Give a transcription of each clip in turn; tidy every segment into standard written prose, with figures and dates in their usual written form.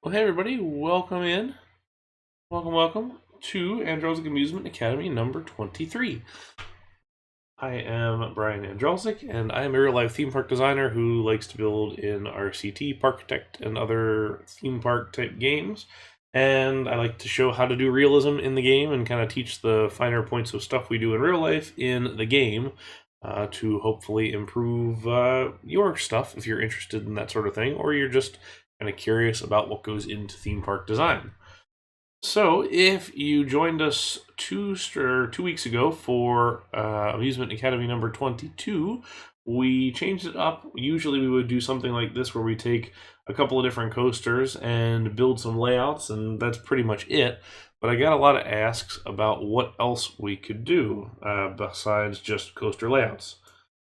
Well, hey everybody, welcome in. Welcome to Andrelczyk Amusement Academy number 23. I am Brian Andrelczyk, and I am a real-life theme park designer who likes to build in RCT, Parkitect, and other theme park type games. And I like to show how to do realism in the game and kind of teach the finer points of stuff we do in real life in the game to hopefully improve your stuff if you're interested in that sort of thing, or you're just kind of curious about what goes into theme park design. So, if you joined us two weeks ago for Amusement Academy number 22, we changed it up. Usually, we would do something like this where we take a couple of different coasters and build some layouts, and that's pretty much it. But I got a lot of asks about what else we could do besides just coaster layouts.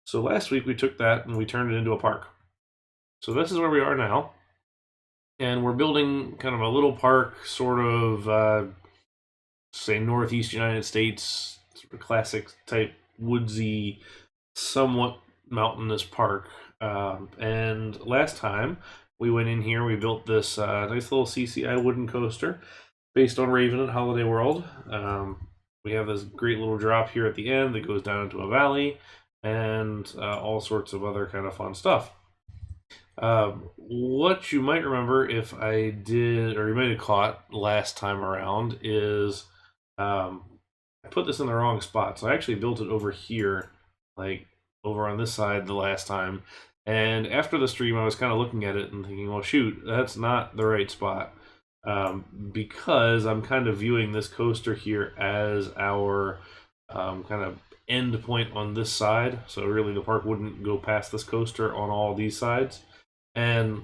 So, last week we took that and we turned it into a park. So, this is where we are now. And we're building kind of a little park, sort of, say, Northeast United States, sort of classic type woodsy, somewhat mountainous park. And last time we went in here, we built this nice little CCI wooden coaster based on Raven at Holiday World. We have this great little drop here at the end that goes down into a valley, and all sorts of other kind of fun stuff. What you might remember if I did, or you might have caught last time around, is I put this in the wrong spot. So I actually built it over here, like over on this side the last time. And after the stream, I was kind of looking at it and thinking, well, shoot, that's not the right spot. Because I'm kind of viewing this coaster here as our kind of end point on this side. So really the park wouldn't go past this coaster on all these sides. And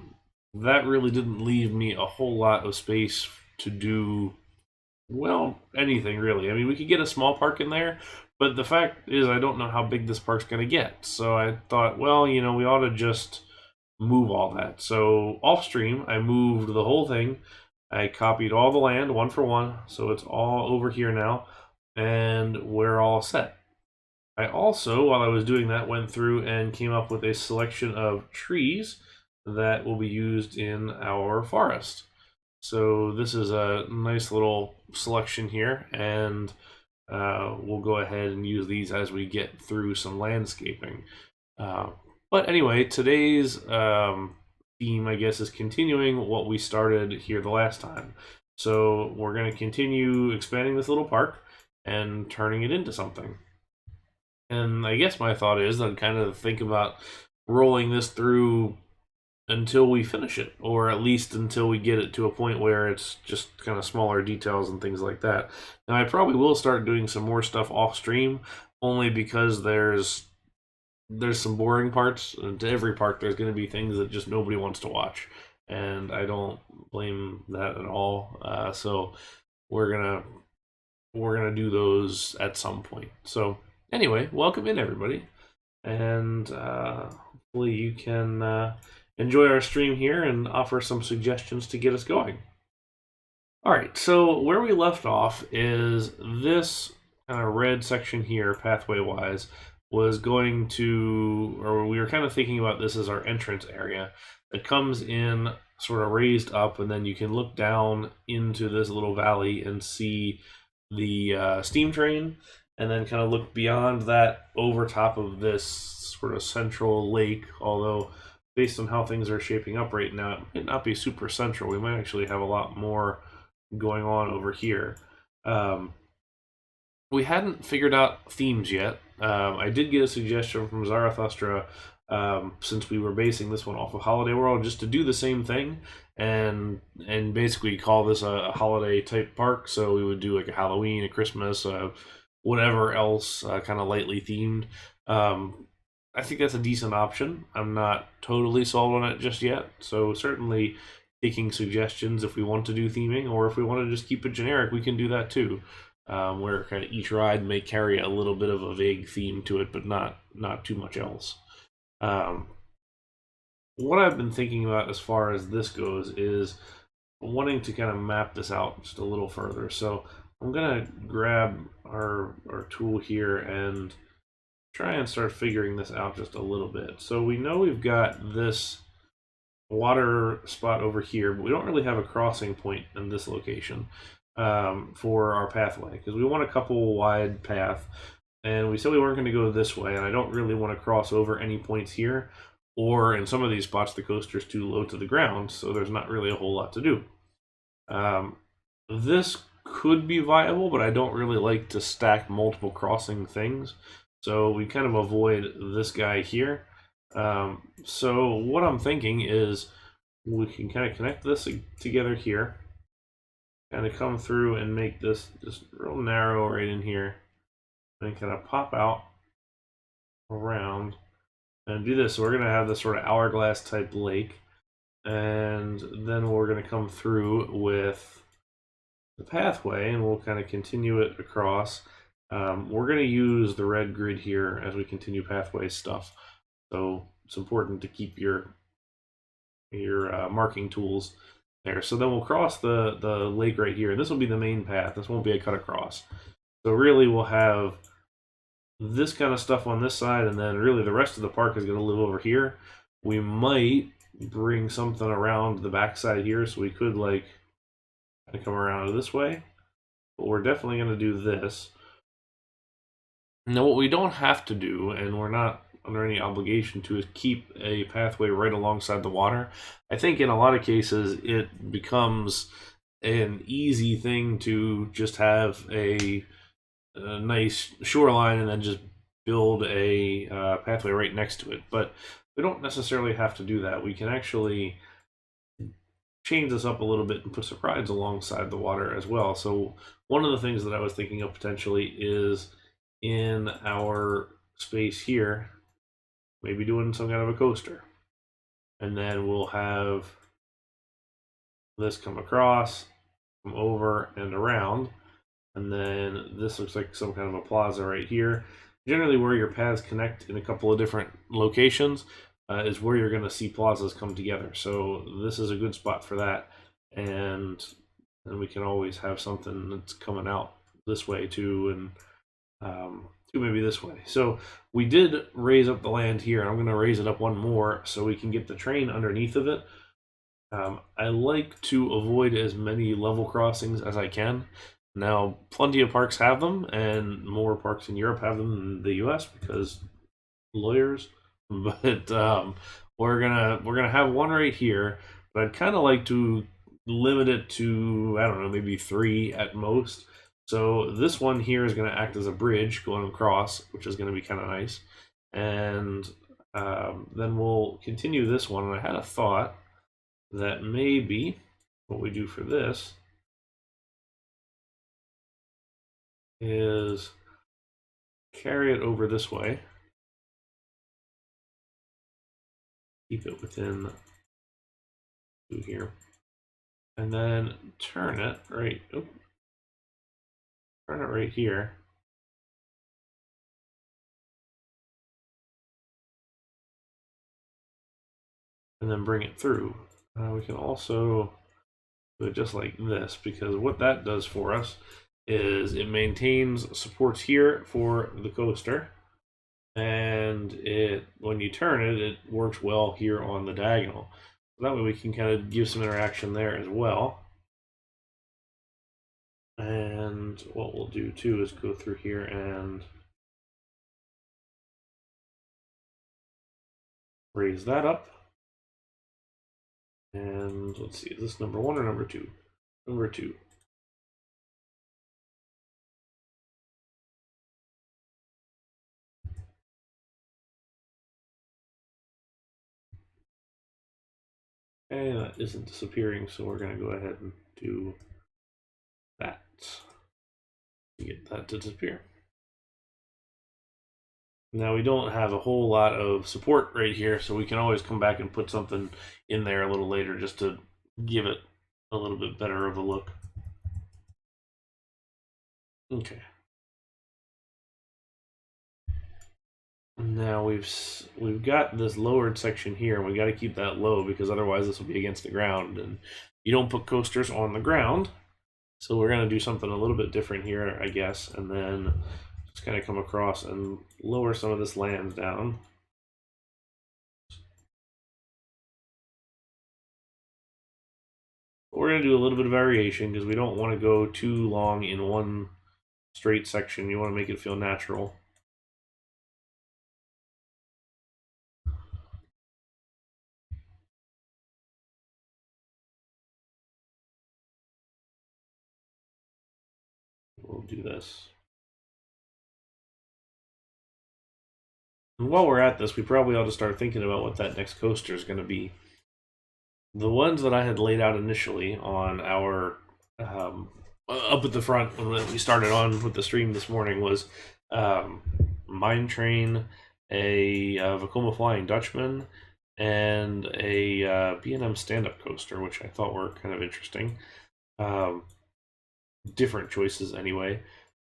that really didn't leave me a whole lot of space to do, well, anything really. I mean, we could get a small park in there, but the fact is I don't know how big this park's going to get. So I thought, well, we ought to just move all that. So off stream, I moved the whole thing. I copied all the land one for one, so it's all over here now, and we're all set. I also, while I was doing that, went through and came up with a selection of trees that will be used in our forest. So this is a nice little selection here, and we'll go ahead and use these as we get through some landscaping. But anyway, today's theme, I guess, is continuing what we started here the last time. So we're going to continue expanding this little park and turning it into something. And I guess my thought is I'd kind of think about rolling this through until we finish it, or at least until we get it to a point where it's just kind of smaller details and things like that. Now, I probably will start doing some more stuff off stream, only because there's some boring parts. And to every park, there's going to be things that just nobody wants to watch, and I don't blame that at all. So we're gonna do those at some point. So anyway, welcome in everybody, and hopefully you can enjoy our stream here and offer some suggestions to get us going. All right, so where we left off is this kind of red section here, pathway-wise, was going to, or we were kind of thinking about this as our entrance area that comes in sort of raised up, and then you can look down into this little valley and see the steam train, and then kind of look beyond that over top of this sort of central lake, although based on how things are shaping up right now, it might not be super central. We might actually have a lot more going on over here. We hadn't figured out themes yet. I did get a suggestion from Zarathustra, since we were basing this one off of Holiday World, just to do the same thing and basically call this a holiday type park. So we would do like a Halloween, a Christmas, whatever else, kind of lightly themed. I think that's a decent option. I'm not totally sold on it just yet, so certainly taking suggestions if we want to do theming, or if we want to just keep it generic, we can do that too. Where kind of each ride may carry a little bit of a vague theme to it, but not too much else. What I've been thinking about as far as this goes is wanting to kind of map this out just a little further. So I'm gonna grab our tool here and try and start figuring this out just a little bit. So we know we've got this water spot over here, but we don't really have a crossing point in this location for our pathway because we want a couple wide path. And we said we weren't going to go this way, and I don't really want to cross over any points here, or in some of these spots the coaster's too low to the ground, so there's not really a whole lot to do. This could be viable, but I don't really like to stack multiple crossing things, so we kind of avoid this guy here. So what I'm thinking is we can kind of connect this together here, kind of come through and make this just real narrow right in here, and kind of pop out around and do this. So we're going to have this sort of hourglass type lake, and then we're going to come through with the pathway and we'll kind of continue it across. We're going to use the red grid here as we continue pathway stuff, so it's important to keep your marking tools there. So then we'll cross the lake right here. This will be the main path. This won't be a cut across. So really we'll have this kind of stuff on this side, and then really the rest of the park is going to live over here. We might bring something around the backside here, so we could like kind of come around this way, but we're definitely going to do this. Now what we don't have to do, and we're not under any obligation to, is keep a pathway right alongside the water. I think in a lot of cases it becomes an easy thing to just have a nice shoreline and then just build a pathway right next to it. But we don't necessarily have to do that. We can actually change this up a little bit and put some rides alongside the water as well. So one of the things that I was thinking of potentially is in our space here, maybe doing some kind of a coaster. And then we'll have this come across, come over and around. And then this looks like some kind of a plaza right here. Generally where your paths connect in a couple of different locations is where you're going to see plazas come together. So this is a good spot for that. And then we can always have something that's coming out this way too, and maybe this way. So we did raise up the land here, and I'm going to raise it up one more so we can get the train underneath of it. I like to avoid as many level crossings as I can. Now, plenty of parks have them, and more parks in Europe have them than the U.S. because lawyers. But we're gonna have one right here. But I'd kind of like to limit it to, I don't know, maybe 3 at most. So this one here is going to act as a bridge going across, which is going to be kind of nice. And then we'll continue this one. And I had a thought that maybe what we do for this is carry it over this way. Keep it within here. And then turn it right. Oh, turn it right here. And then bring it through. We can also do it just like this, because what that does for us is it maintains supports here for the coaster, and it, when you turn it, it works well here on the diagonal. So that way we can kind of give some interaction there as well. And what we'll do too is go through here and raise that up. And let's see, is this number 1 or number 2? Number 2. And that isn't disappearing, so we're going to go ahead and do that to get that to disappear. Now we don't have a whole lot of support right here, so we can always come back and put something in there a little later just to give it a little bit better of a look. Okay. Now we've got this lowered section here, and we got to keep that low because otherwise this will be against the ground, and you don't put coasters on the ground. So we're going to do something a little bit different here, I guess, and then just kind of come across and lower some of this land down. going to do a little bit of variation because we don't want to go too long in one straight section. You want to make it feel natural. We'll do this. And while we're at this, we probably ought to start thinking about what that next coaster is going to be. The ones that I had laid out initially on our up at the front when we started on with the stream this morning was Mine Train, a Vekoma Flying Dutchman, and a B&M stand-up coaster, which I thought were kind of interesting. Different choices anyway.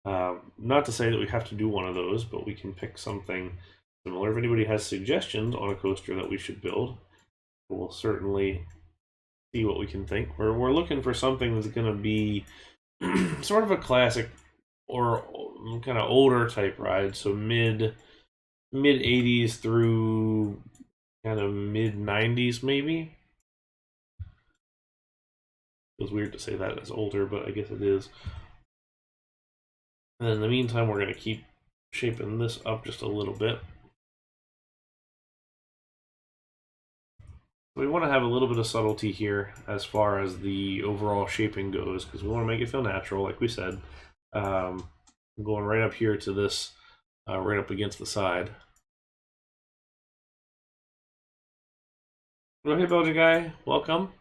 Not to say that we have to do one of those, but we can pick something similar. If anybody has suggestions on a coaster that we should build, we'll certainly see what we can think. We're looking for something that's going to be sort of a classic or kind of older type ride, so mid 80s through kind of mid 90s maybe. Feels weird to say that as older, but I guess it is. And in the meantime, we're going to keep shaping this up just a little bit. We want to have a little bit of subtlety here as far as the overall shaping goes, because we want to make it feel natural, like we said. Going right up here to this, right up against the side. Oh, hey, Belgian guy, welcome.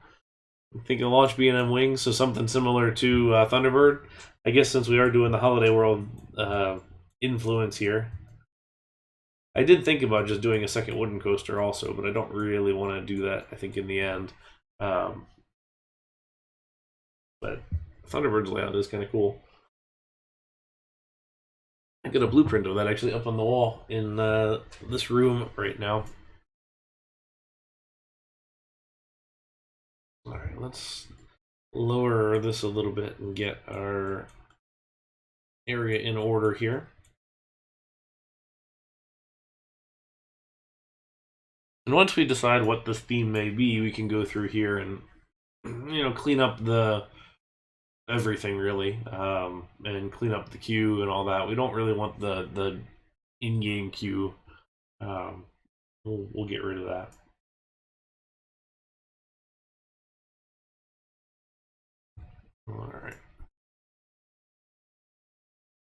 I'm thinking launch B&M wings, so something similar to Thunderbird. I guess since we are doing the Holiday World influence here. I did think about just doing a second wooden coaster also, but I don't really want to do that, I think, in the end. But Thunderbird's layout is kind of cool. I got a blueprint of that actually up on the wall in this room right now. All right, let's lower this a little bit and get our area in order here. And once we decide what this theme may be, we can go through here and, you know, clean up the everything really, and clean up the queue and all that. We don't really want the in-game queue. We'll get rid of that. All right.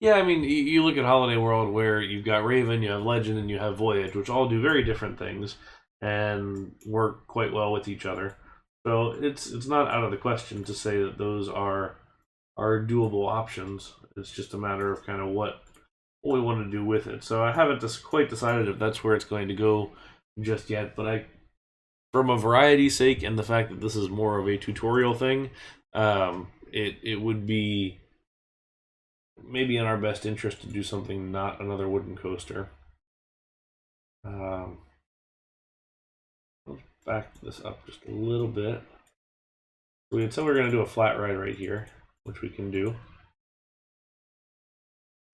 Yeah, I mean, you look at Holiday World where you've got Raven, you have Legend, and you have Voyage, which all do very different things and work quite well with each other. So it's not out of the question to say that those are doable options. It's just a matter of kind of what we want to do with it. So I haven't quite decided if that's where it's going to go just yet, but from a variety's sake and the fact that this is more of a tutorial thing, it would be maybe in our best interest to do something not another wooden coaster. Let's back this up just a little bit. We had said we were going to do a flat ride right here, which we can do.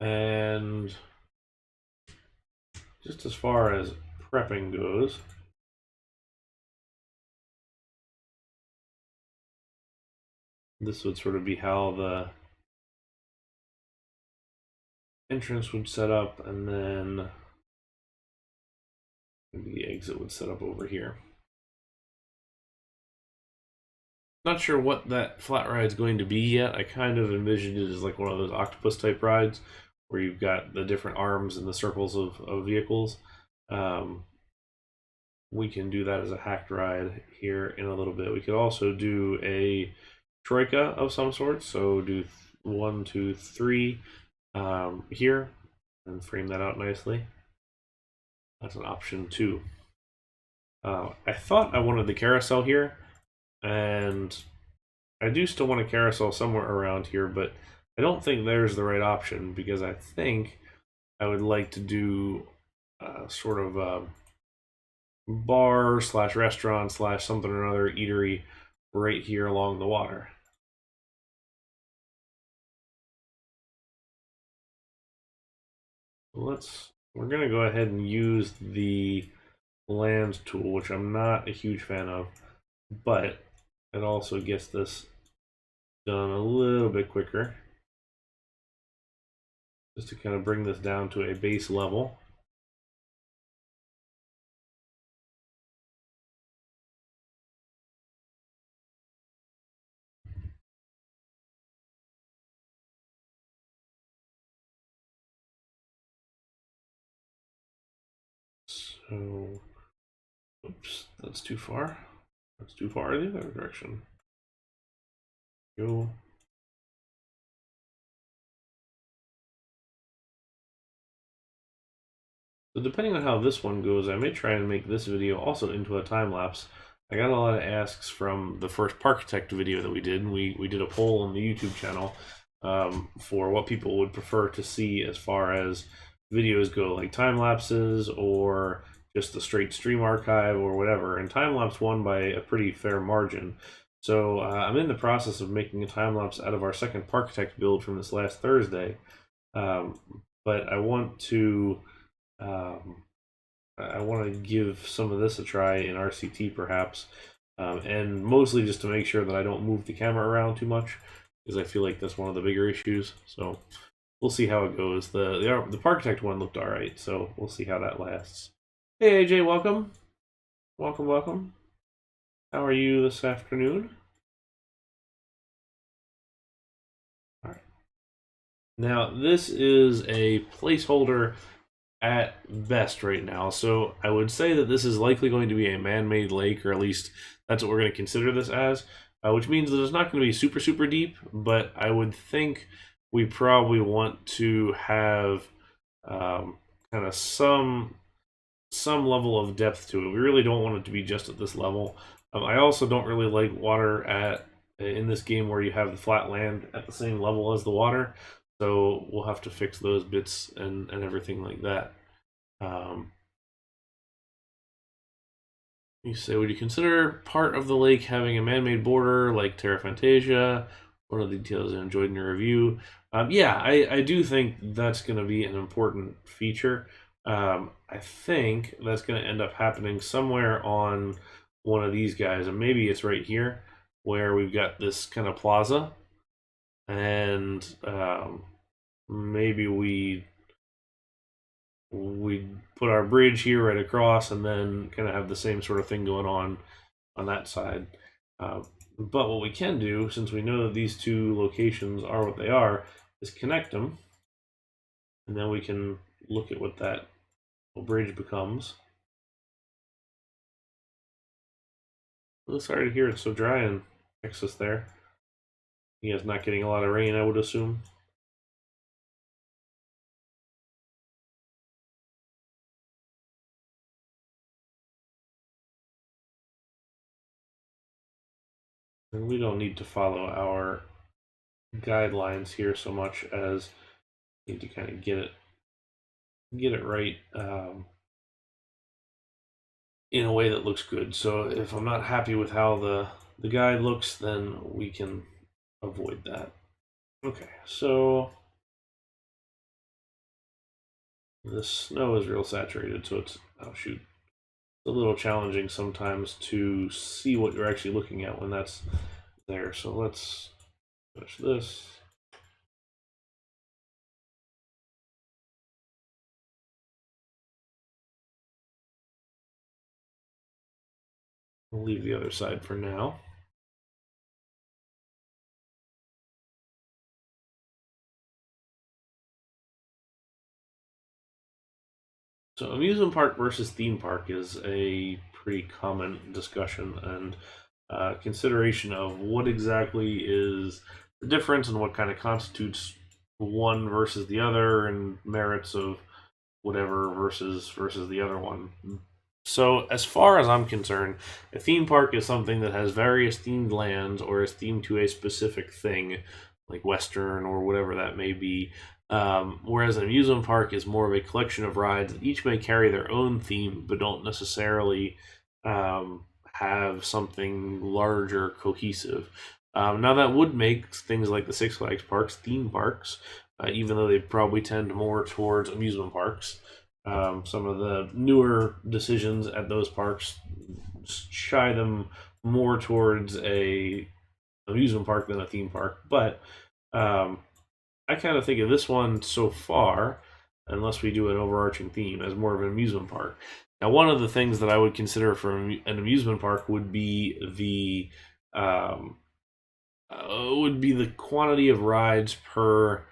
And just as far as prepping goes, this would sort of be how the entrance would set up, and then maybe the exit would set up over here. Not sure what that flat ride is going to be yet. I kind of envisioned it as like one of those octopus type rides where you've got the different arms and the circles of vehicles. We can do that as a hacked ride here in a little bit. We could also do a troika of some sort, so do 1, 2, 3 here and frame that out nicely. That's an option too. I thought I wanted the carousel here, and I do still want a carousel somewhere around here, but I don't think there's the right option because I think I would like to do sort of a bar slash restaurant slash something or another eatery right here along the water. We're gonna go ahead and use the land tool, which I'm not a huge fan of, but it also gets this done a little bit quicker, just to kind of bring this down to a base level. So, oops, that's too far. That's too far in the other direction. Go. So depending on how this one goes, I may try and make this video also into a time lapse. I got a lot of asks from the first Parkitect video that we did. We did a poll on the YouTube channel for what people would prefer to see as far as videos go, like time lapses or just the straight stream archive or whatever. And time lapse won by a pretty fair margin. So I'm in the process of making a time lapse out of our second Parkitect build from this last Thursday. But I want to give some of this a try in RCT perhaps, and mostly just to make sure that I don't move the camera around too much, because I feel like that's one of the bigger issues. So we'll see how it goes. The Parkitect one looked all right, so we'll see how that lasts. Hey AJ, welcome. Welcome. How are you this afternoon? All right. Now this is a placeholder at best right now. So I would say that this is likely going to be a man-made lake, or at least that's what we're going to consider this as, which means that it's not going to be super, super deep, but I would think we probably want to have kind of some level of depth to it. We really don't want it to be just at this level. I also don't really like water in this game where you have the flat land at the same level as the water. So we'll have to fix those bits and everything like that. You say, would you consider part of the lake having a man-made border like Terra Fantasia? One of the details I enjoyed in your review. Yeah, I do think that's going to be an important feature. I think that's going to end up happening somewhere on one of these guys, and maybe it's right here where we've got this kind of plaza, and maybe we put our bridge here right across, and then kind of have the same sort of thing going on that side. But what we can do, since we know that these two locations are what they are, is connect them, and then we can look at what that bridge becomes. Well, sorry to hear it's so dry in Texas there. You guys not getting a lot of rain, I would assume. And we don't need to follow our guidelines here so much as need to kind of get it right in a way that looks good. So if I'm not happy with how the guide looks, then we can avoid that. Okay, so the snow is real saturated, so it's, oh shoot, it's a little challenging sometimes to see what you're actually looking at when that's there. So let's push this. We'll leave the other side for now. So amusement park versus theme park is a pretty common discussion and consideration of what exactly is the difference and what kind of constitutes one versus the other, and merits of whatever versus the other one. So as far as I'm concerned, a theme park is something that has various themed lands or is themed to a specific thing, like Western or whatever that may be. Whereas an amusement park is more of a collection of rides that each may carry their own theme, but don't necessarily have something larger, cohesive. Now that would make things like the Six Flags parks theme parks, even though they probably tend more towards amusement parks. Some of the newer decisions at those parks shy them more towards a amusement park than a theme park. But I kind of think of this one so far, unless we do an overarching theme, as more of an amusement park. Now, one of the things that I would consider for an amusement park would be the quantity of rides per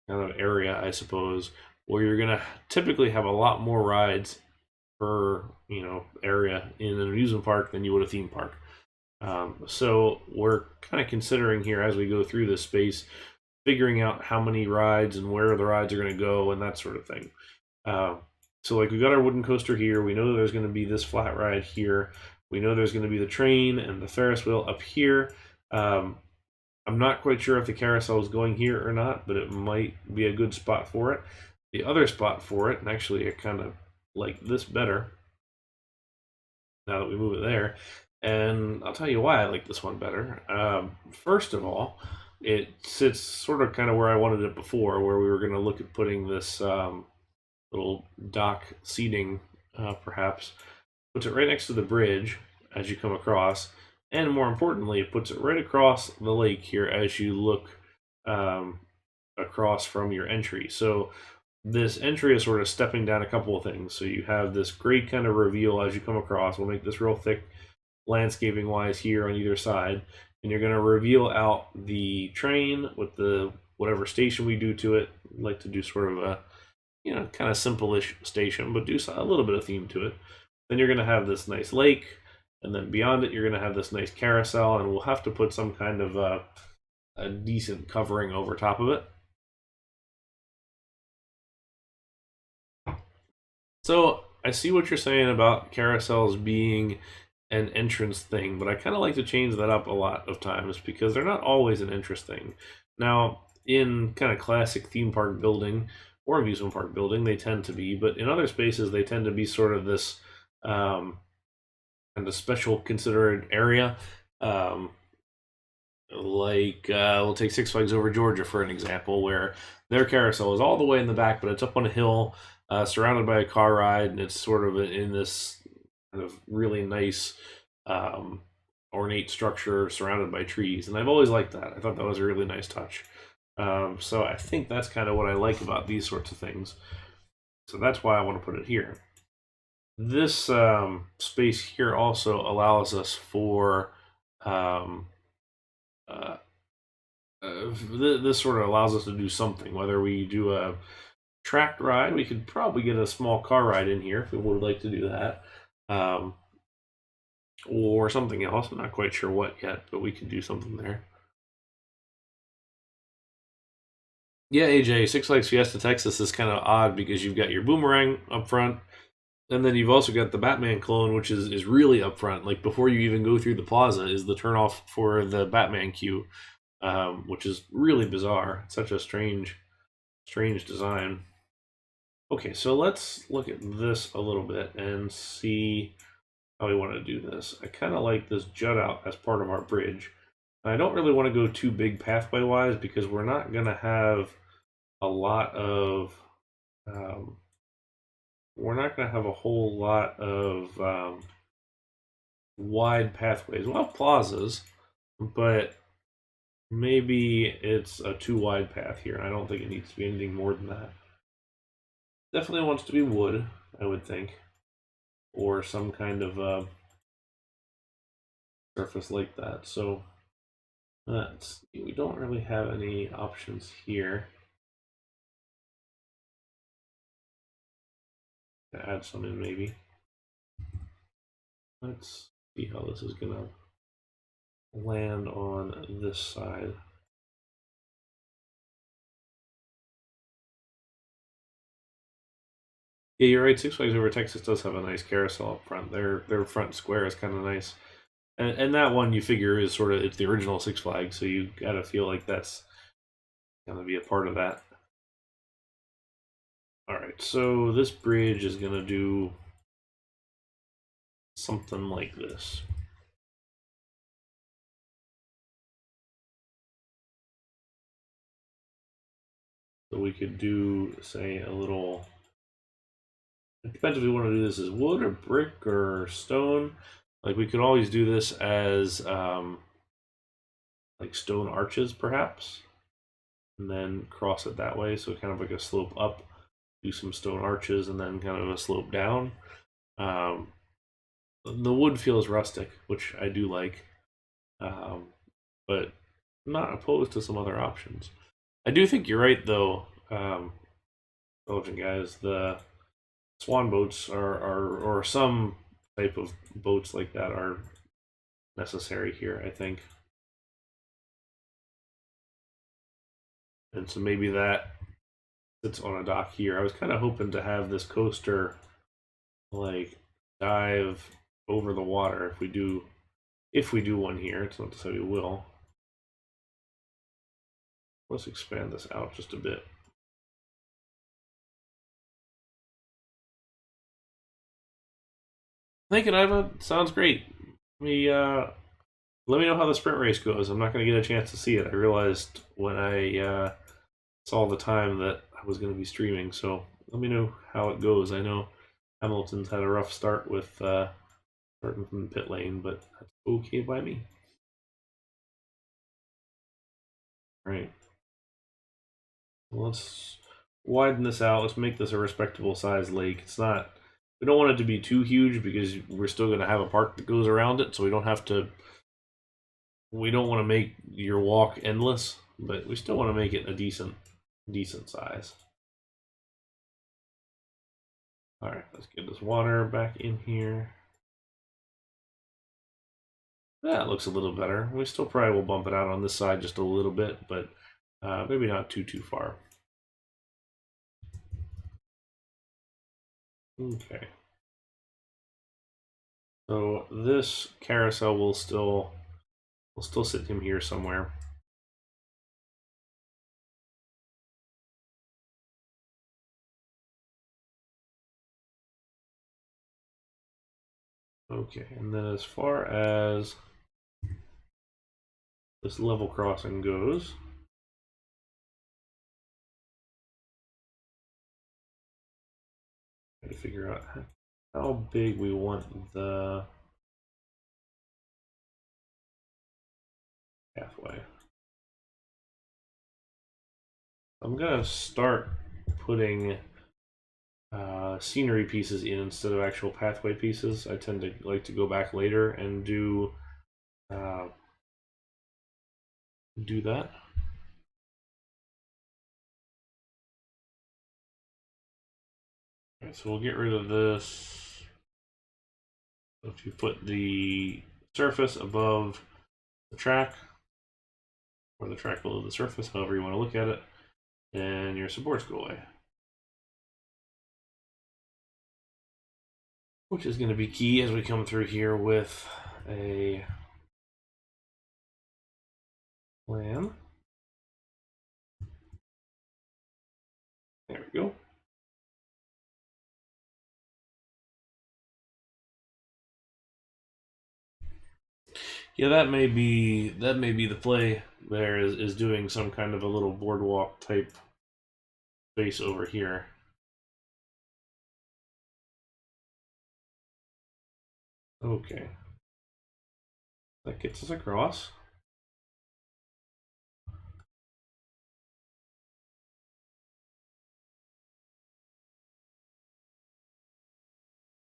kind of area, I suppose, where you're gonna typically have a lot more rides per area in an amusement park than you would a theme park. So we're kind of considering here as we go through this space, figuring out how many rides and where the rides are going to go and that sort of thing. So like we've got our wooden coaster here. We know there's going to be this flat ride here. We know there's going to be the train and the Ferris wheel up here. I'm not quite sure if the carousel is going here or not, but it might be a good spot for it. The other spot for it, and actually I kind of like this better now that we move it there, and I'll tell you why I like this one better. First of all, it sits sort of kind of where I wanted it before, where we were going to look at putting this little dock seating, perhaps. Puts it right next to the bridge as you come across, and more importantly, it puts it right across the lake here as you look across from your entry. So this entry is sort of stepping down a couple of things. So you have this great kind of reveal as you come across. We'll make this real thick landscaping wise here on either side, and you're going to reveal out the train with the whatever station we do to it. I'd like to do sort of a kind of simple-ish station, but do a little bit of theme to it. Then you're going to have this nice lake, and then beyond it you're going to have this nice carousel, and we'll have to put some kind of a decent covering over top of it. So I see what you're saying about carousels being an entrance thing, but I kind of like to change that up a lot of times because they're not always an entrance thing. Now, in kind of classic theme park building or amusement park building, they tend to be, but in other spaces, they tend to be sort of this kind of special considered area. We'll take Six Flags Over Georgia for an example, where their carousel is all the way in the back, but it's up on a hill, surrounded by a car ride, and it's sort of in this kind of really nice, ornate structure surrounded by trees. And I've always liked that. I thought that was a really nice touch. So I think that's kind of what I like about these sorts of things. So that's why I want to put it here. This space here also allows us for this sort of allows us to do something. Whether we do a tracked ride, we could probably get a small car ride in here if we would like to do that, or something else. I'm not quite sure what yet, but we could do something there. Yeah, AJ, Six Flags Fiesta Texas is kind of odd because you've got your boomerang up front, and then you've also got the Batman clone, which is really up front. Like before you even go through the plaza is the turnoff for the Batman queue, which is really bizarre. It's such a strange design. Okay, so let's look at this a little bit and see how we want to do this. I kind of like this jut out as part of our bridge. I don't really want to go too big pathway wise because we're not going to have a lot of we're not going to have a whole lot of wide pathways. Well, plazas, but maybe it's a too wide path here, and I don't think it needs to be anything more than that. Definitely wants to be wood, I would think, or some kind of surface like that. So let's see. We don't really have any options here. Add some in maybe. Let's see how this is gonna land on this side. Yeah, you're right. Six Flags Over Texas does have a nice carousel up front. Their front square is kind of nice, and that one you figure is sort of it's the original Six Flags, so you gotta feel like that's gonna be a part of that. All right, so this bridge is gonna do something like this. So we could do, say, a little. It depends if we want to do this as wood or brick or stone. Like we could always do this as like stone arches perhaps, and then cross it that way. So kind of like a slope up, do some stone arches, and then kind of a slope down. Um, the wood feels rustic, which I do like, um, but I'm not opposed to some other options. I do think you're right, though, Belgian guys. The swan boats or some type of boats like that are necessary here, I think. And so maybe that sits on a dock here. I was kind of hoping to have this coaster like dive over the water if we do one here. It's not to say we will. Let's expand this out just a bit. Thank you, Iva. Sounds great. Let me know how the sprint race goes. I'm not going to get a chance to see it. I realized when I saw the time that I was going to be streaming, so let me know how it goes. I know Hamilton's had a rough start with starting from the pit lane, but that's okay by me. All right. Let's widen this out. Let's make this a respectable size lake. It's not. We don't want it to be too huge because we're still going to have a park that goes around it, so we don't have to. We don't want to make your walk endless, but we still want to make it a decent size. All right, let's get this water back in here. That looks a little better. We still probably will bump it out on this side just a little bit, but maybe not too far. Okay. So this carousel will still sit him here somewhere. Okay, and then as far as this level crossing goes, I got to figure out how big we want the pathway. I'm gonna start putting scenery pieces in instead of actual pathway pieces. I tend to like to go back later and do that. Alright, so we'll get rid of this. If you put the surface above the track, or the track below the surface, however you want to look at it, and your supports go away. Which is going to be key as we come through here with a plan. There we go. Yeah, that may be the play. There is doing some kind of a little boardwalk type space over here. Okay, that gets us across.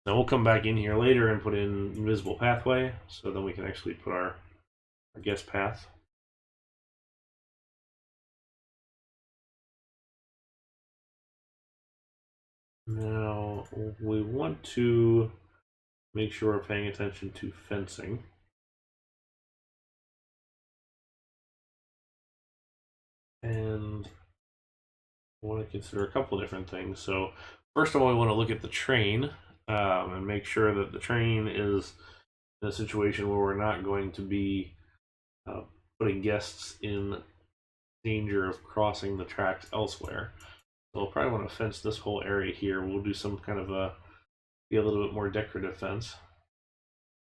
Now we'll come back in here later and put in invisible pathway, so then we can actually put our guest path. Now we want to make sure we're paying attention to fencing. And I want to consider a couple different things. So first of all, we want to look at the train and make sure that the train is in a situation where we're not going to be putting guests in danger of crossing the tracks elsewhere. So we'll probably want to fence this whole area here. We'll do some kind of a little bit more decorative fence,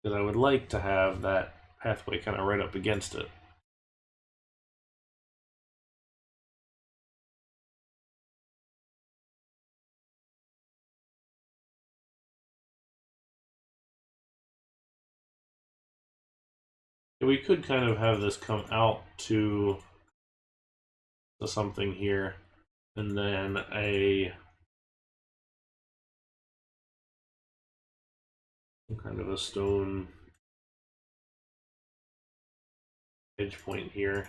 because I would like to have that pathway kind of right up against it. We could kind of have this come out to something here, and then a kind of a stone edge point here.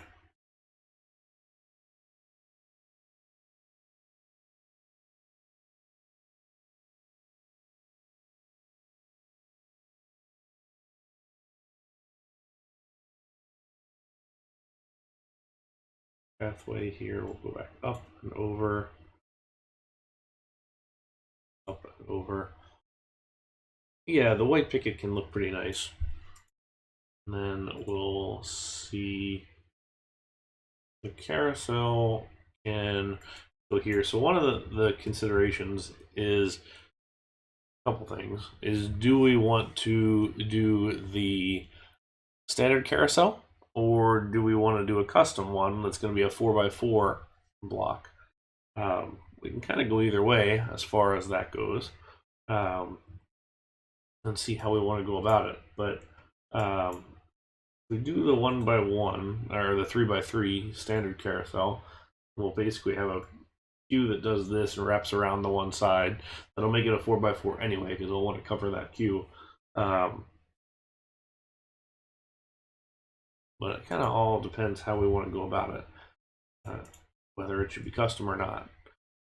Pathway here, we'll go back up and over, up and over. Yeah, the white picket can look pretty nice. And then we'll see the carousel can go here. So one of the considerations is a couple things. Is do we want to do the standard carousel, or do we want to do a custom one that's going to be a 4x4 block? We can kind of go either way as far as that goes, and see how we want to go about it. But we do the 1x1 or the 3x3 standard carousel. We'll basically have a queue that does this and wraps around the one side. That'll make it a 4x4 anyway, because we'll want to cover that queue. But it kind of all depends how we want to go about it, whether it should be custom or not.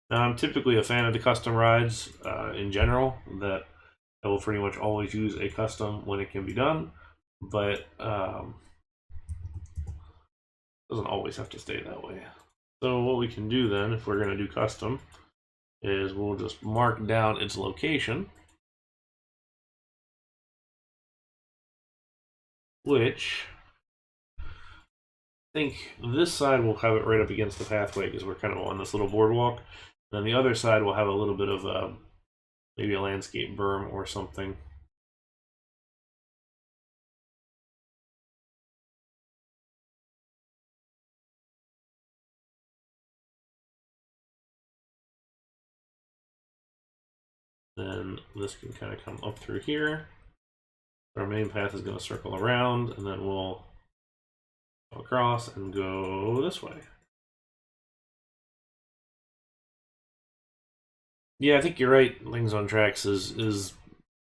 Now, I'm typically a fan of the custom rides in general, that I will pretty much always use a custom when it can be done, but doesn't always have to stay that way. So what we can do then, if we're going to do custom, is we'll just mark down its location, which I think this side will have it right up against the pathway because we're kind of on this little boardwalk. And then the other side will have a little bit of maybe a landscape berm or something. Then this can kind of come up through here. Our main path is going to circle around, and then we'll go across and go this way. Yeah, I think you're right. Things on Tracks is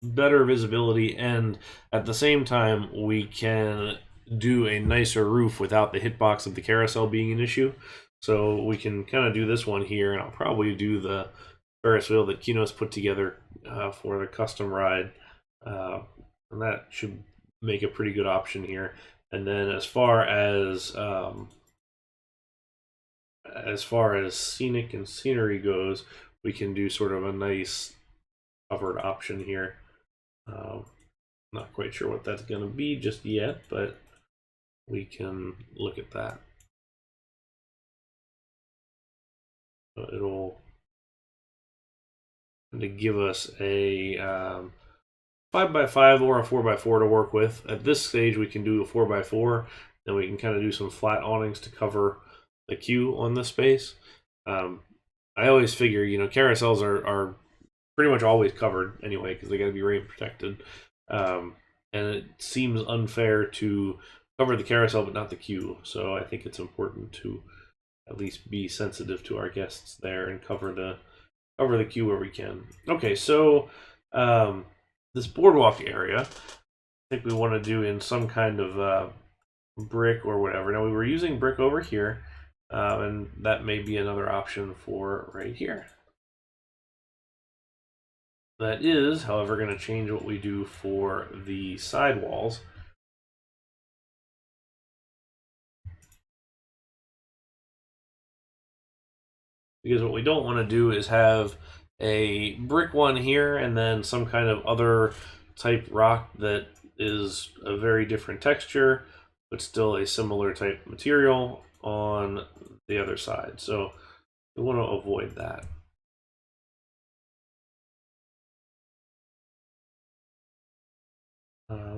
better visibility, and at the same time, we can do a nicer roof without the hitbox of the carousel being an issue. So we can kind of do this one here, and I'll probably do the Ferris wheel that Kino's put together for the custom ride, and that should make a pretty good option here. And then as far as scenic and scenery goes, we can do sort of a nice covered option here. Not quite sure what that's going to be just yet, but we can look at that. It'll to give us a 5x5 or a 4x4 to work with. At this stage, we can do a 4x4. Then we can kind of do some flat awnings to cover the queue on this space. I always figure, carousels are pretty much always covered anyway because they got to be rain protected. And it seems unfair to cover the carousel but not the queue. So I think it's important to at least be sensitive to our guests there and cover the queue where we can. Okay, so this boardwalk area, I think we want to do in some kind of brick or whatever. Now we were using brick over here, and that may be another option for right here. That is, however, going to change what we do for the sidewalls. Because what we don't want to do is have a brick one here and then some kind of other type rock that is a very different texture, but still a similar type material on the other side. So we want to avoid that.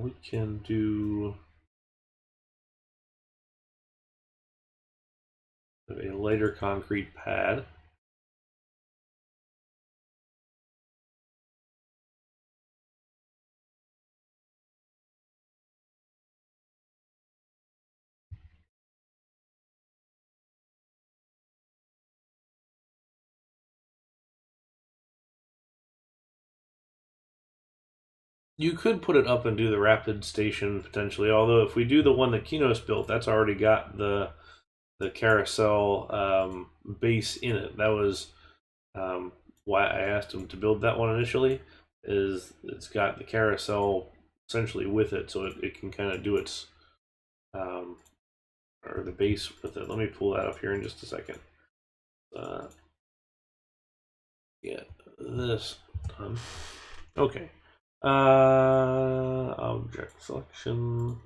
We can do a lighter concrete pad. You could put it up and do the rapid station potentially, although if we do the one that Kinos built, that's already got the carousel base in it. That was why I asked him to build that one initially, is it's got the carousel essentially with it, so it can kind of do its or the base with it. Let me pull that up here in just a second. Get this done. Okay. Object selection.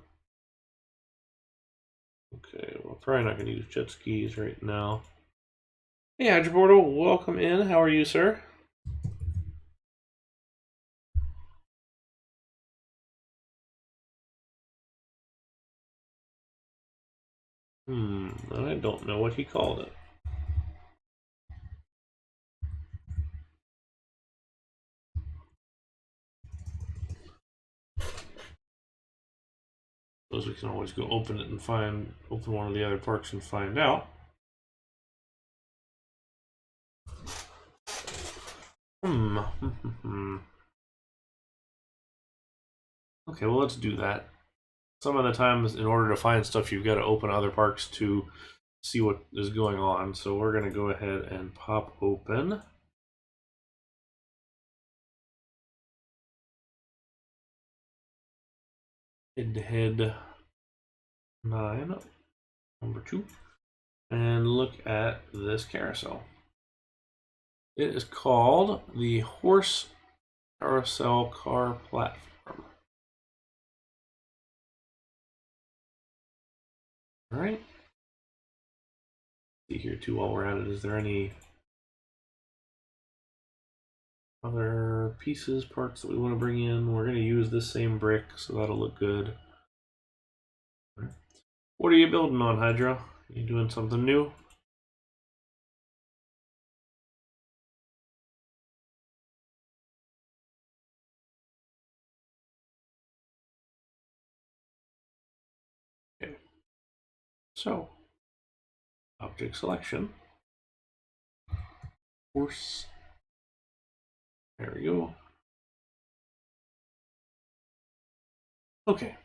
Okay, we're probably not going to use jet skis right now. Hey, Hydroportal, welcome in. How are you, sir? I don't know what he called it. Suppose we can always go open it and open one of the other parks and find out. Okay, well, let's do that. Some of the times, in order to find stuff, you've got to open other parks to see what is going on. So we're going to go ahead and pop open. Head-to-head 9, number 2, and look at this carousel. It is called the Horse Carousel Car Platform. All right. See here too while we're at it. Is there any other pieces, parts that we want to bring in? We're going to use this same brick, so that'll look good. Right. What are you building on, Hydra? You doing something new? Okay. So, object selection. Horse. There we go. Okay.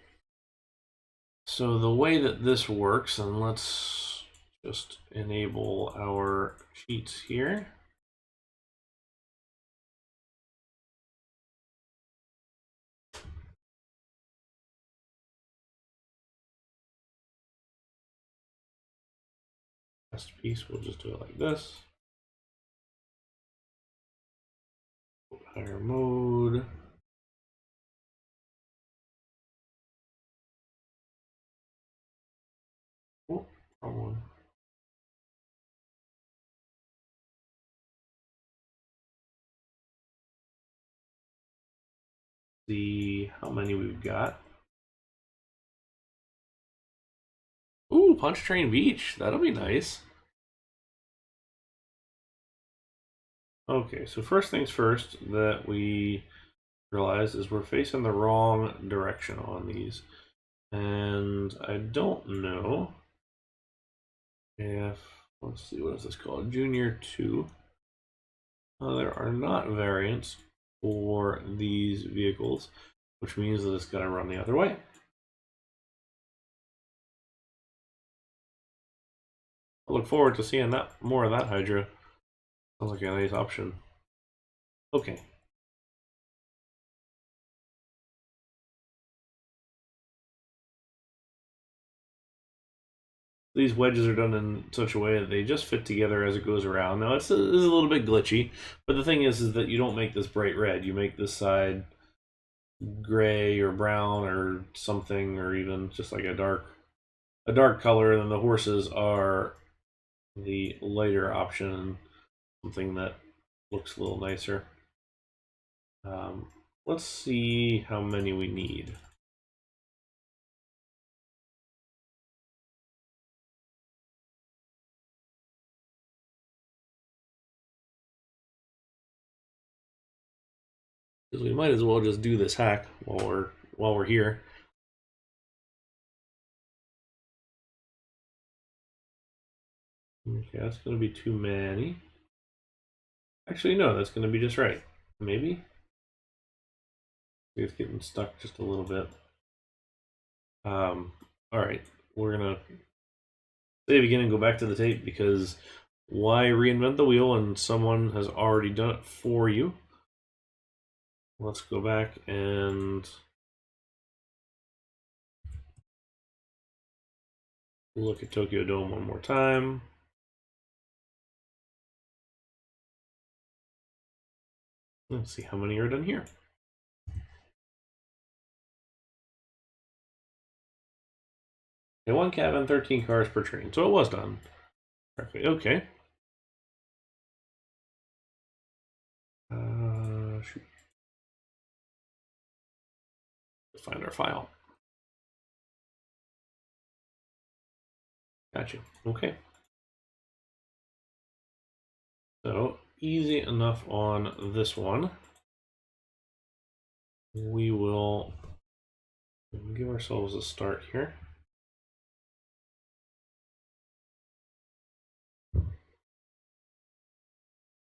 So the way that this works, and let's just enable our cheats here. Last piece, we'll just do it like this. Higher mode. Oh, wrong one. See how many we've got. Ooh, Punch Train Beach. That'll be nice. Okay, so first things first that we realize is we're facing the wrong direction on these. And I don't know if, let's see, what is this called? Junior 2. There are not variants for these vehicles, which means that it's going to run the other way. I look forward to seeing that more of that Hydra. Sounds like a nice option. Okay. These wedges are done in such a way that they just fit together as it goes around. Now it's a little bit glitchy, but the thing is that you don't make this bright red. You make this side gray or brown or something, or even just like a dark color. And then the horses are the lighter option, something that looks a little nicer. Let's see how many we need. Because we might as well just do this hack while we're here. Okay, that's going to be too many. Actually, no, that's going to be just right. Maybe? It's getting stuck just a little bit. All right, we're gonna save again and go back to the tape because why reinvent the wheel when someone has already done it for you? Let's go back and look at Tokyo Dome one more time. Let's see how many are done here. Okay, 1 cabin, 13 cars per train. So it was done. Perfect. Okay. Shoot. Find our file. Gotcha. Okay. So easy enough on this one. We will give ourselves a start here.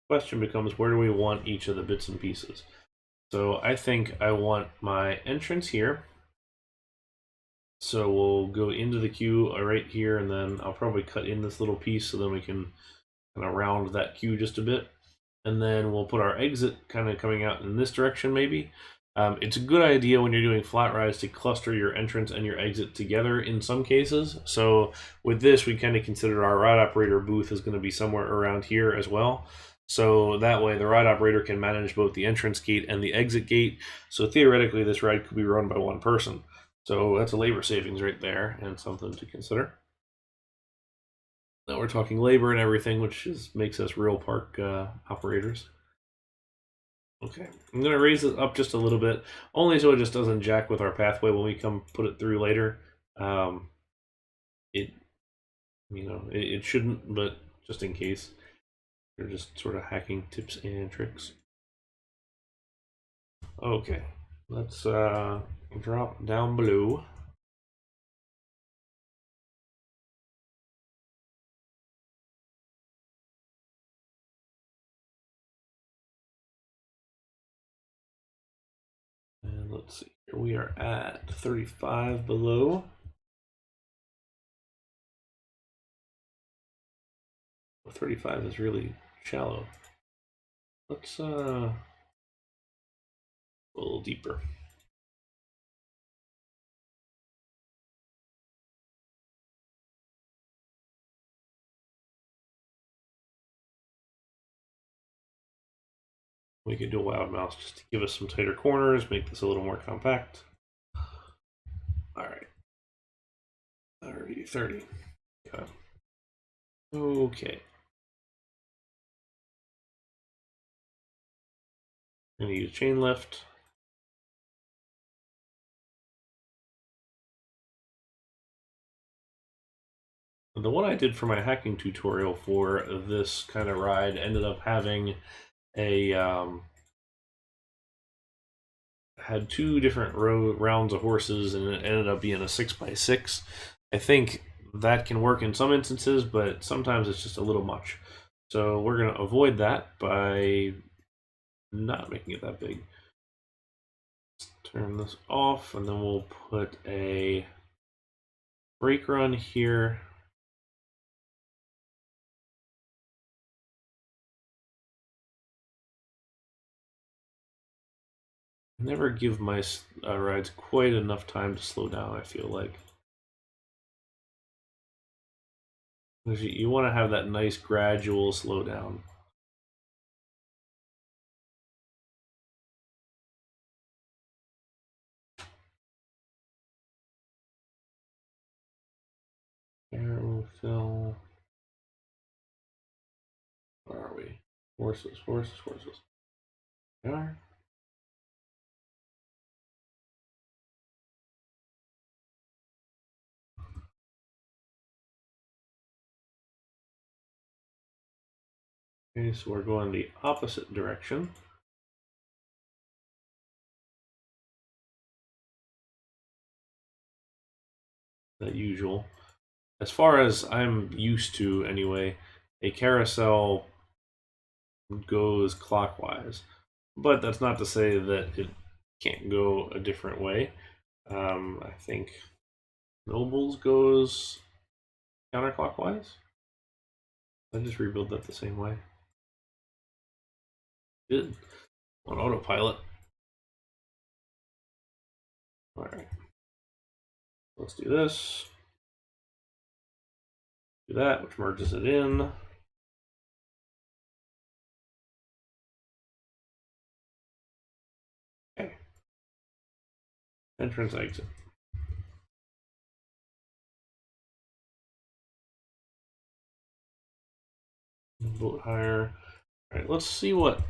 Question becomes, where do we want each of the bits and pieces? So I think I want my entrance here. So we'll go into the queue right here, and then I'll probably cut in this little piece so then we can kind of round that queue just a bit. And then we'll put our exit kind of coming out in this direction maybe. It's a good idea when you're doing flat rides to cluster your entrance and your exit together in some cases. So with this, we kind of consider our ride operator booth is going to be somewhere around here as well. So that way the ride operator can manage both the entrance gate and the exit gate. So theoretically, this ride could be run by one person. So that's a labor savings right there and something to consider. Now we're talking labor and everything, which makes us real park operators. Okay, I'm going to raise it up just a little bit, only so it just doesn't jack with our pathway when we come put it through later. It shouldn't, but just in case. They're just sort of hacking tips and tricks. Okay, let's drop down below. And let's see, here we are at 35 below. Well, 35 is really shallow. Let's a little deeper. We could do a wild mouse just to give us some tighter corners, make this a little more compact. All right. 30. Okay. Okay. I'm going to use chain lift. The one I did for my hacking tutorial for this kind of ride ended up having a had 2 different rounds of horses, and it ended up being a 6x6. I think that can work in some instances, but sometimes it's just a little much. So we're going to avoid that by not making it that big. Let's turn this off, and then we'll put a brake run here. Never give my rides quite enough time to slow down, I feel like. You want to have that nice gradual slow down. Carousel. Where are we? Horses. There are. Okay, so we're going the opposite direction. That usual. As far as I'm used to, anyway, a carousel goes clockwise. But that's not to say that it can't go a different way. I think Nobles goes counterclockwise. I just rebuild that the same way. Good. On autopilot. Alright. Let's do this. Do that, which merges it in. Okay. Entrance, exit. Boat hire. Alright, let's see what.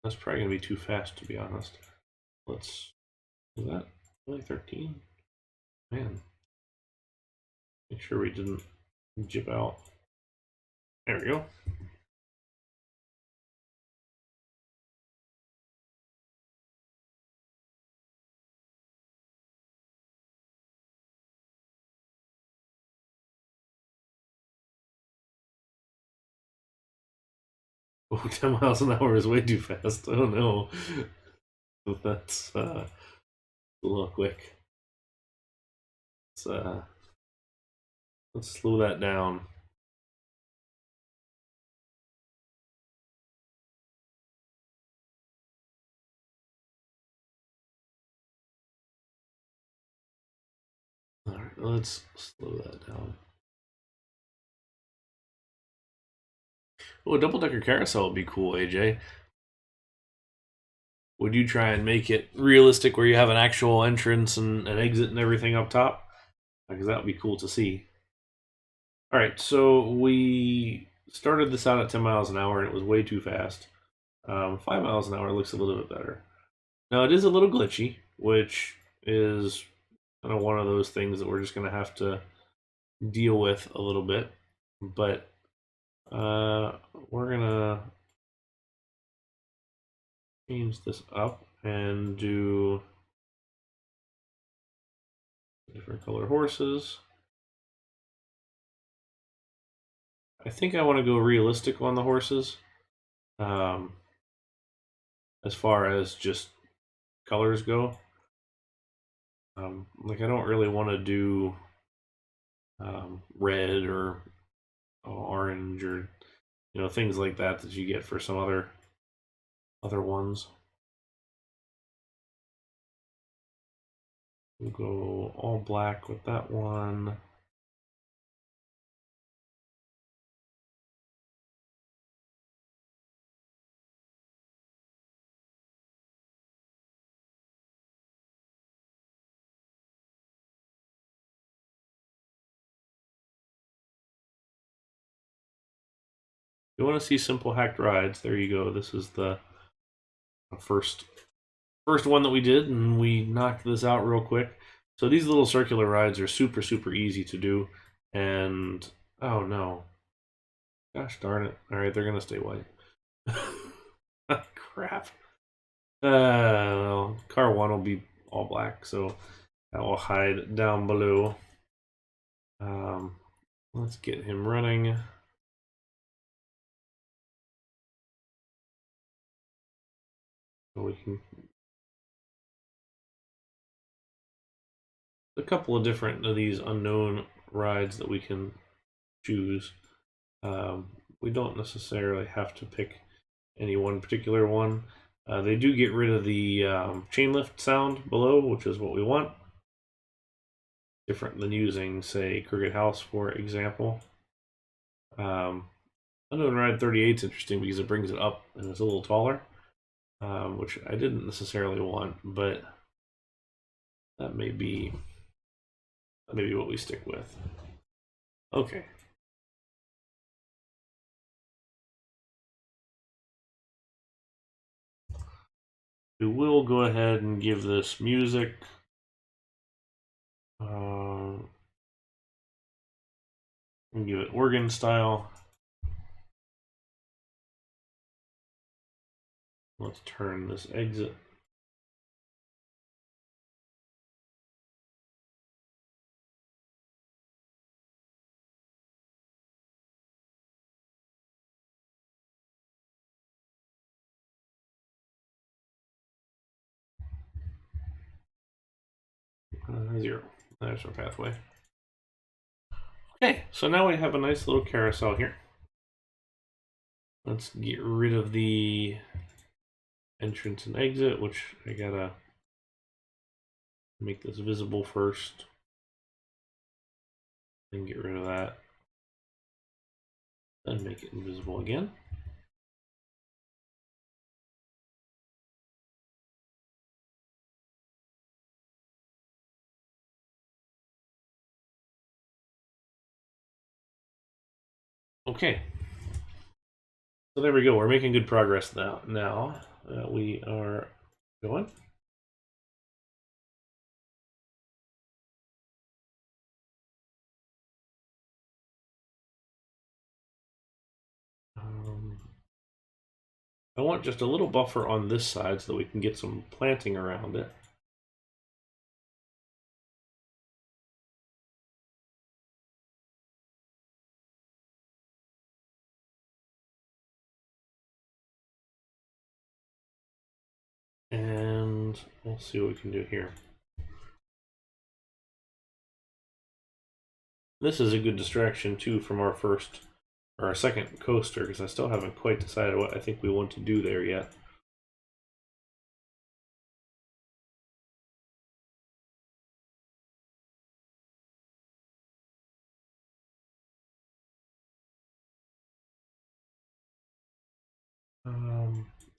That's probably going to be too fast, to be honest. Let's. Is that really 13? Man. Make sure we didn't jip out. There we go. Oh, 10 miles an hour is way too fast. I don't know. That's a little quick. Let's slow that down. All right, let's slow that down. Oh, a double-decker carousel would be cool, AJ. Would you try and make it realistic where you have an actual entrance and an exit and everything up top? Because that would be cool to see. All right, so we started this out at 10 miles an hour and it was way too fast. 5 miles an hour looks a little bit better. Now it is a little glitchy, which is kind of one of those things that we're just going to have to deal with a little bit. But we're going to change this up and do different color horses. I think I want to go realistic on the horses. As far as just colors go. Like I don't really want to do red or orange or things like that that you get for some other ones. We'll go all black with that one. You want to see simple hacked rides? There you go. This is the first one that we did, and we knocked this out real quick. So these little circular rides are super easy to do, and oh no, gosh darn it! All right, they're gonna stay white. Crap. Well, car one will be all black, so that will hide down below. Let's get him running. So we can a couple of different of these unknown rides that we can choose. We don't necessarily have to pick any one particular one. They do get rid of the chain lift sound below, which is what we want. Different than using, say, Crooked House, for example. Unknown Ride 38 is interesting because it brings it up and it's a little taller, which I didn't necessarily want, but that may be what we stick with. Okay. We will go ahead and give this music. And give it organ style. Let's turn this exit. 0. There's our pathway. Okay, so now we have a nice little carousel here. Let's get rid of the entrance and exit, which I gotta make this visible first. Then get rid of that. Then make it invisible again. Okay. So there we go. We're making good progress now. Now we are going. I want just a little buffer on this side so that we can get some planting around it. And we'll see what we can do here. This is a good distraction too from our second coaster, because I still haven't quite decided what I think we want to do there yet.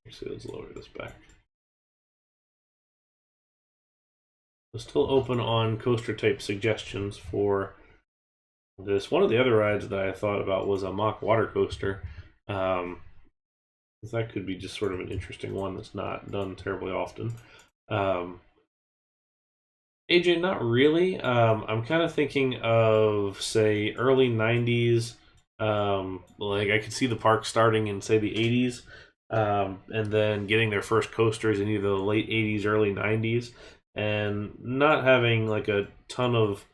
Actually, let's lower this back. We're still open on coaster type suggestions for this. One of the other rides that I thought about was a mock water coaster. That could be just sort of an interesting one that's not done terribly often. AJ, not really. I'm kind of thinking of, say, early 90s. Like I could see the park starting in, say, the 80s. And then getting their first coasters in either the late 80s, early 90s, and not having like a ton of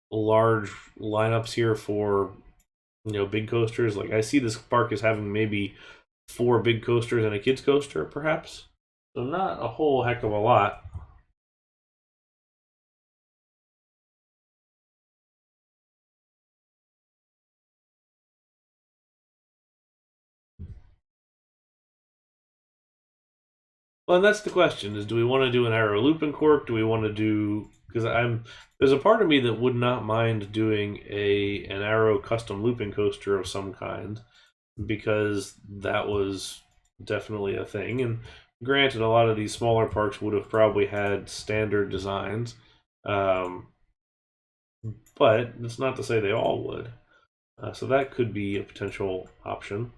large lineups here for, you know, big coasters. Like I see this park as having maybe 4 big coasters and a kids coaster, perhaps. So not a whole heck of a lot. Well, and that's the question: is do we want to do an arrow loop and cork? Do we want to do, because there's a part of me that would not mind doing an arrow custom looping coaster of some kind, because that was definitely a thing. And granted, a lot of these smaller parks would have probably had standard designs, but it's not to say they all would. So that could be a potential option.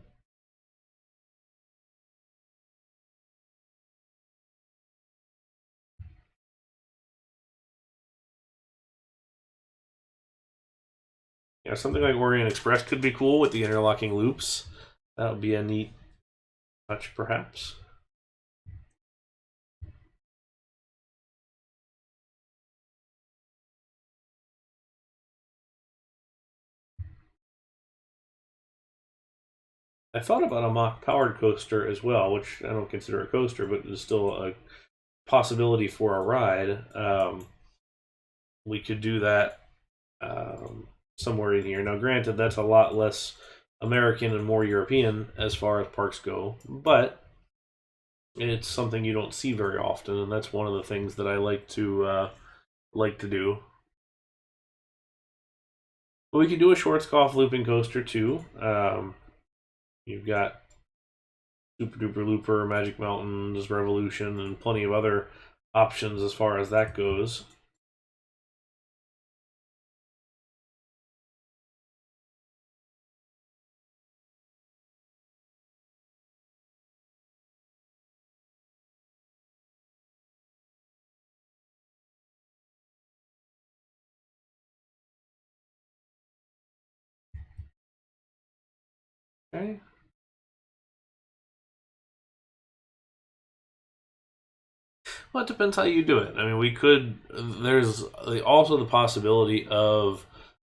Yeah, something like Orient Express could be cool with the interlocking loops. That would be a neat touch, perhaps. I thought about a mock powered coaster as well, which I don't consider a coaster, but is still a possibility for a ride. We could do that somewhere in here. Now, granted, that's a lot less American and more European as far as parks go, but it's something you don't see very often, and that's one of the things that I like to do. But we could do a Schwarzkopf looping coaster too. You've got Super Duper Looper, Magic Mountains, Revolution, and plenty of other options as far as that goes. Okay. Well, it depends how you do it. I mean, we could. There's also the possibility of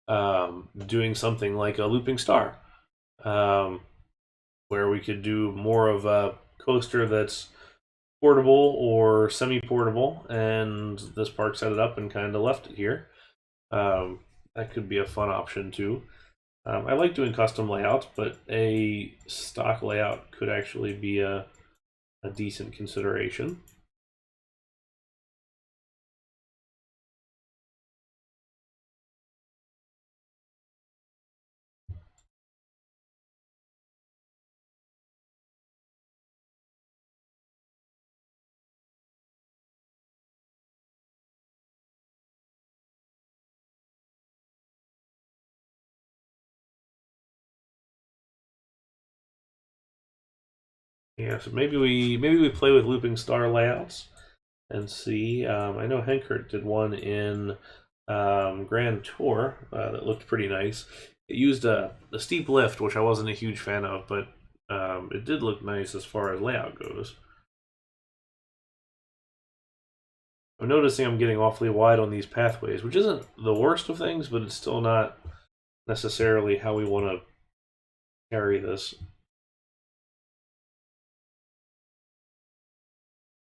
doing something like a looping star, um, where we could do more of a coaster that's portable or semi-portable, and this park set it up and kind of left it here. That could be a fun option too. I like doing custom layouts, but a stock layout could actually be a decent consideration. Yeah, so maybe we play with looping star layouts and see. I know Henkert did one in Grand Tour that looked pretty nice. It used a steep lift, which I wasn't a huge fan of, but it did look nice as far as layout goes. I'm noticing I'm getting awfully wide on these pathways, which isn't the worst of things, but it's still not necessarily how we want to carry this.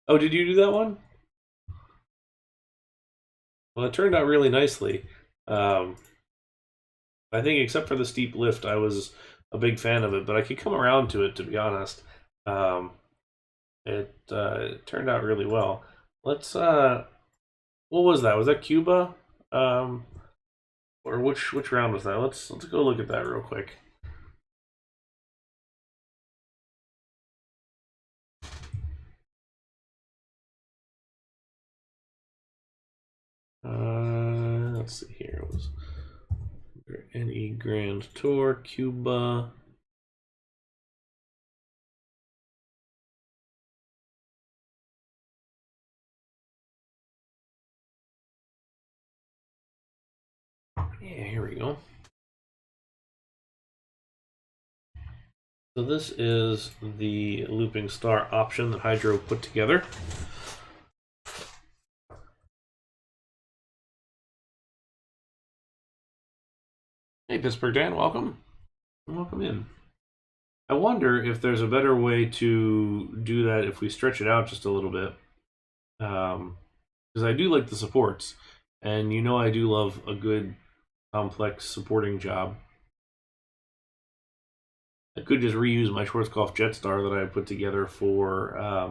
Oh, did you do that one? Well, it turned out really nicely. Um, I think, except for the steep lift, I was a big fan of it, but I could come around to it, to be honest. Um, it turned out really well. Let's. What was that? Was that Cuba? Um, or which round was that? Let's go look at that real quick. Let's see here. It was any Grand Tour, Cuba. Yeah, here we go. So this is the looping star option that Hydro put together. Hey, Pittsburgh Dan, welcome. Welcome in. I wonder if there's a better way to do that if we stretch it out just a little bit. Because I do like the supports, and you know I do love a good complex supporting job. I could just reuse my Schwarzkopf Jetstar that I put together for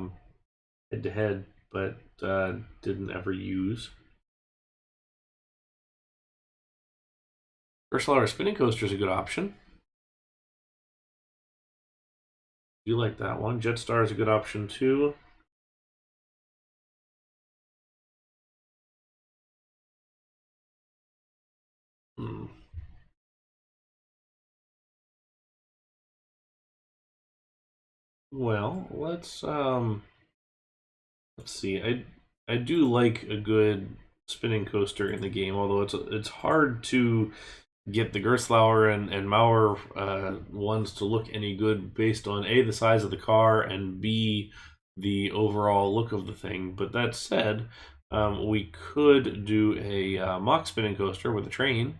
head-to-head, but didn't ever use. Ursula spinning coaster is a good option. You like that one. Jetstar is a good option too. Hmm. Well, let's see. I do like a good spinning coaster in the game, although it's hard to get the Gerstlauer and Mauer ones to look any good based on A, the size of the car, and B, the overall look of the thing. But that said, we could do a mock spinning coaster with a train,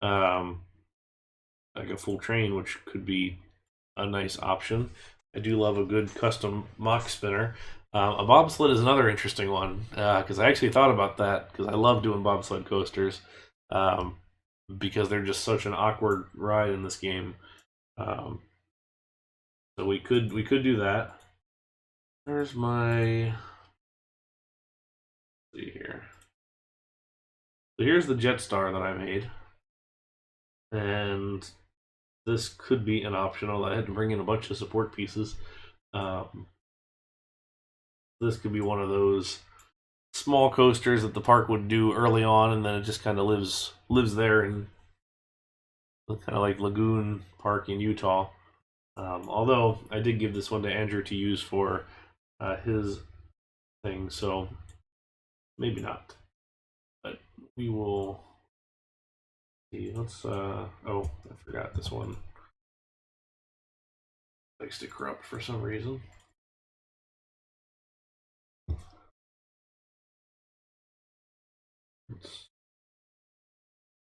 um, like a full train, which could be a nice option. I do love a good custom mock spinner. A bobsled is another interesting one because I actually thought about that because I love doing bobsled coasters. Because they're just such an awkward ride in this game. Um, so we could do that. There's my let's see here. So here's the Jetstar that I made, and this could be an option. Although I had to bring in a bunch of support pieces. Um, this could be one of those small coasters that the park would do early on, and then it just kind of lives there, and kind of like Lagoon Park in Utah. Although I did give this one to Andrew to use for his thing, so maybe not. But we will see. Let's oh, I forgot this one likes to corrupt for some reason.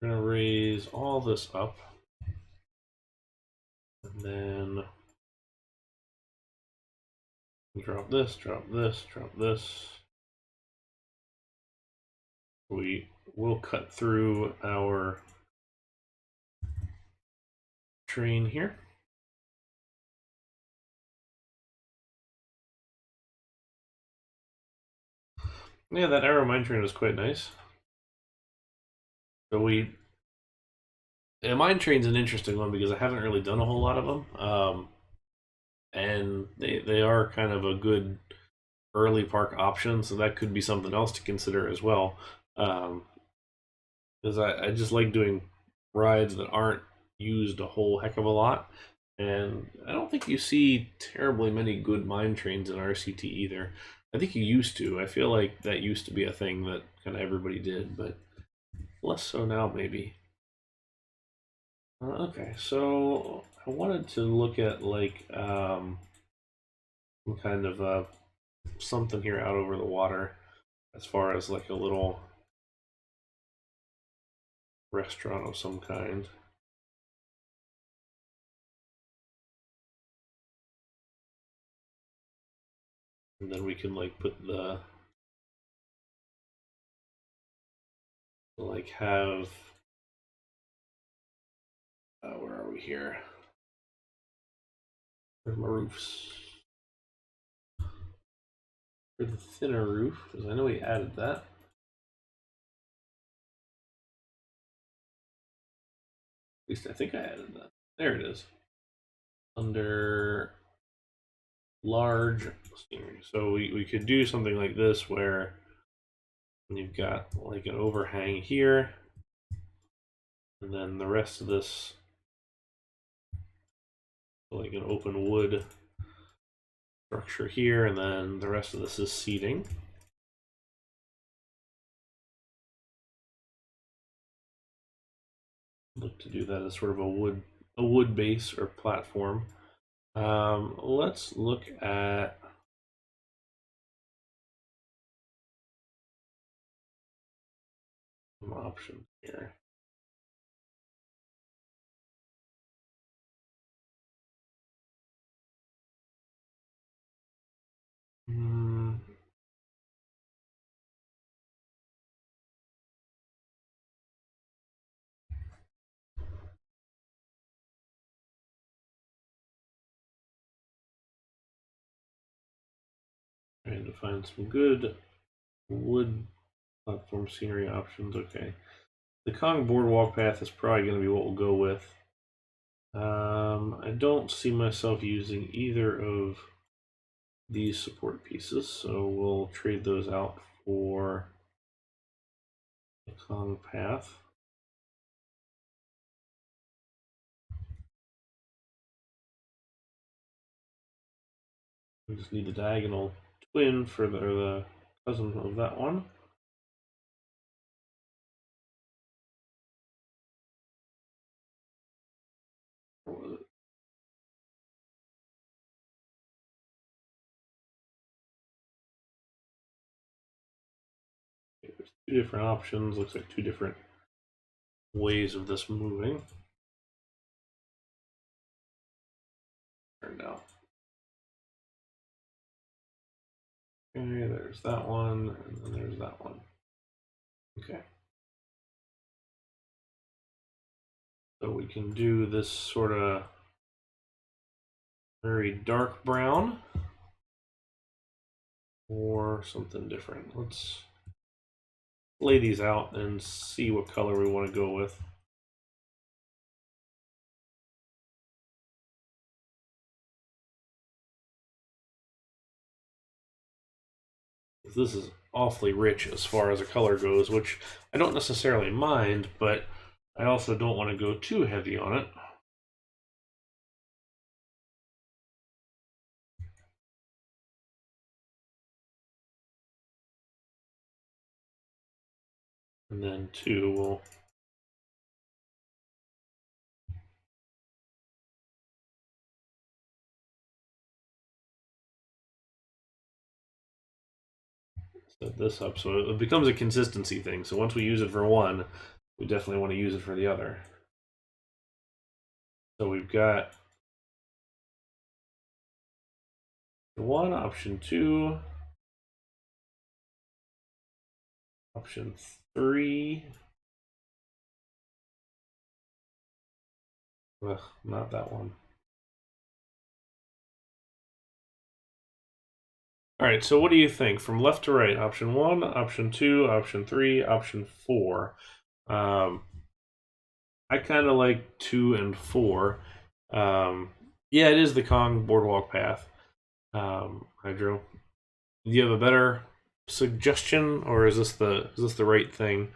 We're gonna raise all this up, and then Drop this, drop this, drop this. We will cut through our train here. Yeah, that arrow mine train was quite nice. So mine train's an interesting one because I haven't really done a whole lot of them. And they are kind of a good early park option, so that could be something else to consider as well. Because I just like doing rides that aren't used a whole heck of a lot. And I don't think you see terribly many good mine trains in RCT either. I think you used to. I feel like that used to be a thing that kind of everybody did, but less so now, maybe. Okay, so I wanted to look at like some kind of something here out over the water, as far as like a little restaurant of some kind. And then we can like put the like have where are we here? Where's my roofs? For the thinner roof, because I know we added that. At least I think I added that. There it is. Under large scenery. So we could do something like this where you've got like an overhang here, and then the rest of this like an open wood structure here, and then the rest of this is seating. Look to do that as sort of a wood base or platform. Let's look at some options here. Trying to find some good wood platform scenery options. Okay, the Kong boardwalk path is probably going to be what we'll go with. I don't see myself using either of these support pieces, so we'll trade those out for the Kong path. We just need the diagonal twin for the cousin of that one. There's two different options. Looks like two different ways of this moving. Turned out. Okay, there's that one, and then there's that one. Okay. So we can do this sort of very dark brown or something different. Let's lay these out and see what color we want to go with. This is awfully rich as far as a color goes, which I don't necessarily mind, but I also don't want to go too heavy on it. And then two, we'll set this up so it becomes a consistency thing. So once we use it for one, we definitely want to use it for the other. So we've got 1, option 2, option 3. Ugh, not that one. All right, so what do you think from left to right? Option 1, option 2, option 3, option 4. I kind of like 2 and 4. Yeah, it is the Kong boardwalk path. Hydro. Do you have a better suggestion, or is this the right thing?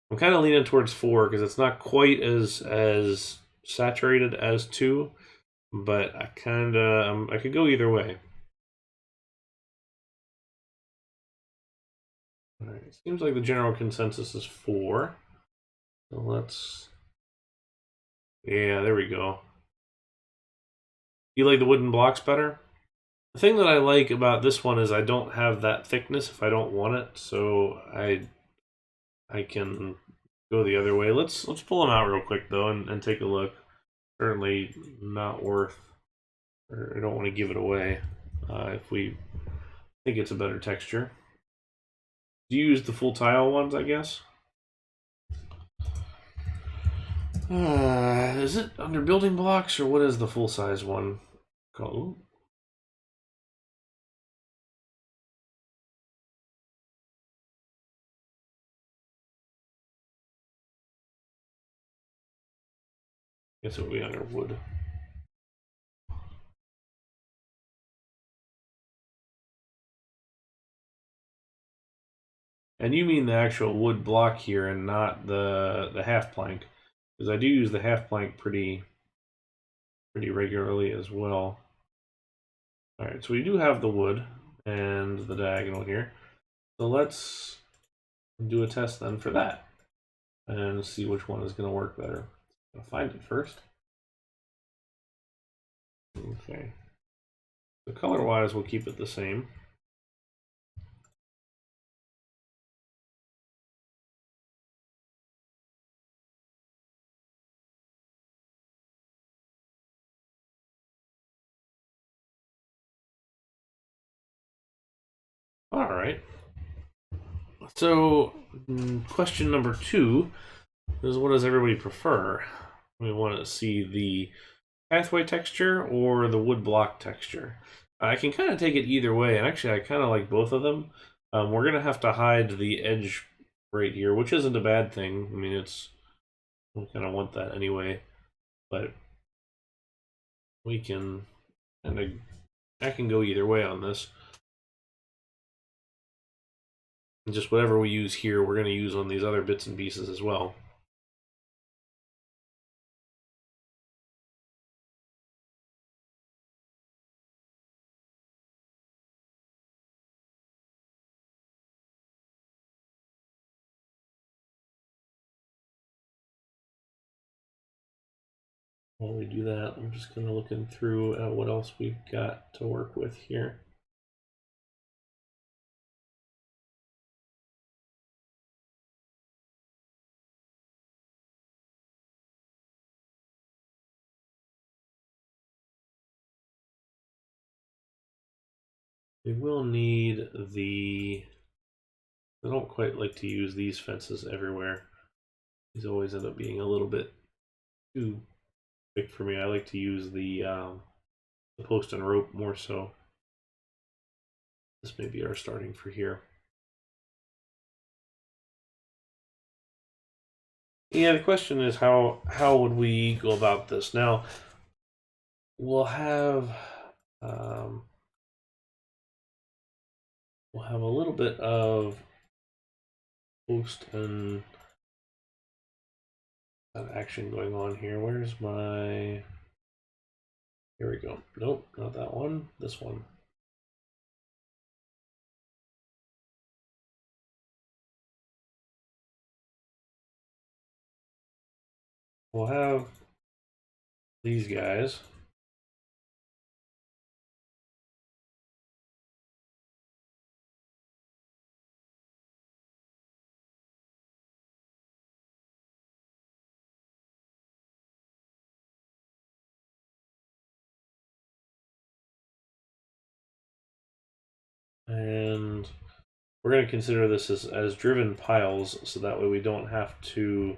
I'm kind of leaning towards 4 because it's not quite as saturated as 2, but I could go either way. All right, it seems like the general consensus is 4. So let's. Yeah, there we go. You like the wooden blocks better? The thing that I like about this one is I don't have that thickness if I don't want it, so I can go the other way. Let's pull them out real quick though and take a look. Certainly not worth, or I don't want to give it away if we think it's a better texture. Do you use the full tile ones, I guess? Is it under building blocks or what is the full size one called? Ooh. Guess it would be under wood. And you mean the actual wood block here and not the half plank, because I do use the half plank pretty regularly as well. All right, so we do have the wood and the diagonal here. So let's do a test then for that and see which one is going to work better. I'll find it first. Okay. So color-wise, we'll keep it the same. All right. So question number 2 is, what does everybody prefer? We want to see the pathway texture or the wood block texture. I can kind of take it either way, and actually I kind of like both of them. We're going to have to hide the edge right here, which isn't a bad thing. I mean, we kind of want that anyway, but we can kind of, I can go either way on this. And just whatever we use here, we're going to use on these other bits and pieces as well. While we do that, I'm just kind of looking through at what else we've got to work with here. We will need I don't quite like to use these fences everywhere. These always end up being a little bit too thick for me. I like to use the post and rope more so. This may be our starting for here. Yeah, the question is how would we go about this? Now, we'll have a little bit of post and action going on here. Where's my? Here we go. Nope, not that one. This one. We'll have these guys. we're going to consider this as driven piles, so that way we don't have to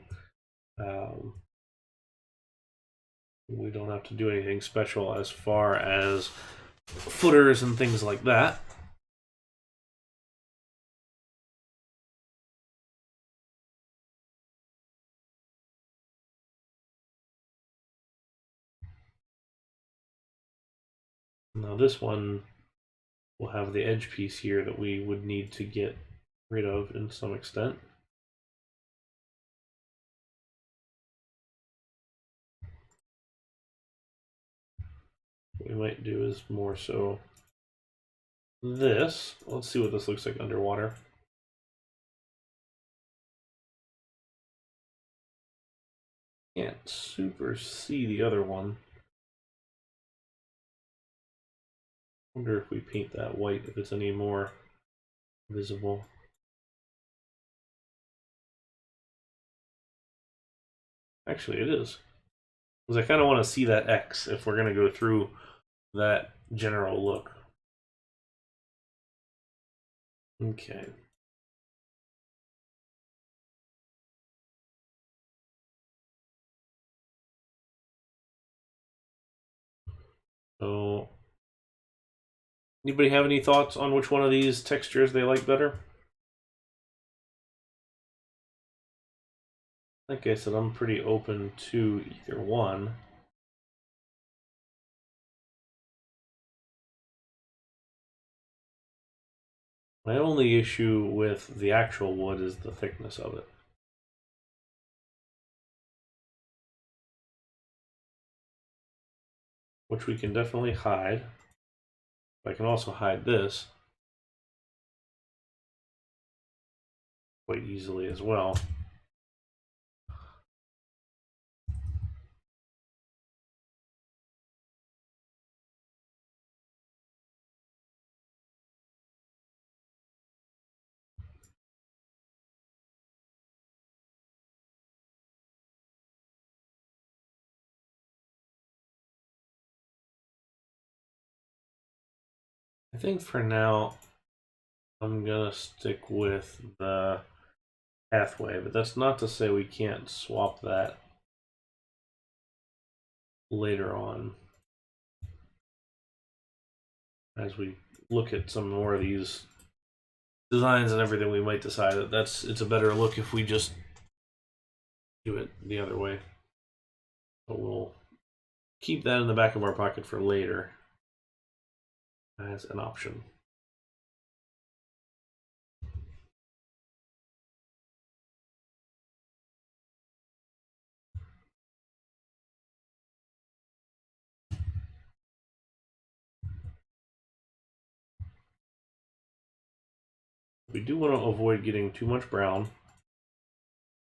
do anything special as far as footers and things like that. Now this one will have the edge piece here that we would need to get rid of in some extent. What we might do is more so this. Let's see what this looks like underwater. Can't super see the other one. Wonder if we paint that white, if it's any more visible. Actually, it is. Because I kind of want to see that X if we're going to go through that general look. Okay. So, anybody have any thoughts on which one of these textures they like better? Like I said, I'm pretty open to either one. My only issue with the actual wood is the thickness of it. Which we can definitely hide. I can also hide this quite easily as well. I think for now, I'm gonna stick with the pathway, but that's not to say we can't swap that later on as we look at some more of these designs and everything. We might decide that it's a better look if we just do it the other way. But we'll keep that in the back of our pocket for later as an option. We do want to avoid getting too much brown,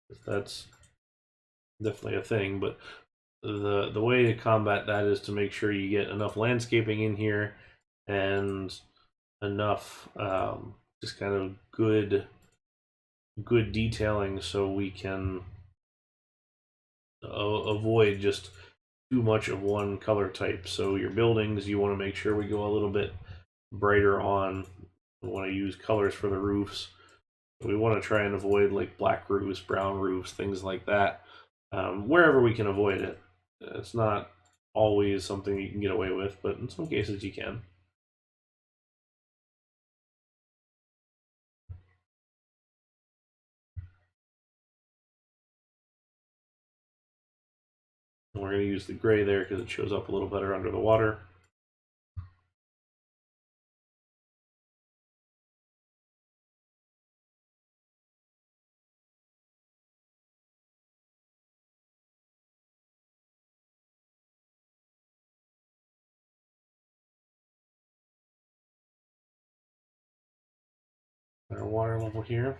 because that's definitely a thing, but the way to combat that is to make sure you get enough landscaping in here and enough just kind of good detailing, so we can avoid just too much of one color type. So your buildings, you want to make sure we go a little bit brighter on. We want to use colors for the roofs. We want to try and avoid like black roofs, brown roofs, things like that. Wherever we can avoid it. It's not always something you can get away with, but in some cases you can. And we're going to use the gray there because it shows up a little better under the water. Our water level here.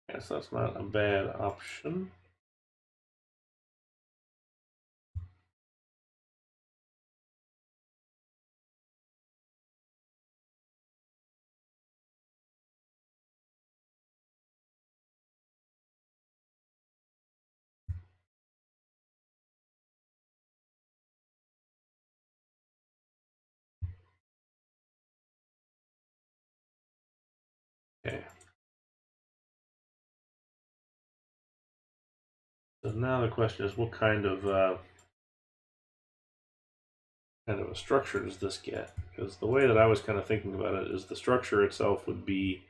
Yes, that's not a bad option. So now the question is, what kind of a structure does this get? Because the way that I was kind of thinking about it is the structure itself would be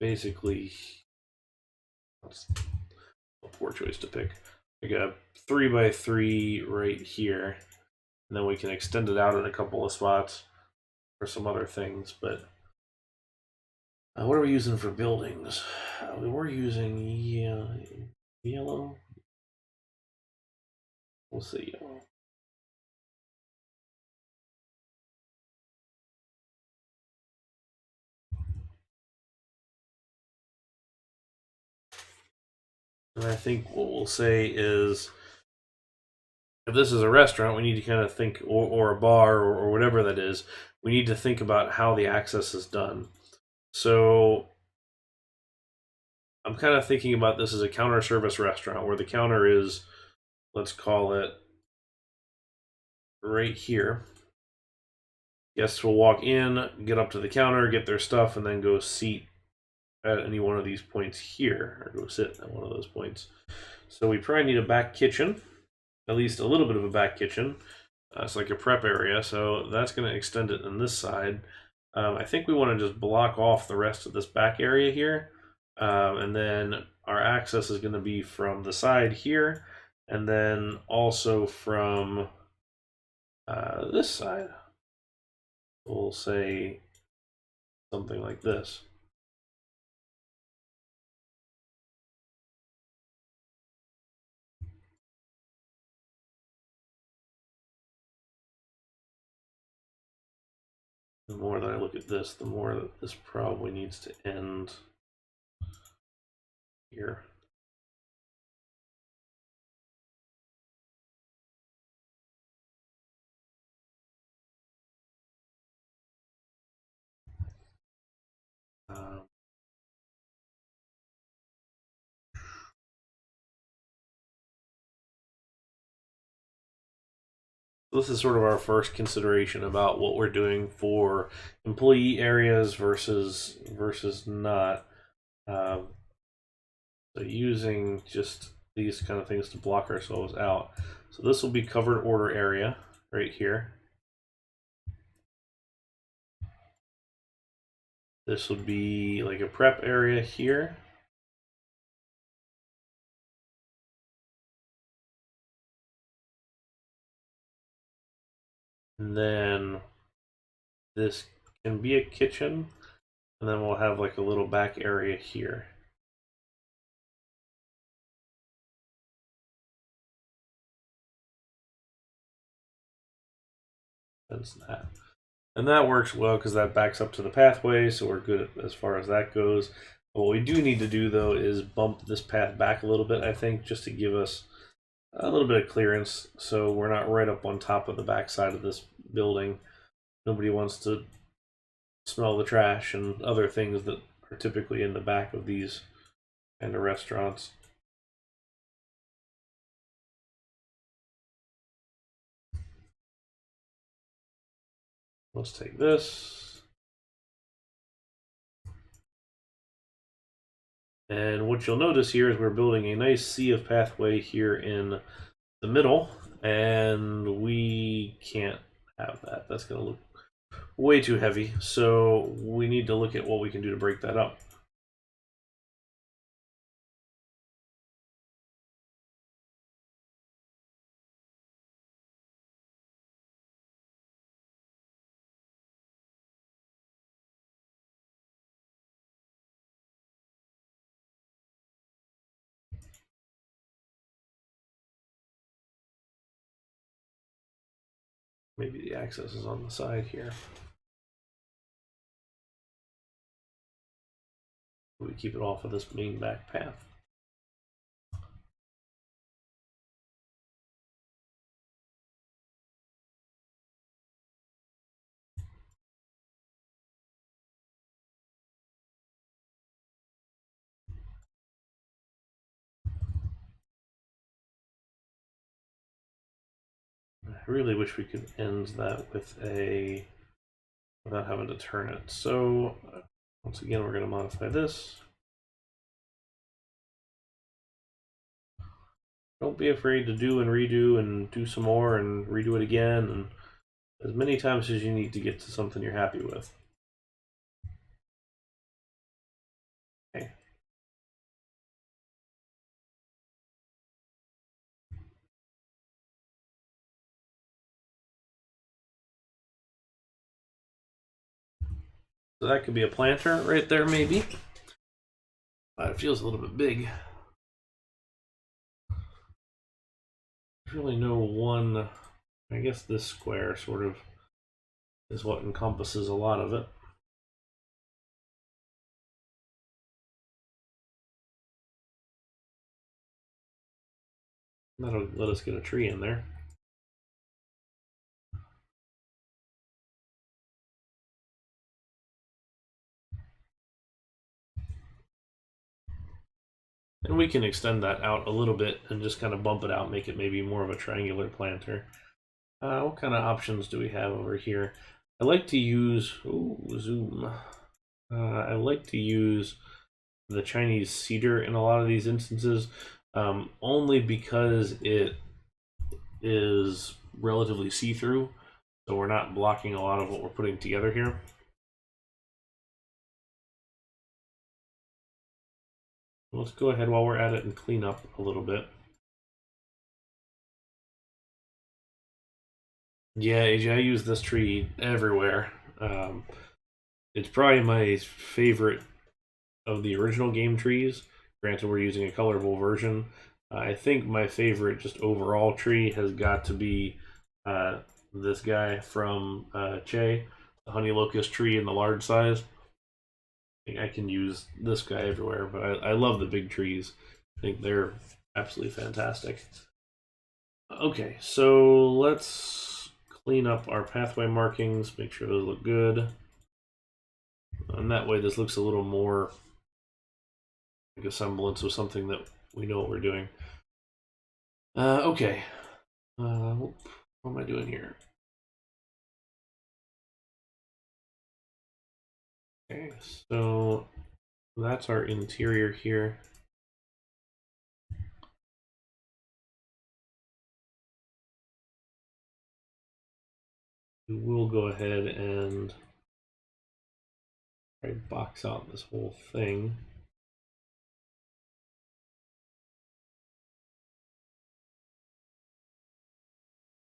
basically, that's a poor choice to pick, like a 3x3 right here, and then we can extend it out in a couple of spots for some other things. But what are we using for buildings? We were using yellow. We'll see yellow. And I think what we'll say is, if this is a restaurant, we need to kind of think, or a bar, or whatever that is, we need to think about how the access is done. So I'm kind of thinking about this as a counter service restaurant where the counter is, let's call it right here. Guests will walk in, get up to the counter, get their stuff, and then go seat at any one of these points here, or go sit at one of those points. So we probably need a back kitchen, at least a little bit of a back kitchen. It's like a prep area, so that's going to extend it on this side. I think we want to just block off the rest of this back area here, and then our access is going to be from the side here, and then also from this side. We'll say something like this. The more that I look at this, the more that this probably needs to end here. This is sort of our first consideration about what we're doing for employee areas versus not. So using just these kind of things to block ourselves out. So this will be covered order area right here. This would be like a prep area here. And then this can be a kitchen. And then we'll have like a little back area here. That's that. And that works well because that backs up to the pathway, so we're good as far as that goes. What we do need to do though is bump this path back a little bit, I think, just to give us a little bit of clearance so we're not right up on top of the back side of this building. Nobody wants to smell the trash and other things that are typically in the back of these kind of restaurants. Let's take this. And what you'll notice here is we're building a nice sea of pathway here in the middle, and we can't have that. That's going to look way too heavy, so we need to look at what we can do to break that up. Maybe the access is on the side here. We keep it off of this main back path. I really wish we could end that with a, without having to turn it. So once again, we're going to modify this. Don't be afraid to do and redo and do some more and redo it again, and as many times as you need to get to something you're happy with. Okay. So that could be a planter right there, maybe. It feels a little bit big. There's really no one. I guess this square sort of is what encompasses a lot of it. That'll let us get a tree in there. And we can extend that out a little bit and just kind of bump it out, make it maybe more of a triangular planter. What kind of options do we have over here? I like to use, zoom. I like to use the Chinese cedar in a lot of these instances, only because it is relatively see-through, so we're not blocking a lot of what we're putting together here. Let's go ahead while we're at it and clean up a little bit. Yeah, AJ, I use this tree everywhere. It's probably my favorite of the original game trees. Granted, we're using a colorful version. I think my favorite just overall tree has got to be this guy from Che, the honey locust tree in the large size. I think I can use this guy everywhere, but I love the big trees. I think they're absolutely fantastic. Okay, so let's clean up our pathway markings, make sure those look good. And that way this looks a little more like a semblance of something that we know what we're doing. Okay. What am I doing here? Okay, so that's our interior here. We will go ahead and try to box out this whole thing.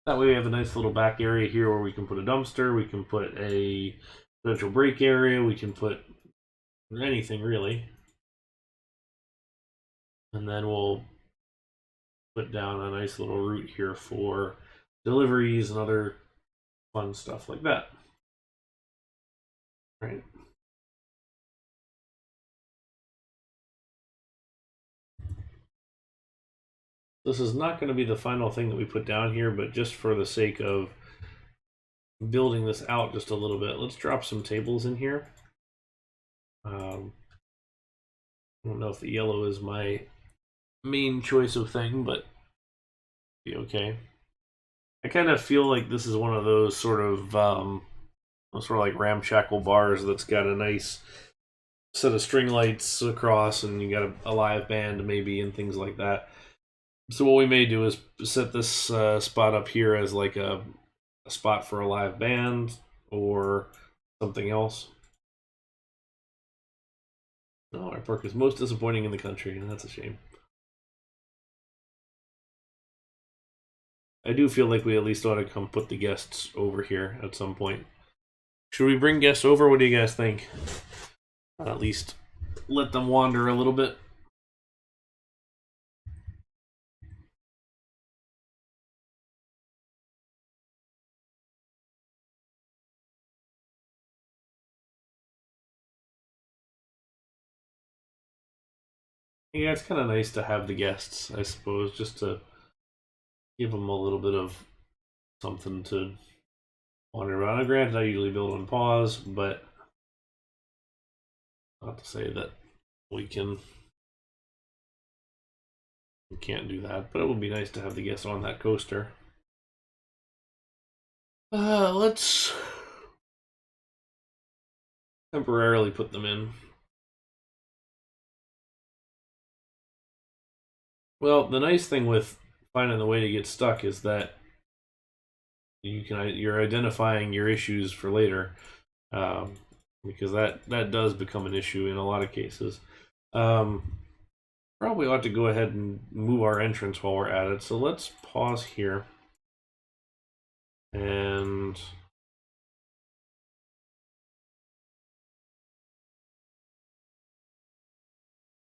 That way we have a nice little back area here where we can put a dumpster, we can put a potential break area, we can put anything really. And then we'll put down a nice little route here for deliveries and other fun stuff like that. Right. This is not going to be the final thing that we put down here, but just for the sake of building this out just a little bit, let's drop some tables in here. I don't know if the yellow is my main choice of thing, but be okay. I kind of feel like this is one of those sort of like ramshackle bars that's got a nice set of string lights across, and you got a live band maybe and things like that. So what we may do is set this spot up here as like a spot for a live band or something else. No, our park is most disappointing in the country, and that's a shame. I do feel like we at least ought to come put the guests over here at some point. Should we bring guests over? What do you guys think? At least let them wander a little bit. Yeah, it's kind of nice to have the guests, I suppose, just to give them a little bit of something to wander around. Granted, I usually build on pause, but not to say that we can't do that. But it would be nice to have the guests on that coaster. Let's temporarily put them in. Well, the nice thing with finding the way to get stuck is that you're identifying your issues for later, um, because that does become an issue in a lot of cases. Um, Probably ought to go ahead and move our entrance while we're at it. So let's pause here and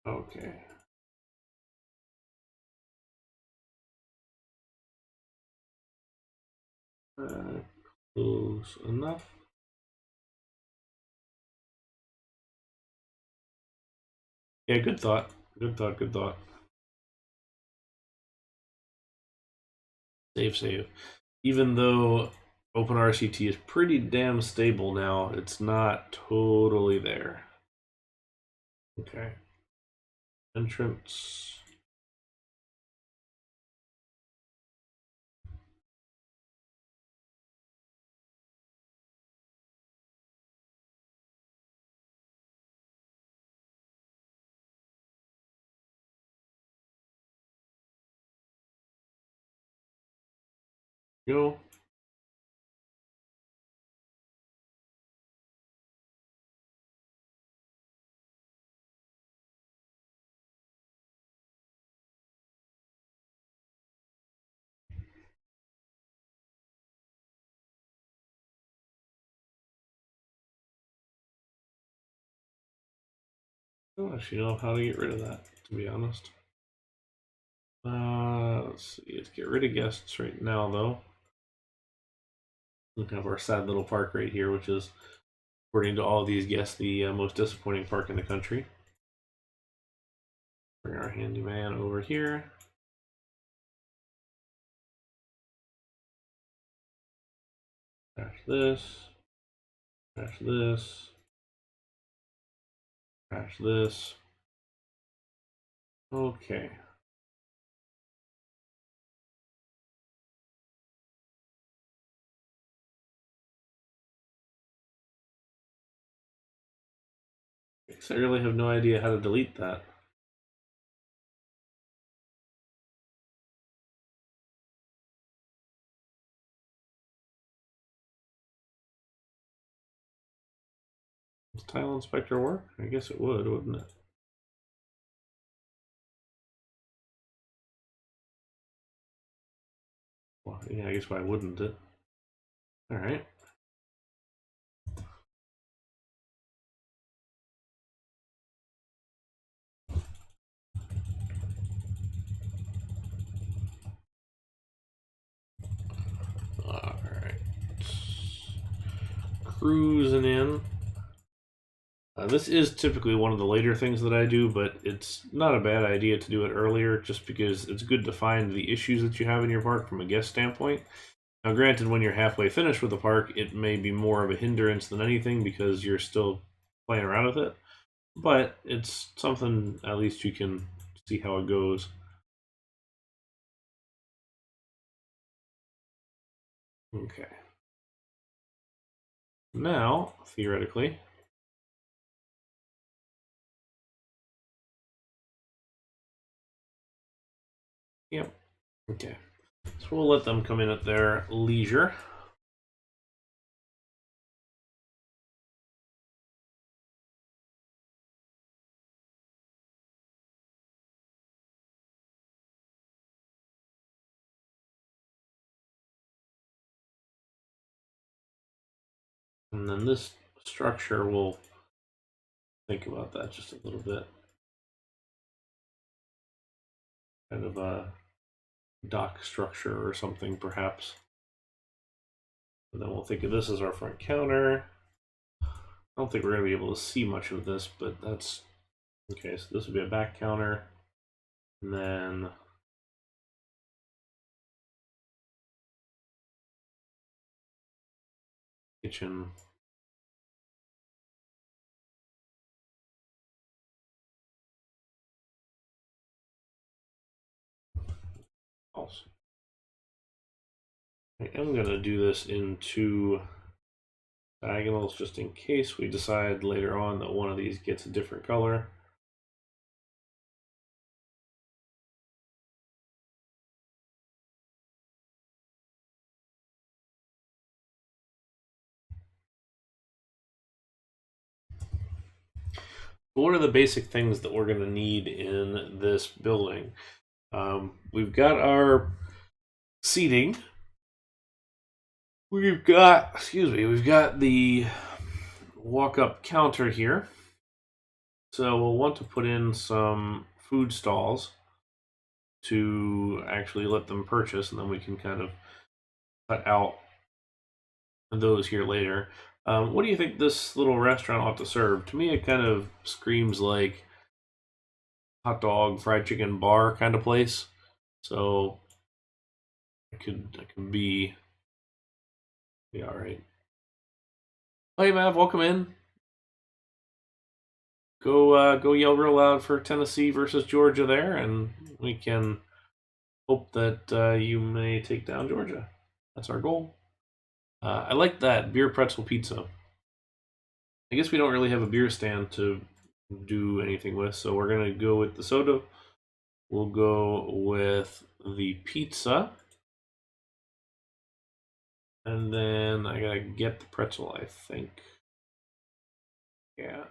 okay. Uh, Close enough. Yeah, good thought. Good thought. Good thought. Save, save. Even though OpenRCT is pretty damn stable now, it's not totally there. Okay. Entrance. Go. I don't actually know how to get rid of that, to be honest. Let's see. Let's get rid of guests right now, though. We have our sad little park right here, which is, according to all of these guests, the most disappointing park in the country. Bring our handyman over here. Crash this. Crash this. Crash this. Okay. I really have no idea how to delete that. Does Tile Inspector work? I guess it would, wouldn't it? Well, yeah, I guess why wouldn't it? Alright. Alright. Cruising in. This is typically one of the later things that I do, but it's not a bad idea to do it earlier just because it's good to find the issues that you have in your park from a guest standpoint. Now, granted, when you're halfway finished with the park, it may be more of a hindrance than anything because you're still playing around with it, but it's something at least you can see how it goes. Okay. Now, theoretically, yep. Okay. So we'll let them come in at their leisure. And then this structure, we'll think about that just a little bit. Kind of a dock structure or something, perhaps. And then we'll think of this as our front counter. I don't think we're going to be able to see much of this, but that's okay. So this would be a back counter, and then kitchen. Also, I am going to do this in two diagonals just in case we decide later on that one of these gets a different color. what are the basic things that we're going to need in this building? We've got our seating. We've got the walk-up counter here. So we'll want to put in some food stalls to actually let them purchase, and then we can kind of cut out those here later. What do you think this little restaurant ought to serve? To me, it kind of screams like hot dog, fried chicken bar kind of place. So I could be all right. Hey, Mav, welcome in. Go yell real loud for Tennessee versus Georgia there, and we can hope that you may take down Georgia. That's our goal. I like that beer pretzel pizza. I guess we don't really have a beer stand to do anything with, so we're gonna go with the soda. We'll go with the pizza. And then I gotta get the pretzel, I think. Yeah.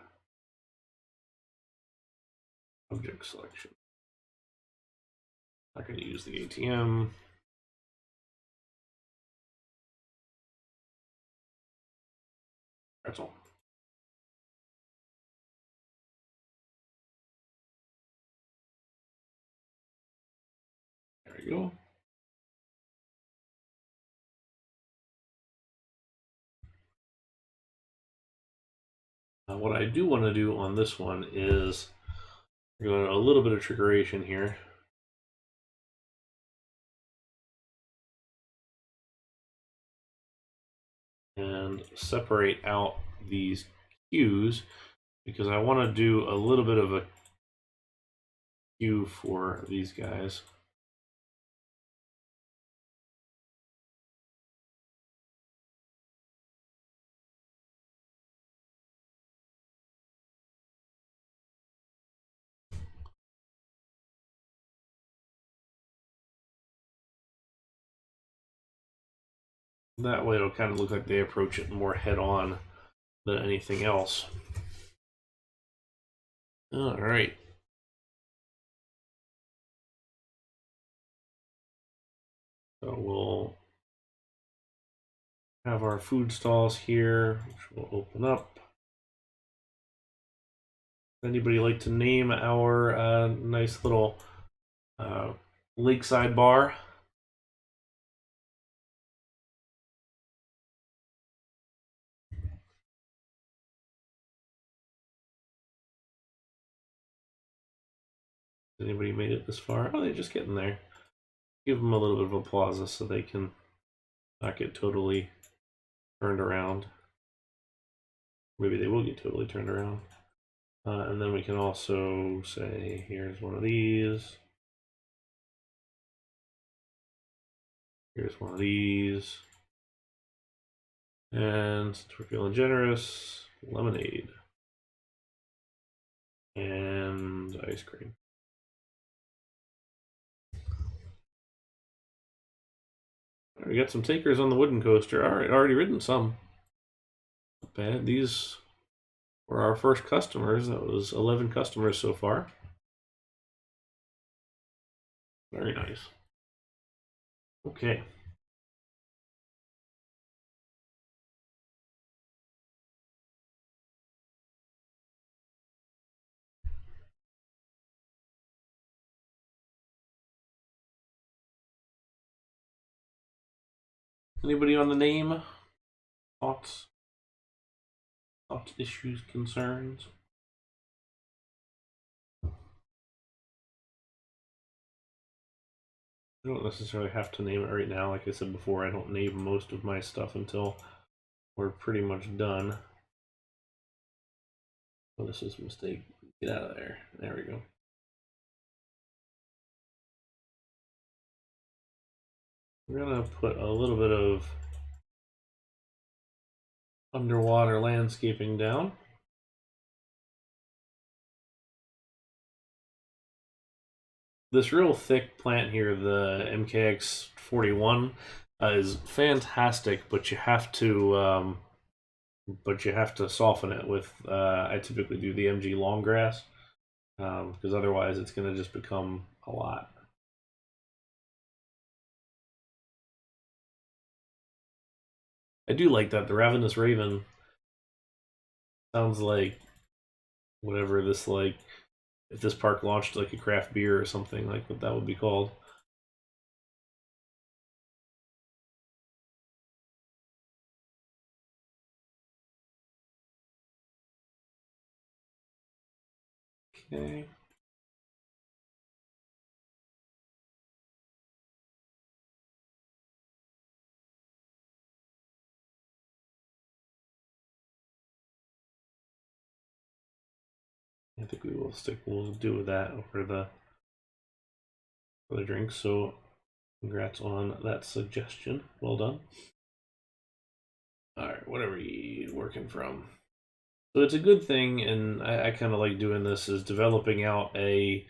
Object selection. Not gonna use the ATM. Pretzel. There we go. What I do want to do on this one is going a little bit of trickeration here. And separate out these cues because I want to do a little bit of a cue for these guys. That way it'll kind of look like they approach it more head-on than anything else. All right. So we'll have our food stalls here, which will open up. Anybody like to name our nice little lakeside bar? Anybody made it this far? Oh, they're just getting there. Give them a little bit of applause so they can not get totally turned around. Maybe they will get totally turned around. And then we can also say, here's one of these. Here's one of these. And since we're feeling generous, lemonade. And ice cream. We got some takers on the wooden coaster. All right, already ridden some. Not bad. These were our first customers. That was 11 customers so far. Very nice. Okay. Anybody on the name? Thoughts? Thoughts, issues, concerns? I don't necessarily have to name it right now. Like I said before, I don't name most of my stuff until we're pretty much done. Oh, this is a mistake. Get out of there. There we go. We're gonna put a little bit of underwater landscaping down. This real thick plant here, the MKX 41, is fantastic, but you have to but you have to soften it with, I typically do the MG long grass, because otherwise it's going to just become a lot. I do like that. The Ravenous Raven sounds like whatever this, like, if this park launched like a craft beer or something, like what that would be called. Okay. I think we'll do with that for the drink. So congrats on that suggestion. Well done. All right, whatever you're working from. So it's a good thing, and I kind of like doing this, is developing out a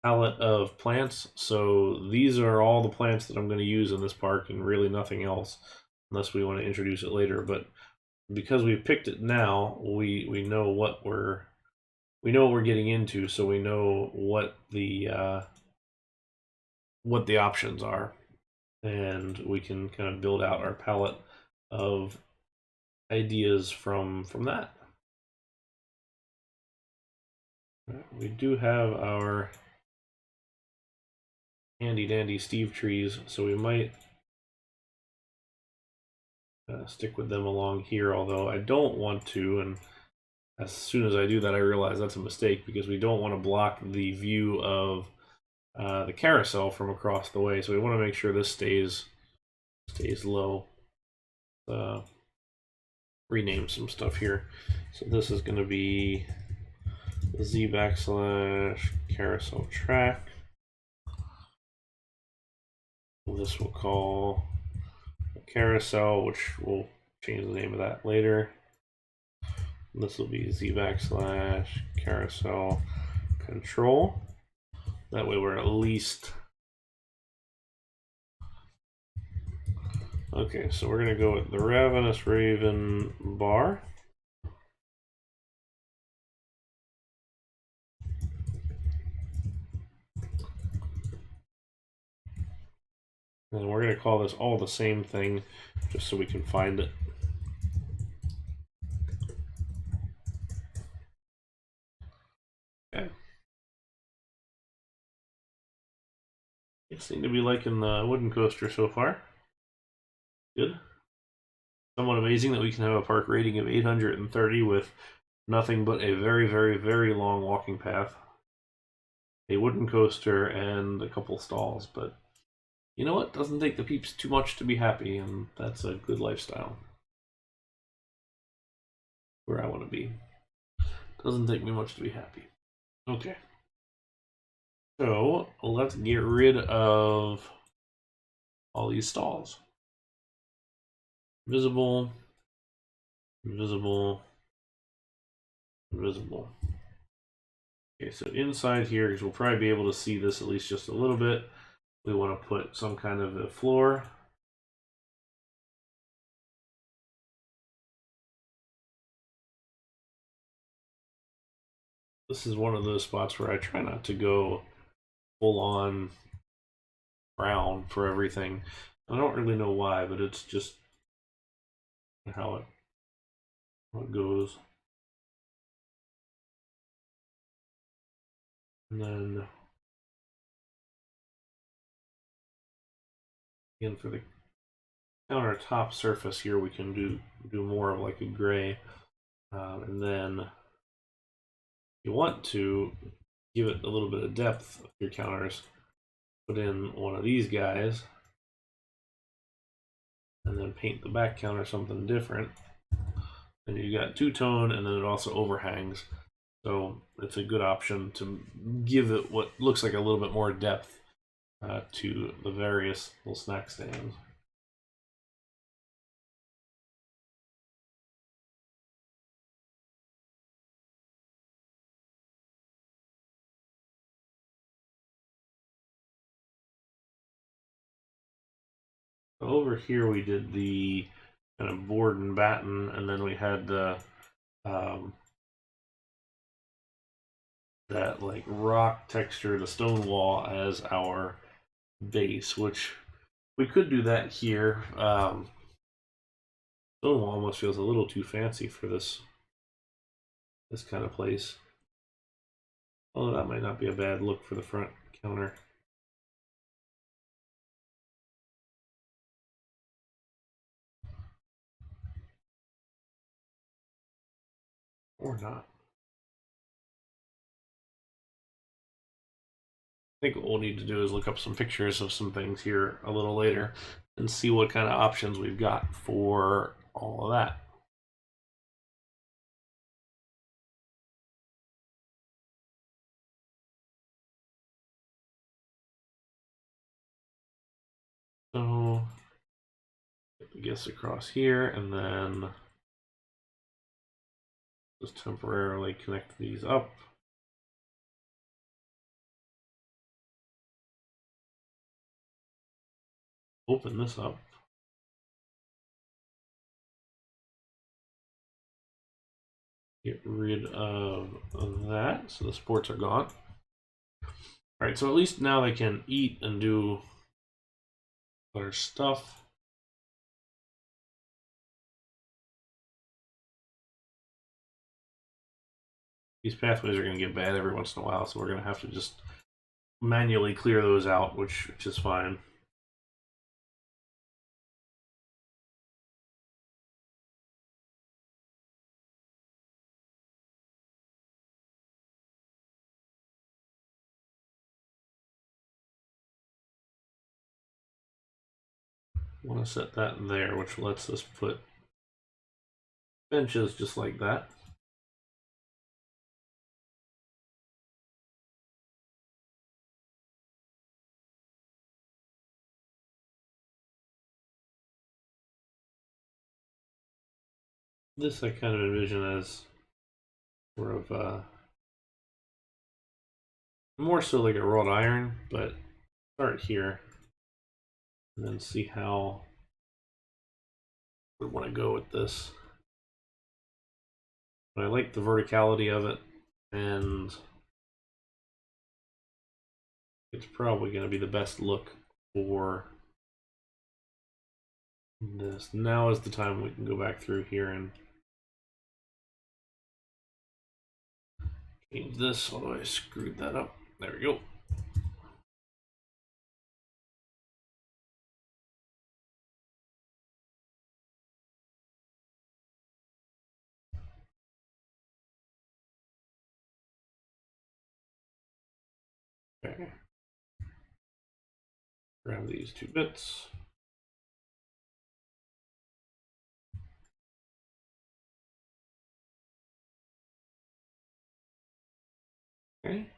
palette of plants. So these are all the plants that I'm going to use in this park, and really nothing else, unless we want to introduce it later. But because we've picked it now, we know what we're getting into, so we know what the options are, and we can kind of build out our palette of ideas from that. We do have our handy dandy Steve trees, so we might stick with them along here, although I don't want to, and as soon as I do that I realize that's a mistake, because we don't want to block the view of the carousel from across the way, so we want to make sure this stays low. Rename some stuff here. So this is going to be Z / carousel track. This we'll call carousel, which we'll change the name of that later. This will be Z / carousel control. That way we're at least. Okay, so we're going to go with the Ravenous Raven bar. And we're going to call this all the same thing, just so we can find it. Okay. You seem to be liking the wooden coaster so far. Good. Somewhat amazing that we can have a park rating of 830 with nothing but a very, very, very long walking path, a wooden coaster, and a couple stalls. But you know what? Doesn't take the peeps too much to be happy, and that's a good lifestyle. Where I want to be. Doesn't take me much to be happy. Okay. So let's get rid of all these stalls. Visible, invisible, invisible. Okay, so inside here, because we'll probably be able to see this at least just a little bit, we want to put some kind of a floor. This is one of those spots where I try not to go full on brown for everything. I don't really know why, but it's just how it goes. And then again, for the countertop surface here, we can do more of like a gray, and then if you want to give it a little bit of depth of your counters, put in one of these guys, and then paint the back counter something different. And you got two-tone, and then it also overhangs. So it's a good option to give it what looks like a little bit more depth to the various little snack stands. Over here we did the kind of board and batten, and then we had the that like rock texture, the stone wall as our base, which we could do that here. Stone wall almost feels a little too fancy for this kind of place. Although that might not be a bad look for the front counter. Or not. I think what we'll need to do is look up some pictures of some things here a little later and see what kind of options we've got for all of that. So, I guess across here, and then just temporarily connect these up. Open this up. Get rid of that, so the supports are gone. All right, so at least now they can eat and do their stuff. These pathways are going to get bad every once in a while, so we're going to have to just manually clear those out, which is fine. I want to set that in there, which lets us put benches just like that. This I kind of envision as sort of more so like a wrought iron, but start here and then see how we want to go with this. But I like the verticality of it, and it's probably going to be the best look for this. Now is the time we can go back through here and change this, although I screwed that up. There we go. Okay. Grab these 2 bits. Okay.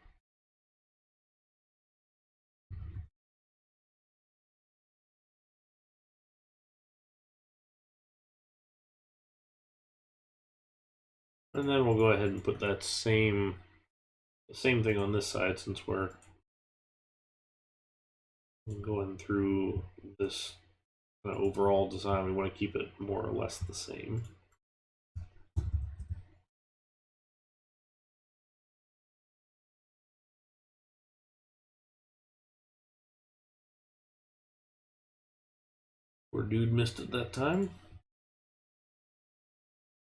And then we'll go ahead and put that same thing on this side, since we're going through this overall design. We want to keep it more or less the same. Poor dude missed it that time.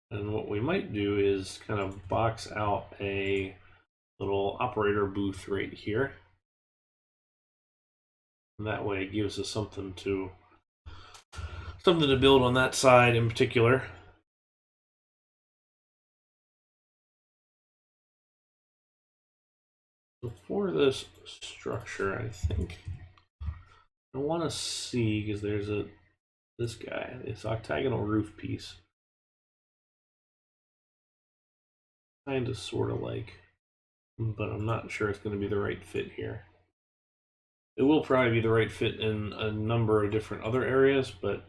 And what we might do is kind of box out a little operator booth right here. And that way it gives us something to build on that side in particular. So for this structure, I think I want to see, because there's this guy, this octagonal roof piece. Kind of sort of like, but I'm not sure it's going to be the right fit here. It will probably be the right fit in a number of different other areas, but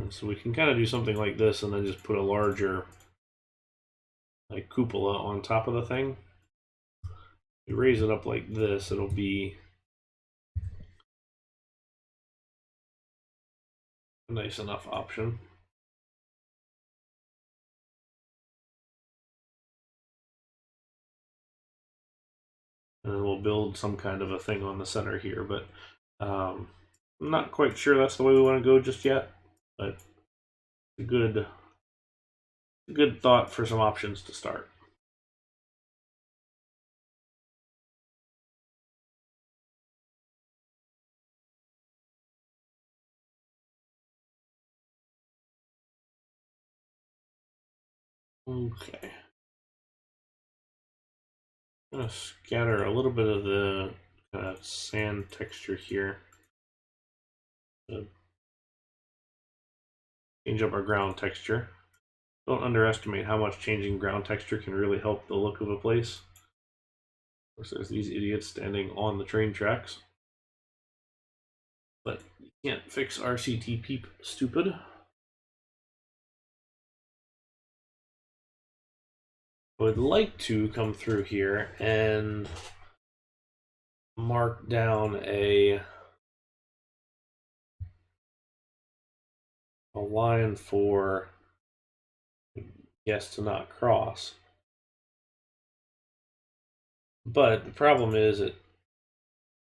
so we can kind of do something like this and then just put a larger like cupola on top of the thing. You raise it up like this, it'll be a nice enough option. And then we'll build some kind of a thing on the center here, but I'm not quite sure that's the way we want to go just yet, but a good thought for some options to start. Okay. I'm going to scatter a little bit of the sand texture here. Change up our ground texture. Don't underestimate how much changing ground texture can really help the look of a place. Of course, there's these idiots standing on the train tracks. But you can't fix RCT peep, stupid. I would like to come through here and mark down a line for guests to not cross. But the problem is it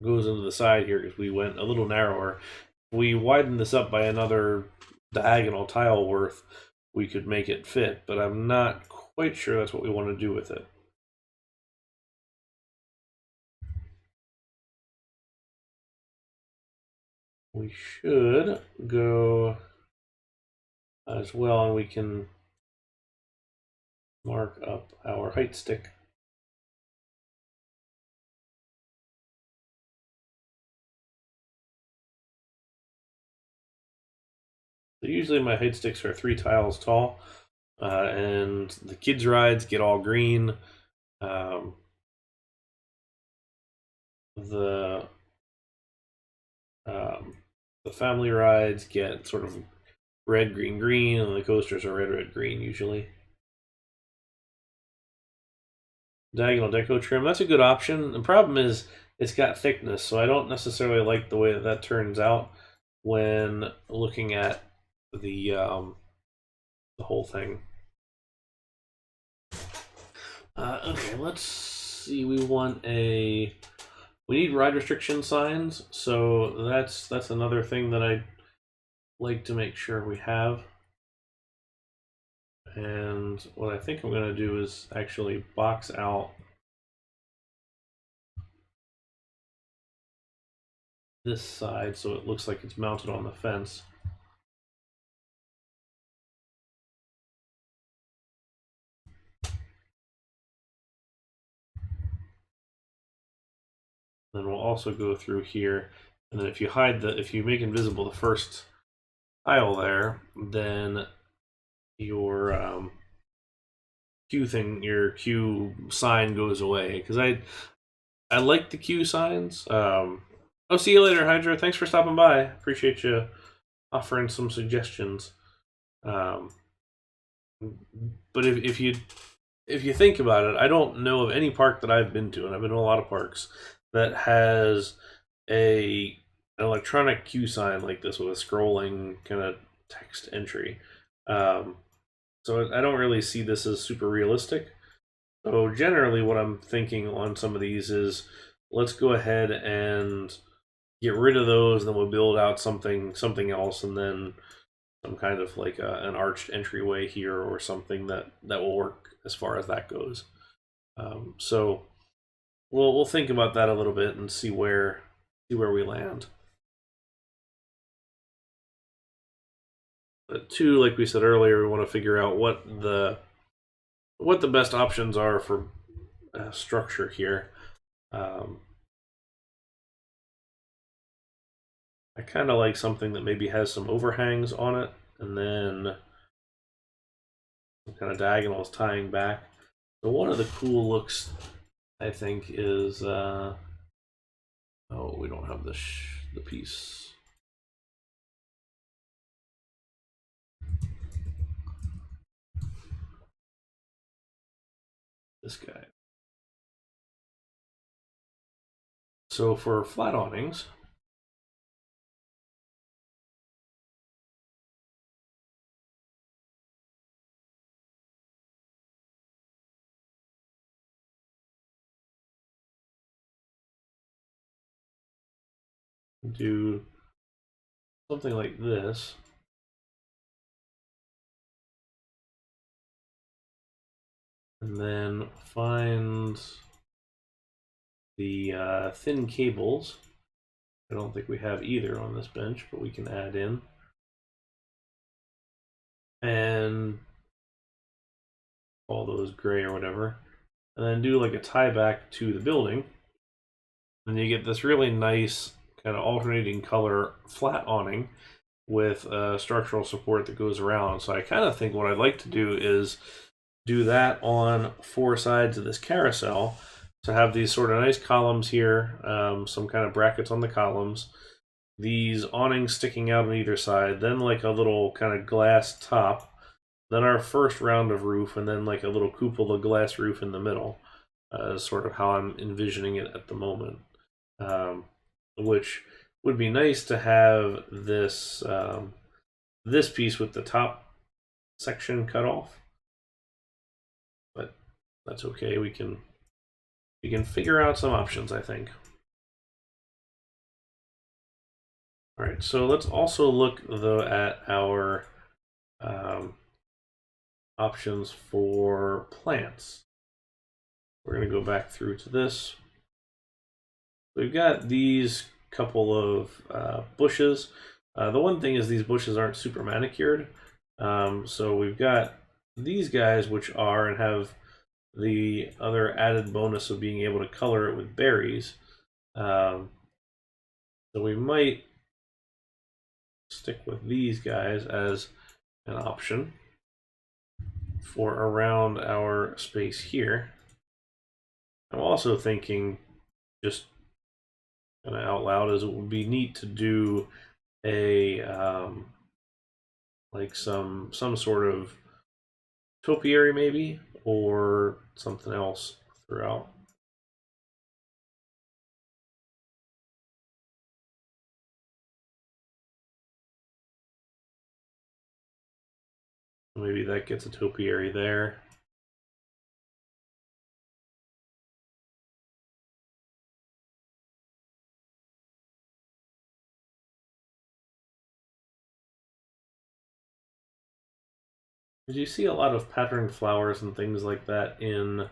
goes into the side here because we went a little narrower. If we widen this up by another diagonal tile worth, we could make it fit, but I'm not quite sure that's what we want to do with it. We should go as well, and we can mark up our height stick. So usually my height sticks are 3 tiles tall, and the kids' rides get all green. The family rides get sort of red, green, green, and the coasters are red, red, green usually. Diagonal deco trim, that's a good option. The problem is it's got thickness, so I don't necessarily like the way that turns out when looking at the whole thing. Okay, let's see. We need ride restriction signs, so that's another thing that I'd like to make sure we have. And what I think I'm going to do is actually box out this side so it looks like it's mounted on the fence. Then we'll also go through here, and then if you make invisible the first tile there, then your your Q sign goes away. Because I like the Q signs. Oh, see you later, Hydra. Thanks for stopping by. Appreciate you offering some suggestions. But if you think about it, I don't know of any park that I've been to, and I've been to a lot of parks, that has an electronic Q sign like this with a scrolling kind of text entry. So I don't really see this as super realistic. So generally what I'm thinking on some of these is let's go ahead and get rid of those, and then we'll build out something else, and then some kind of like an arched entryway here or something that will work as far as that goes. So we'll think about that a little bit and see where we land. But two, like we said earlier, we want to figure out what the best options are for structure here. I kind of like something that maybe has some overhangs on it, and then some kind of diagonals tying back. So one of the cool looks, I think, is oh, we don't have the piece. this guy. So for flat awnings, do something like this. And then find the thin cables. I don't think we have either on this bench, but we can add in. And all those gray or whatever. And then do like a tie back to the building. And you get this really nice kind of alternating color flat awning with structural support that goes around. So I kind of think what I'd like to do is do that on 4 sides of this carousel. So have these sort of nice columns here, some kind of brackets on the columns, these awnings sticking out on either side, then like a little kind of glass top, then our first round of roof, and then like a little cupola glass roof in the middle, sort of how I'm envisioning it at the moment. Which would be nice to have this this piece with the top section cut off, but that's okay. We can figure out some options, I think. All right, so let's also look though at our options for plants. We're going to go back through to this. We've got these couple of bushes. The one thing is these bushes aren't super manicured. So we've got these guys, which are and have the other added bonus of being able to color it with berries. So we might stick with these guys as an option for around our space here. I'm also thinking, just kind of out loud, is it would be neat to do a like some sort of topiary maybe, or something else throughout. Maybe that gets a topiary there. You see a lot of patterned flowers and things like that in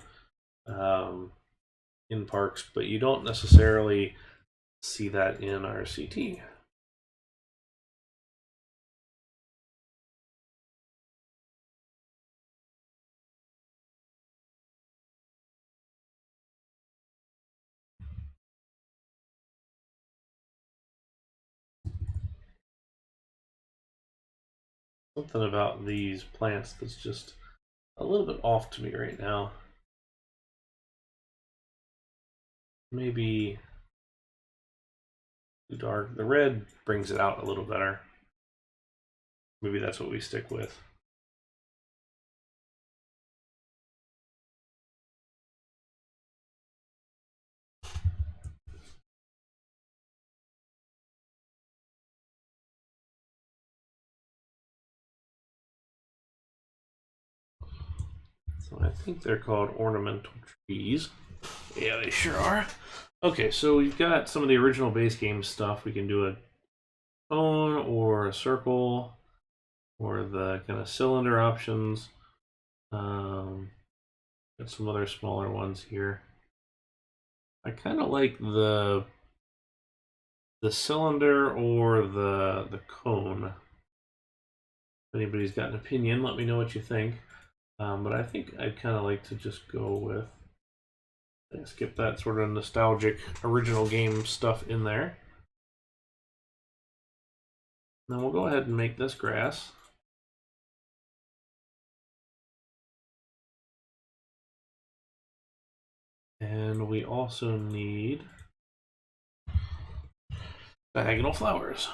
parks, but you don't necessarily see that in RCT. Something about these plants that's just a little bit off to me right now. Maybe too dark. The red brings it out a little better. Maybe that's what we stick with. So I think they're called ornamental trees. Yeah, they sure are. Okay, so we've got some of the original base game stuff. We can do a cone or a circle, or the kind of cylinder options. Got some other smaller ones here. I kind of like the cylinder or the cone. If anybody's got an opinion, let me know what you think. But I think I'd kind of like to just go with, skip that sort of nostalgic original game stuff in there. Then we'll go ahead and make this grass. And we also need diagonal flowers.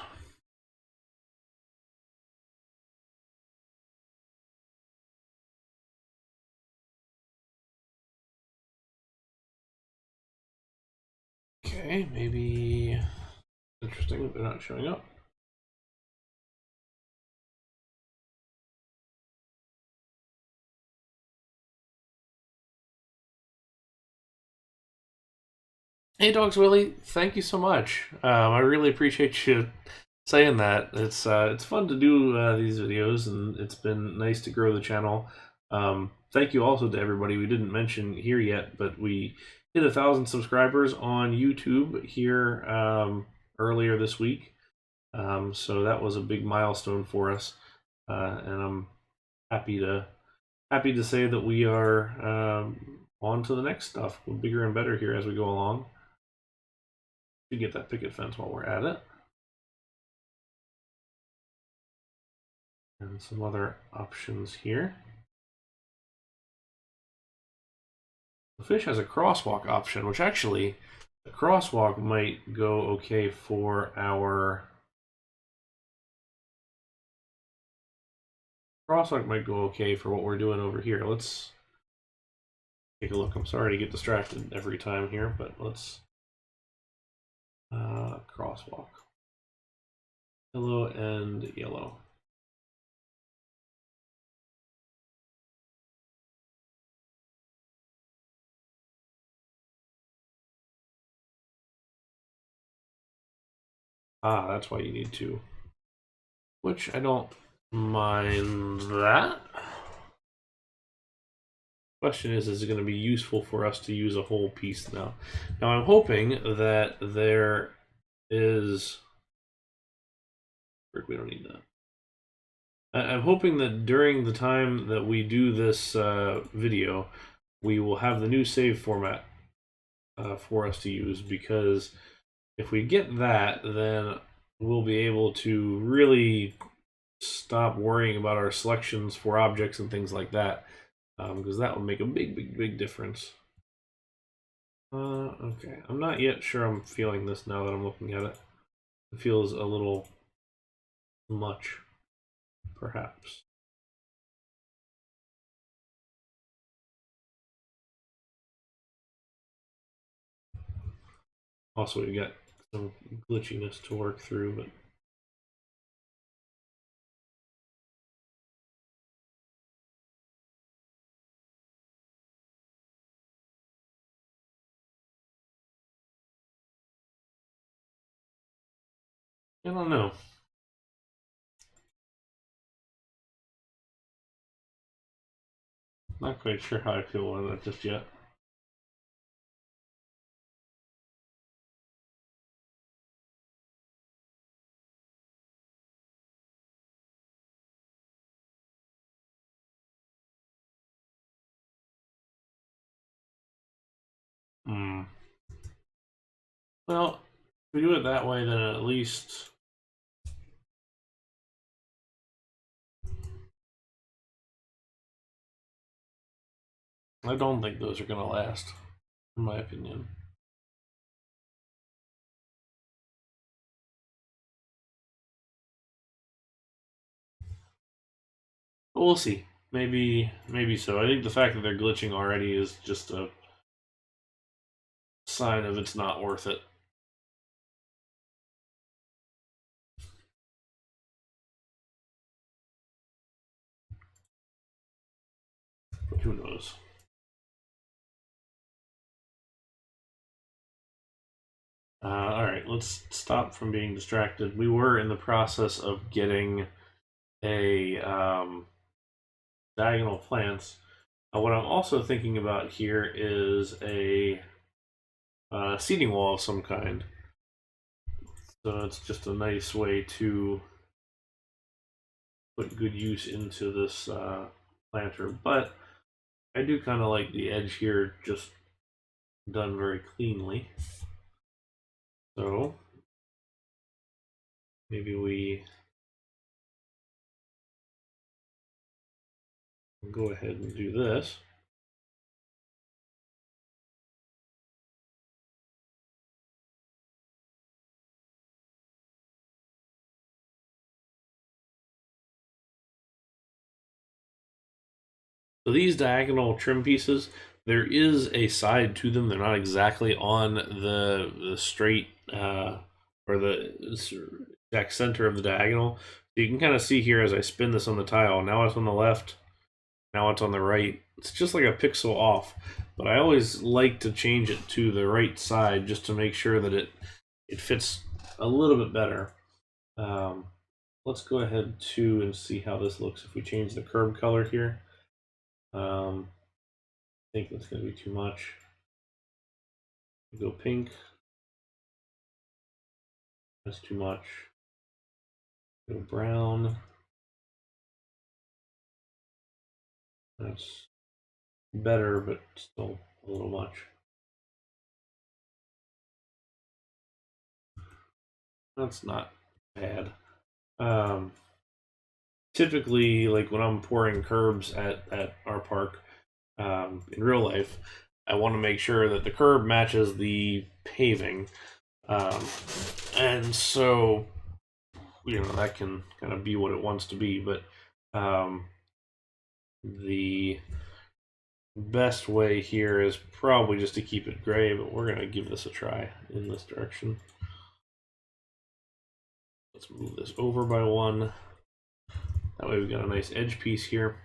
Okay, maybe interesting that they're not showing up. Hey, Dogs Willie, thank you so much. I really appreciate you saying that. It's fun to do these videos, and it's been nice to grow the channel. Thank you also to everybody we didn't mention here yet, but we hit 1,000 subscribers on YouTube here earlier this week. So that was a big milestone for us, and I'm happy to say that we are on to the next stuff, bigger and better here as we go along. To get that picket fence while we're at it. And some other options here. The fish has a crosswalk option, which actually, the crosswalk might go okay for our... Crosswalk might go okay for what we're doing over here. Let's take a look. I'm sorry to get distracted every time here, but let's... crosswalk. Yellow and yellow. Ah, that's why you need two. Which I don't mind that. Question is it going to be useful for us to use a whole piece now? Now I'm hoping that there is... We don't need that. I'm hoping that during the time that we do this video, we will have the new save format for us to use, because if we get that, then we'll be able to really stop worrying about our selections for objects and things like that, because that would make a big difference. Okay, I'm not yet sure I'm feeling this now that I'm looking at it. It feels a little much, perhaps. Also, we've got some glitchiness to work through, but I don't know. Not quite sure how I feel about that just yet. Well, if we do it that way, then at least... I don't think those are going to last, in my opinion. But we'll see. Maybe so. I think the fact that they're glitching already is just a sign of it's not worth it. But who knows? Alright, let's stop from being distracted. We were in the process of getting a diagonal plants. What I'm also thinking about here is a seating wall of some kind. So it's just a nice way to put good use into this planter. But I do kind of like the edge here just done very cleanly. So maybe we go ahead and do this. So these diagonal trim pieces, there is a side to them. They're not exactly on the straight or the exact center of the diagonal. You can kind of see here as I spin this on the tile. Now it's on the left. Now it's on the right. It's just like a pixel off. But I always like to change it to the right side just to make sure that it fits a little bit better. Let's go ahead too and see how this looks if we change the curb color here. I think that's going to be too much. Go pink. That's too much. Go brown. That's better, but still a little much. That's not bad. Typically, like when I'm pouring curbs at our park, in real life, I want to make sure that the curb matches the paving. And so, that can kind of be what it wants to be, but the best way here is probably just to keep it gray, but we're going to give this a try in this direction. Let's move this over by one. That way we've got a nice edge piece here.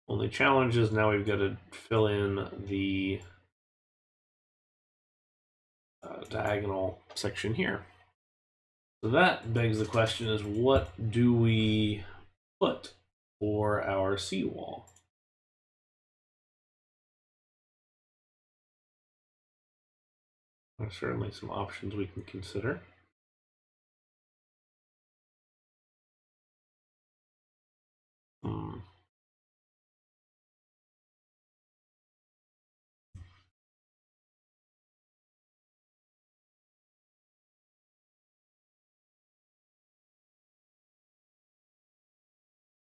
Only challenge is now we've got to fill in the diagonal section here. So that begs the question is, what do we put for our seawall? There's certainly some options we can consider.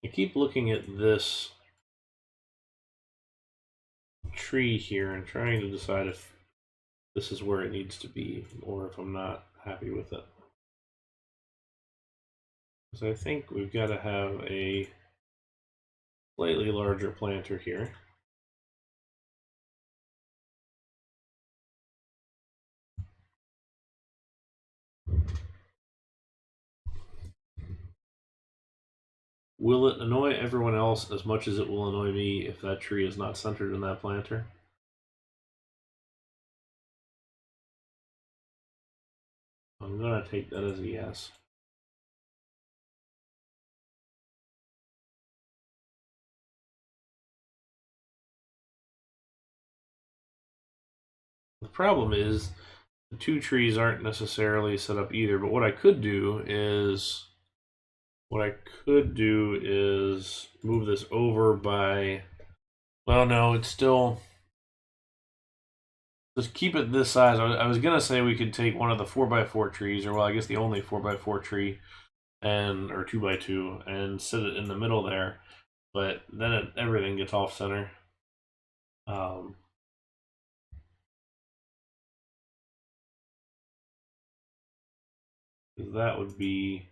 I keep looking at this tree here and trying to decide if this is where it needs to be or if I'm not happy with it. So I think we've got to have a slightly larger planter here. Will it annoy everyone else as much as it will annoy me if that tree is not centered in that planter? I'm going to take that as a yes. The problem is the two trees aren't necessarily set up either, but what I could do is move this over by, well, no, it's still, just keep it this size. I was going to say we could take one of the 4x4 trees, or well, I guess the only 4x4 tree, or 2x2, and sit it in the middle there, but then everything gets off center. That would be,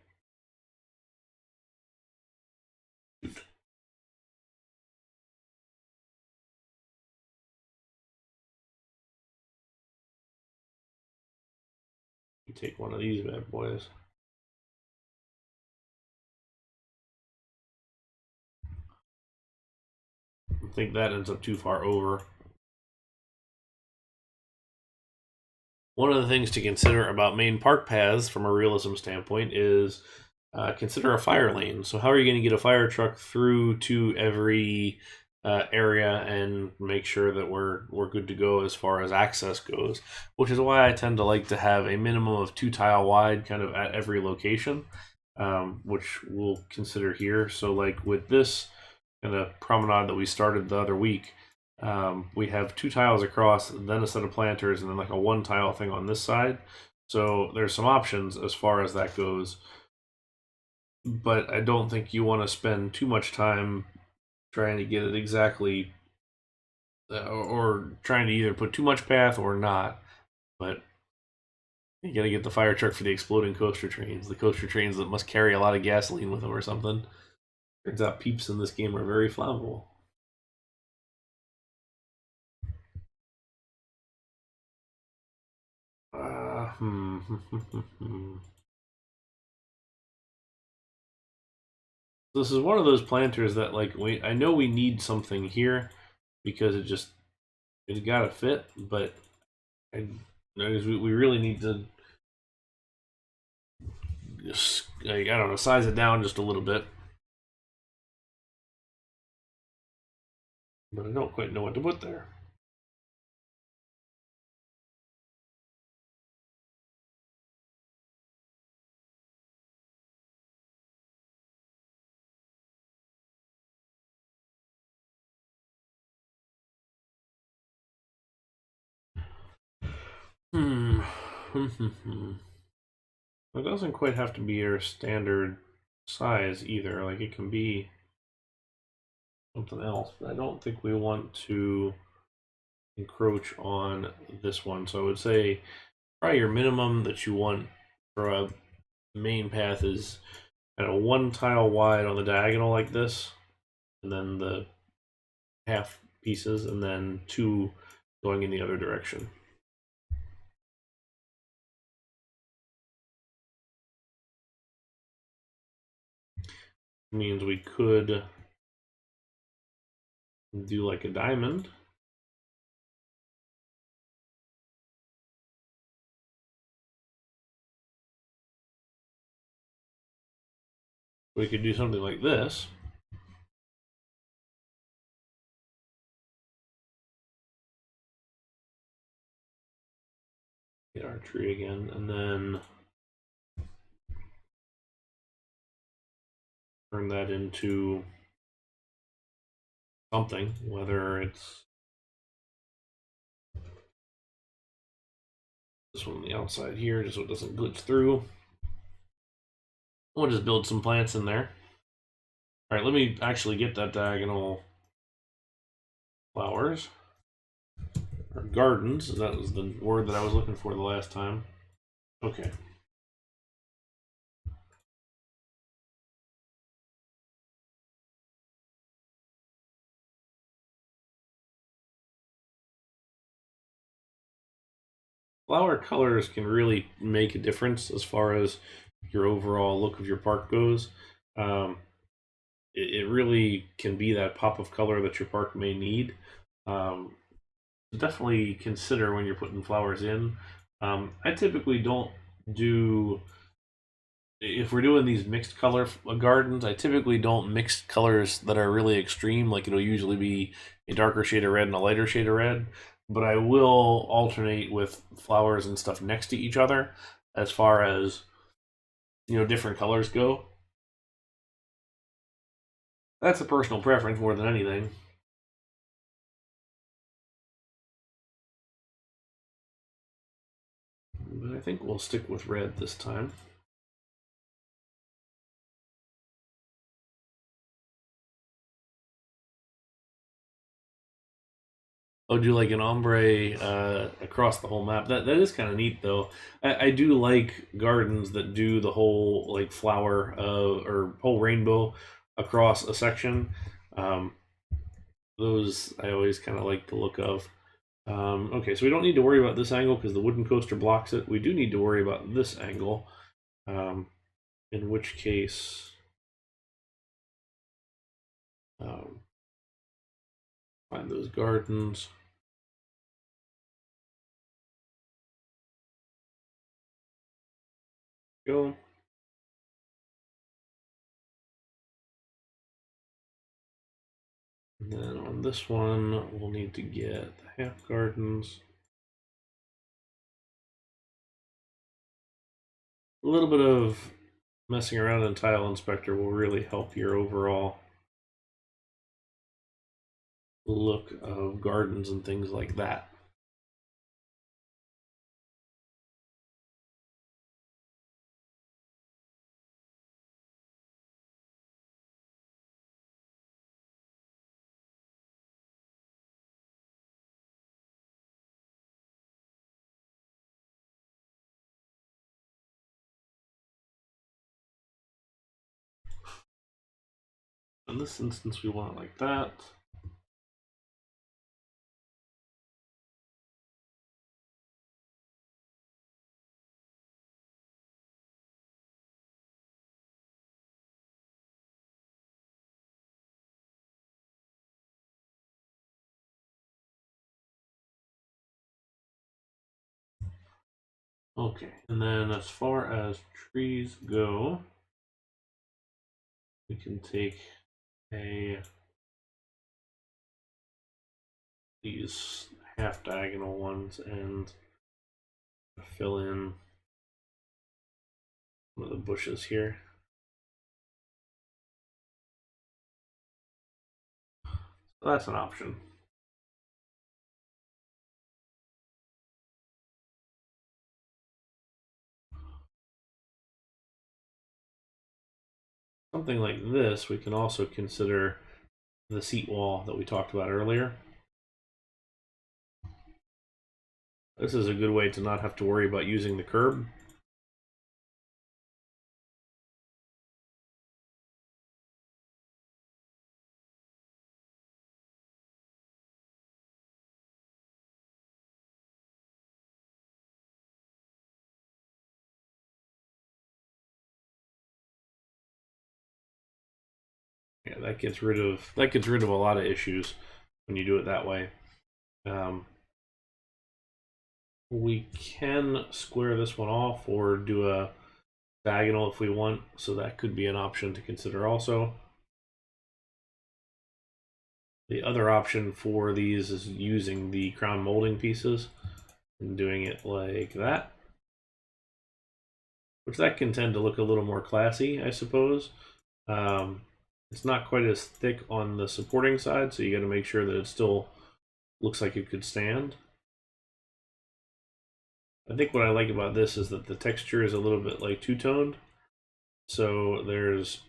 you take one of these bad boys. I think that ends up too far over. One of the things to consider about main park paths from a realism standpoint is consider a fire lane. So how are you going to get a fire truck through to every area and make sure that we're good to go as far as access goes? Which is why I tend to like to have a minimum of 2 tile wide kind of at every location, which we'll consider here. So like with this kind of promenade that we started the other week, we have 2 tiles across, then a set of planters, and then like a 1 tile thing on this side. So there's some options as far as that goes. But I don't think you want to spend too much time trying to get it exactly, or trying to either put too much path or not. But you got to get the fire truck for the exploding coaster trains, the coaster trains that must carry a lot of gasoline with them or something. Turns out peeps in this game are very flammable. This is one of those planters that, like, I know we need something here because it's gotta fit, but we really need to just, like, I don't know, size it down just a little bit. But I don't quite know what to put there. Hmm. It doesn't quite have to be your standard size either. Like, it can be something else, but I don't think we want to encroach on this one. So I would say probably your minimum that you want for a main path is kind of 1 tile wide on the diagonal like this, and then the half pieces, and then 2 going in the other direction. Means we could do like a diamond. We could do something like this. Get our tree again, and then turn that into something, whether it's this one on the outside here, just so it doesn't glitch through. We'll just build some plants in there. All right, let me actually get that diagonal flowers, or gardens. That was the word that I was looking for the last time. Okay. Flower colors can really make a difference as far as your overall look of your park goes. Um, it really can be that pop of color that your park may need. Um, Definitely consider when you're putting flowers in. I typically don't do, if we're doing these mixed color gardens, I typically don't mix colors that are really extreme. Like, it'll usually be a darker shade of red and a lighter shade of red, but I will alternate with flowers and stuff next to each other as far as, different colors go. That's a personal preference more than anything. But I think we'll stick with red this time. Oh, do like an ombre across the whole map. That is kind of neat, though. I do like gardens that do the whole, like, flower or whole rainbow across a section. Um, those I always kind of like the look of. Okay, so we don't need to worry about this angle because the wooden coaster blocks it. We do need to worry about this angle, in which case, um, find those gardens. Go. And then on this one, we'll need to get the half gardens. A little bit of messing around in Tile Inspector will really help your overall look of gardens and things like that. In this instance, we want it like that. Okay, and then as far as trees go, we can take these half diagonal ones and fill in one of the bushes here. So that's an option. Something like this, we can also consider the seat wall that we talked about earlier. This is a good way to not have to worry about using the curb. Yeah, that gets rid of a lot of issues when you do it that way. We can square this one off or do a diagonal if we want, so that could be an option to consider also. The other option for these is using the crown molding pieces and doing it like that, which that can tend to look a little more classy, I suppose. It's not quite as thick on the supporting side, so you got to make sure that it still looks like it could stand. I think what I like about this is that the texture is a little bit like two-toned, so there's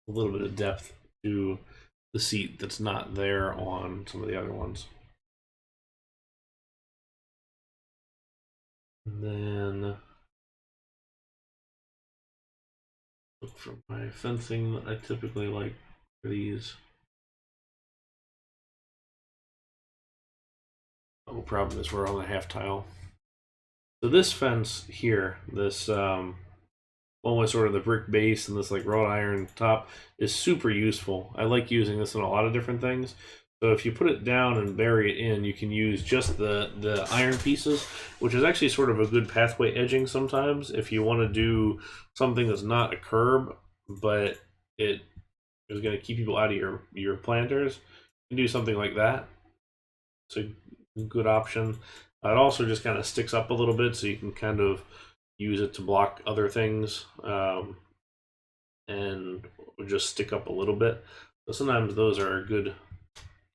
a little bit of depth to the seat that's not there on some of the other ones. And then look for my fencing that I typically like for these. The problem is we're on a half tile. So this fence here, this one with sort of the brick base and this like wrought iron top, is super useful. I like using this in a lot of different things. So if you put it down and bury it in, you can use just the iron pieces, which is actually sort of a good pathway edging sometimes. If you want to do something that's not a curb, but it is going to keep people out of your planters, you can do something like that. It's a good option. It also just kind of sticks up a little bit, so you can kind of use it to block other things, and just stick up a little bit. So sometimes those are a good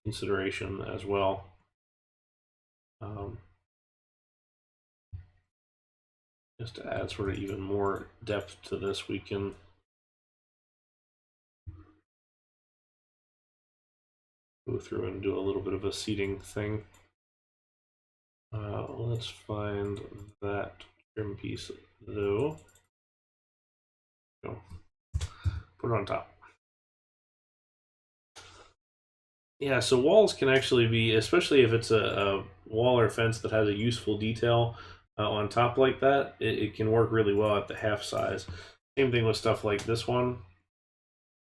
consideration as well. Just to add sort of even more depth to this, we can go through and do a little bit of a seating thing. Let's find that trim piece though. Go. Put it on top. Yeah, so walls can actually be, especially if it's a wall or fence that has a useful detail on top like that, it can work really well at the half size. Same thing with stuff like this one.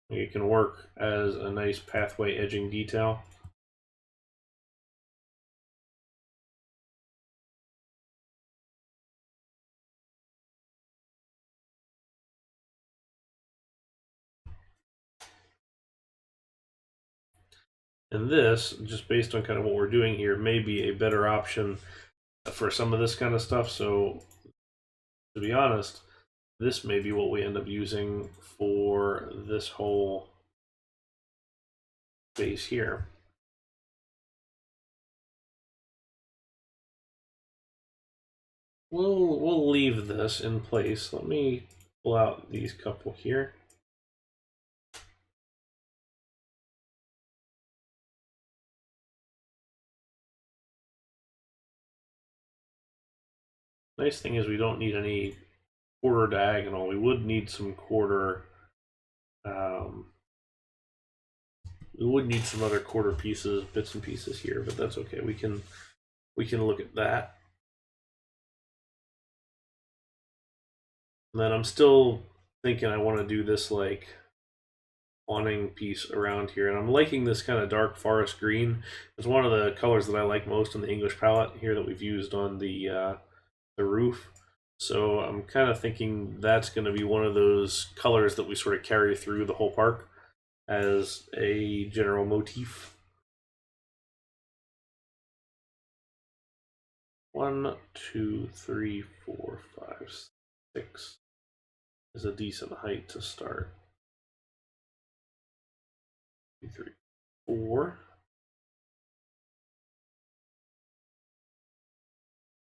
It can work as a nice pathway edging detail. And this, just based on kind of what we're doing here, may be a better option for some of this kind of stuff. So to be honest, this may be what we end up using for this whole base here. We'll leave this in place. Let me pull out these couple here. Nice thing is we don't need any quarter diagonal. We would need some quarter. We would need some other quarter pieces, bits and pieces here, but that's okay. We can look at that. And then I'm still thinking I want to do this like awning piece around here, and I'm liking this kind of dark forest green. It's one of the colors that I like most in the English palette here that we've used on the the roof. So I'm kind of thinking that's going to be one of those colors that we sort of carry through the whole park as a general motif. 1, 2, 3, 4, 5, 6 is a decent height to start. 2, 3, 4.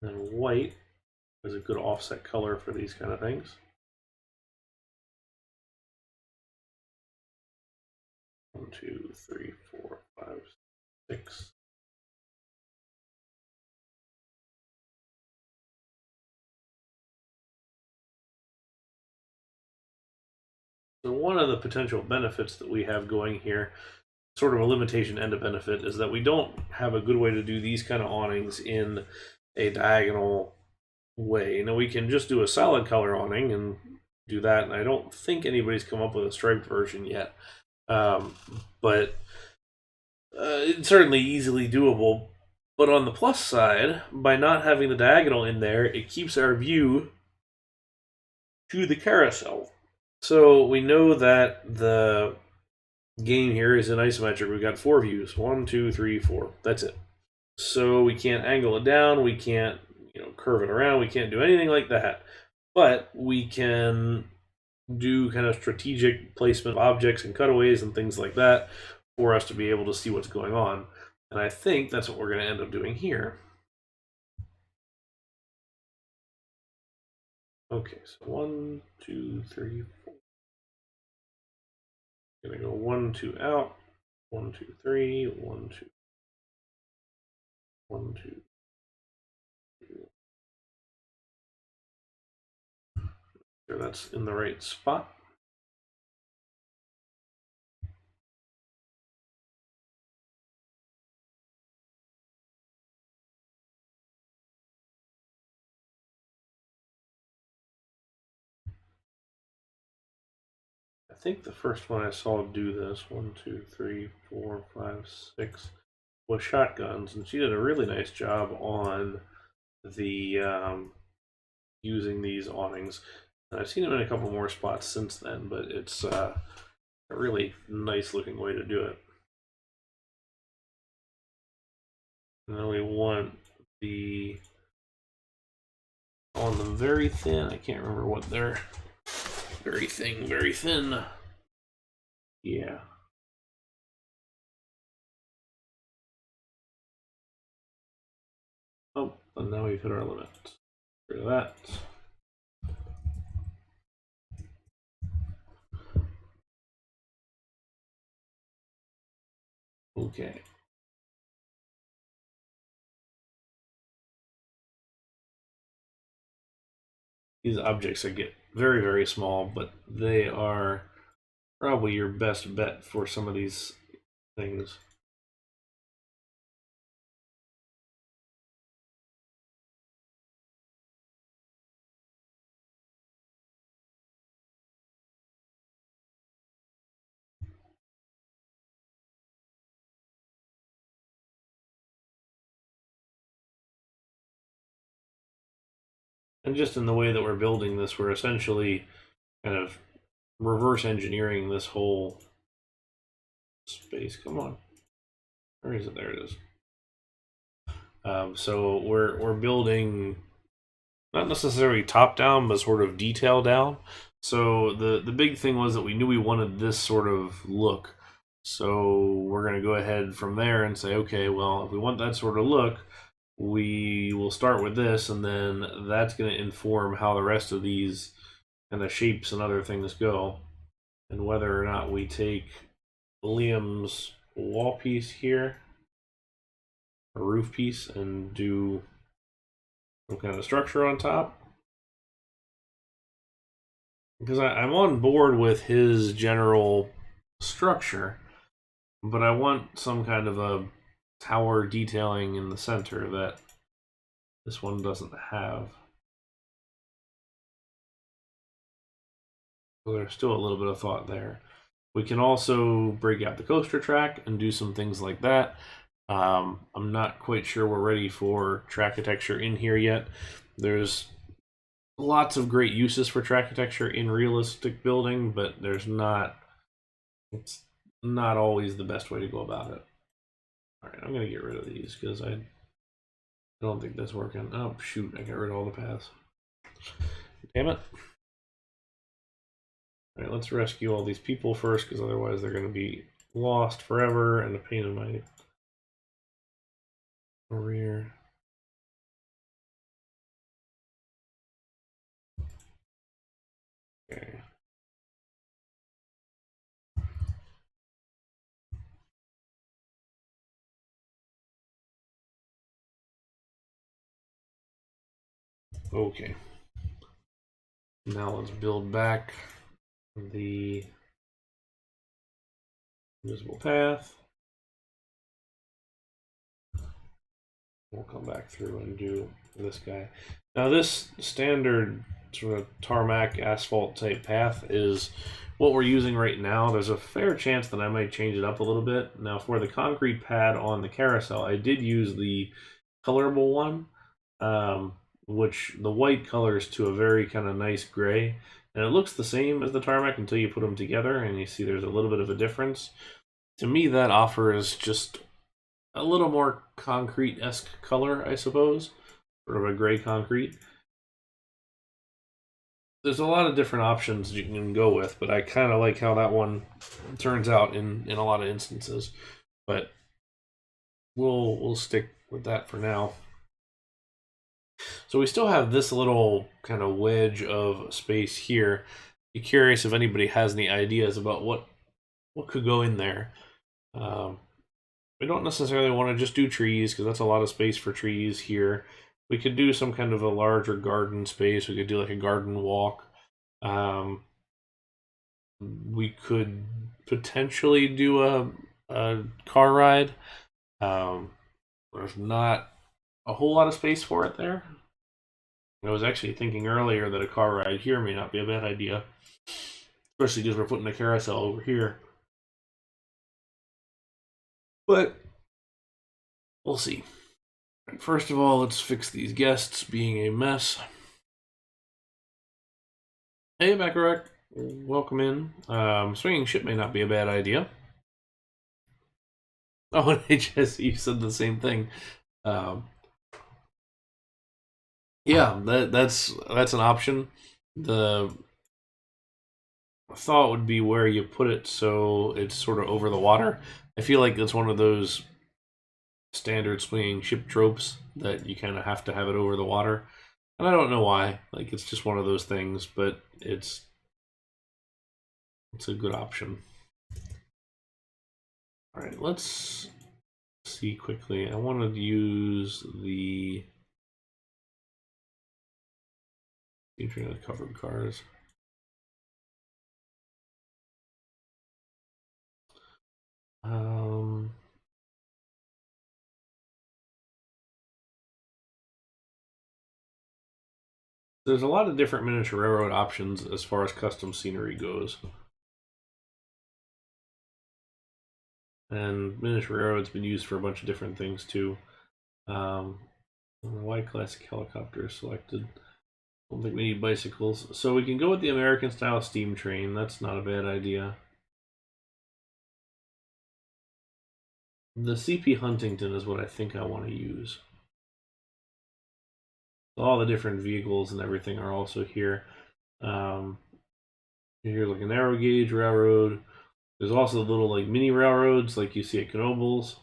And white is a good offset color for these kind of things. 1, 2, 3, 4, 5, 6. So one of the potential benefits that we have going here, sort of a limitation and a benefit, is that we don't have a good way to do these kind of awnings in a diagonal way. Now we can just do a solid color awning and do that, and I don't think anybody's come up with a striped version yet. But it's certainly easily doable. But on the plus side, by not having the diagonal in there, it keeps our view to the carousel. So we know that the game here is in isometric. We've got 4 views. 1, 2, 3, 4. That's it. So we can't angle it down. We can't, curve it around. We can't do anything like that. But we can do kind of strategic placement of objects and cutaways and things like that for us to be able to see what's going on. And I think that's what we're going to end up doing here. Okay, so 1, 2, 3, 4. I'm going to go 1, 2 out. 1, 2, 3. 1, 2. 1, 2. Sure that's in the right spot. I think the first one I saw do this, 1, 2, 3, 4, 5, 6, was shotguns, and she did a really nice job on the using these awnings. And I've seen them in a couple more spots since then, but it's a really nice looking way to do it. And then we want the on them very thin. I can't remember what they're very thin. Yeah. Oh, and now we've hit our limit. Get rid of that. Okay. These objects get very, very small, but they are probably your best bet for some of these things. And just in the way that we're building this, we're essentially kind of reverse engineering this whole space. Come on. Where is it? There it is. So we're building not necessarily top down, but sort of detail down. So the big thing was that we knew we wanted this sort of look. So we're going to go ahead from there and say, okay, well, if we want that sort of look, we will start with this, and then that's going to inform how the rest of these kind of shapes and other things go, and whether or not we take Liam's wall piece here, a roof piece, and do some kind of structure on top. Because I'm on board with his general structure, but I want some kind of a tower detailing in the center that this one doesn't have. So there's still a little bit of thought there. We can also break out the coaster track and do some things like that. I'm not quite sure we're ready for track architecture in here yet. There's lots of great uses for track architecture in realistic building, but it's not always the best way to go about it. All right, I'm gonna get rid of these because I don't think that's working. Oh shoot, I got rid of all the paths. Damn it. All right, let's rescue all these people first, because otherwise they're gonna be lost forever and a pain in my rear. Okay. Okay. Now let's build back the invisible path. We'll come back through and do this guy. Now this standard sort of tarmac asphalt type path is what we're using right now. There's a fair chance that I might change it up a little bit. Now for the concrete pad on the carousel, I did use the colorable one, which the white colors to a very kind of nice gray. And it looks the same as the tarmac until you put them together and you see there's a little bit of a difference. To me, that offers just a little more concrete-esque color, I suppose. Sort of a gray concrete. There's a lot of different options you can go with, but I kind of like how that one turns out in a lot of instances. But we'll stick with that for now. So we still have this little kind of wedge of space here. Be curious if anybody has any ideas about what could go in there. We don't necessarily want to just do trees, because that's a lot of space for trees here. We could do some kind of a larger garden space. We could do like a garden walk. We could potentially do a car ride. There's not a whole lot of space for it there. I was actually thinking earlier that a car ride here may not be a bad idea, especially because we're putting a carousel over here. But we'll see. First of all, let's fix these guests being a mess. Hey, Bacharach, welcome in. Swinging ship may not be a bad idea. Oh, and HS, you said the same thing. Yeah, that's an option. The thought would be where you put it so it's sort of over the water. I feel like that's one of those standard swinging ship tropes that you kind of have to have it over the water. And I don't know why. Like, it's just one of those things, but it's a good option. All right, let's see quickly. I want to use the featuring the covered cars. There's a lot of different miniature railroad options as far as custom scenery goes. And miniature railroad's been used for a bunch of different things too. Why classic helicopters selected? I don't think we need bicycles. So we can go with the American style steam train. That's not a bad idea. The CP Huntington is what I think I want to use. All the different vehicles and everything are also here. Here's like a narrow gauge railroad. There's also little like mini railroads like you see at Knoebels.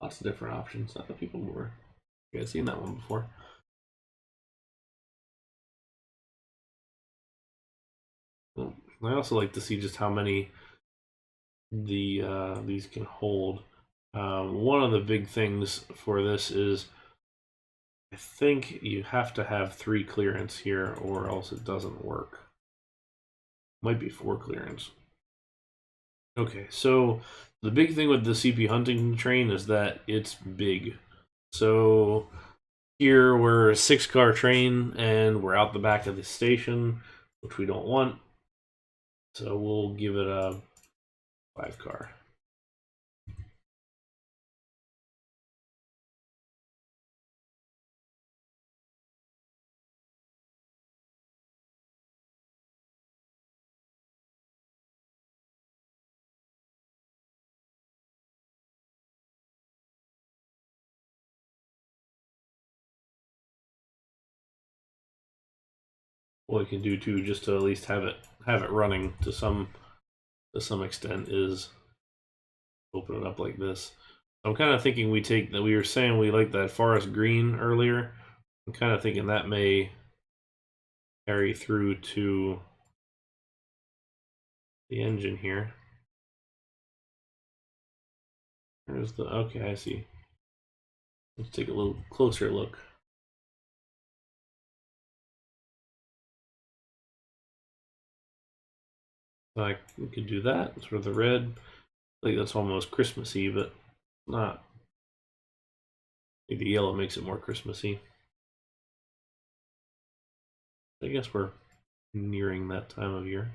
Lots of different options. Not the people mover. You guys seen that one before? Well, I also like to see just how many these can hold. One of the big things for this is I think you have to have 3 clearance here or else it doesn't work. Might be 4 clearance. Okay, so the big thing with the CP Huntington train is that it's big. So here we're a 6-car train and we're out the back of the station. which we don't want. So we'll give it a 5 car. What we can do too, just to at least have it running to some extent, is open it up like this. I'm kind of thinking we take that. We were saying we like that forest green earlier. I'm kind of thinking that may carry through to the engine here. There's the, okay, I see. Let's take a little closer look. Like, we could do that, sort of the red. Like, that's almost Christmassy, but not. I think the yellow makes it more Christmassy. I guess we're nearing that time of year.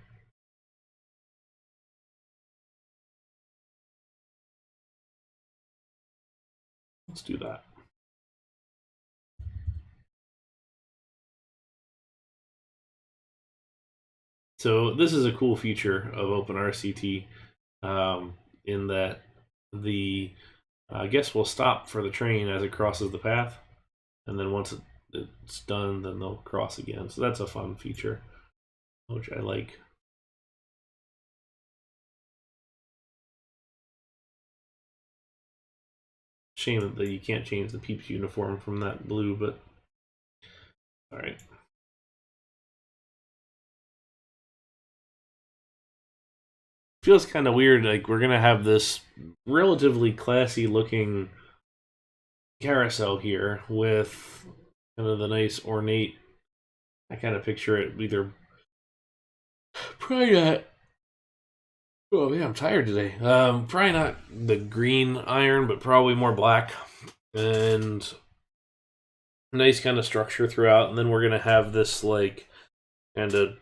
Let's do that. So this is a cool feature of OpenRCT, in that the I guess we'll stop for the train as it crosses the path, and then once it's done, then they'll cross again. So that's a fun feature, which I like. Shame that you can't change the Peeps uniform from that blue, but all right. Feels kind of weird, like we're gonna have this relatively classy looking carousel here with kind of the nice ornate. I kind of picture it either probably not. Oh yeah, I'm tired today. Probably not the green iron, but probably more black, and nice kind of structure throughout. And then we're gonna have this like kind of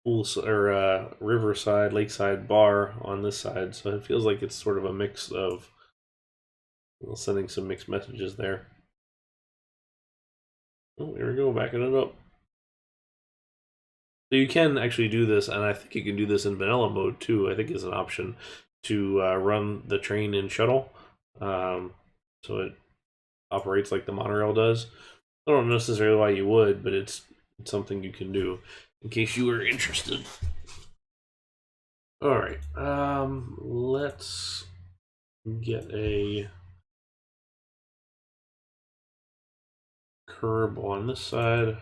pool or riverside, lakeside bar on this side. So it feels like it's sort of a mix of sending some mixed messages there. Oh, here we go, backing it up. So you can actually do this, and I think you can do this in vanilla mode too. I think is an option to run the train in shuttle, so it operates like the monorail does. I don't know necessarily why you would, but it's something you can do in case you were interested. All right, let's get a curb on this side.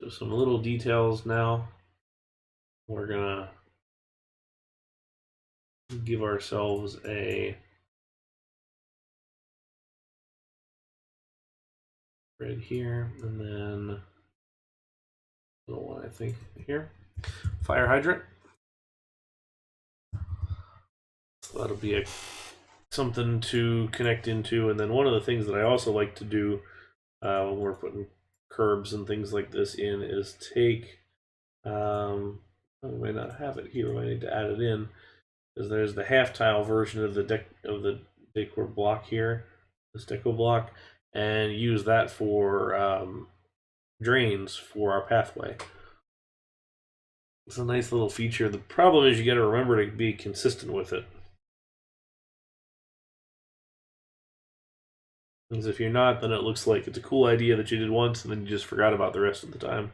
So some little details now. We're gonna give ourselves a red here, and then little one, I think, here. Fire hydrant. So that'll be something to connect into. And then one of the things that I also like to do when we're putting curbs and things like this in is take, I might not have it here, I might need to add it in, because there's the half tile version of the decor block here, this deco block, and use that for drains for our pathway. It's a nice little feature. The problem is you got to remember to be consistent with it. Because if you're not, then it looks like it's a cool idea that you did once and then you just forgot about the rest of the time.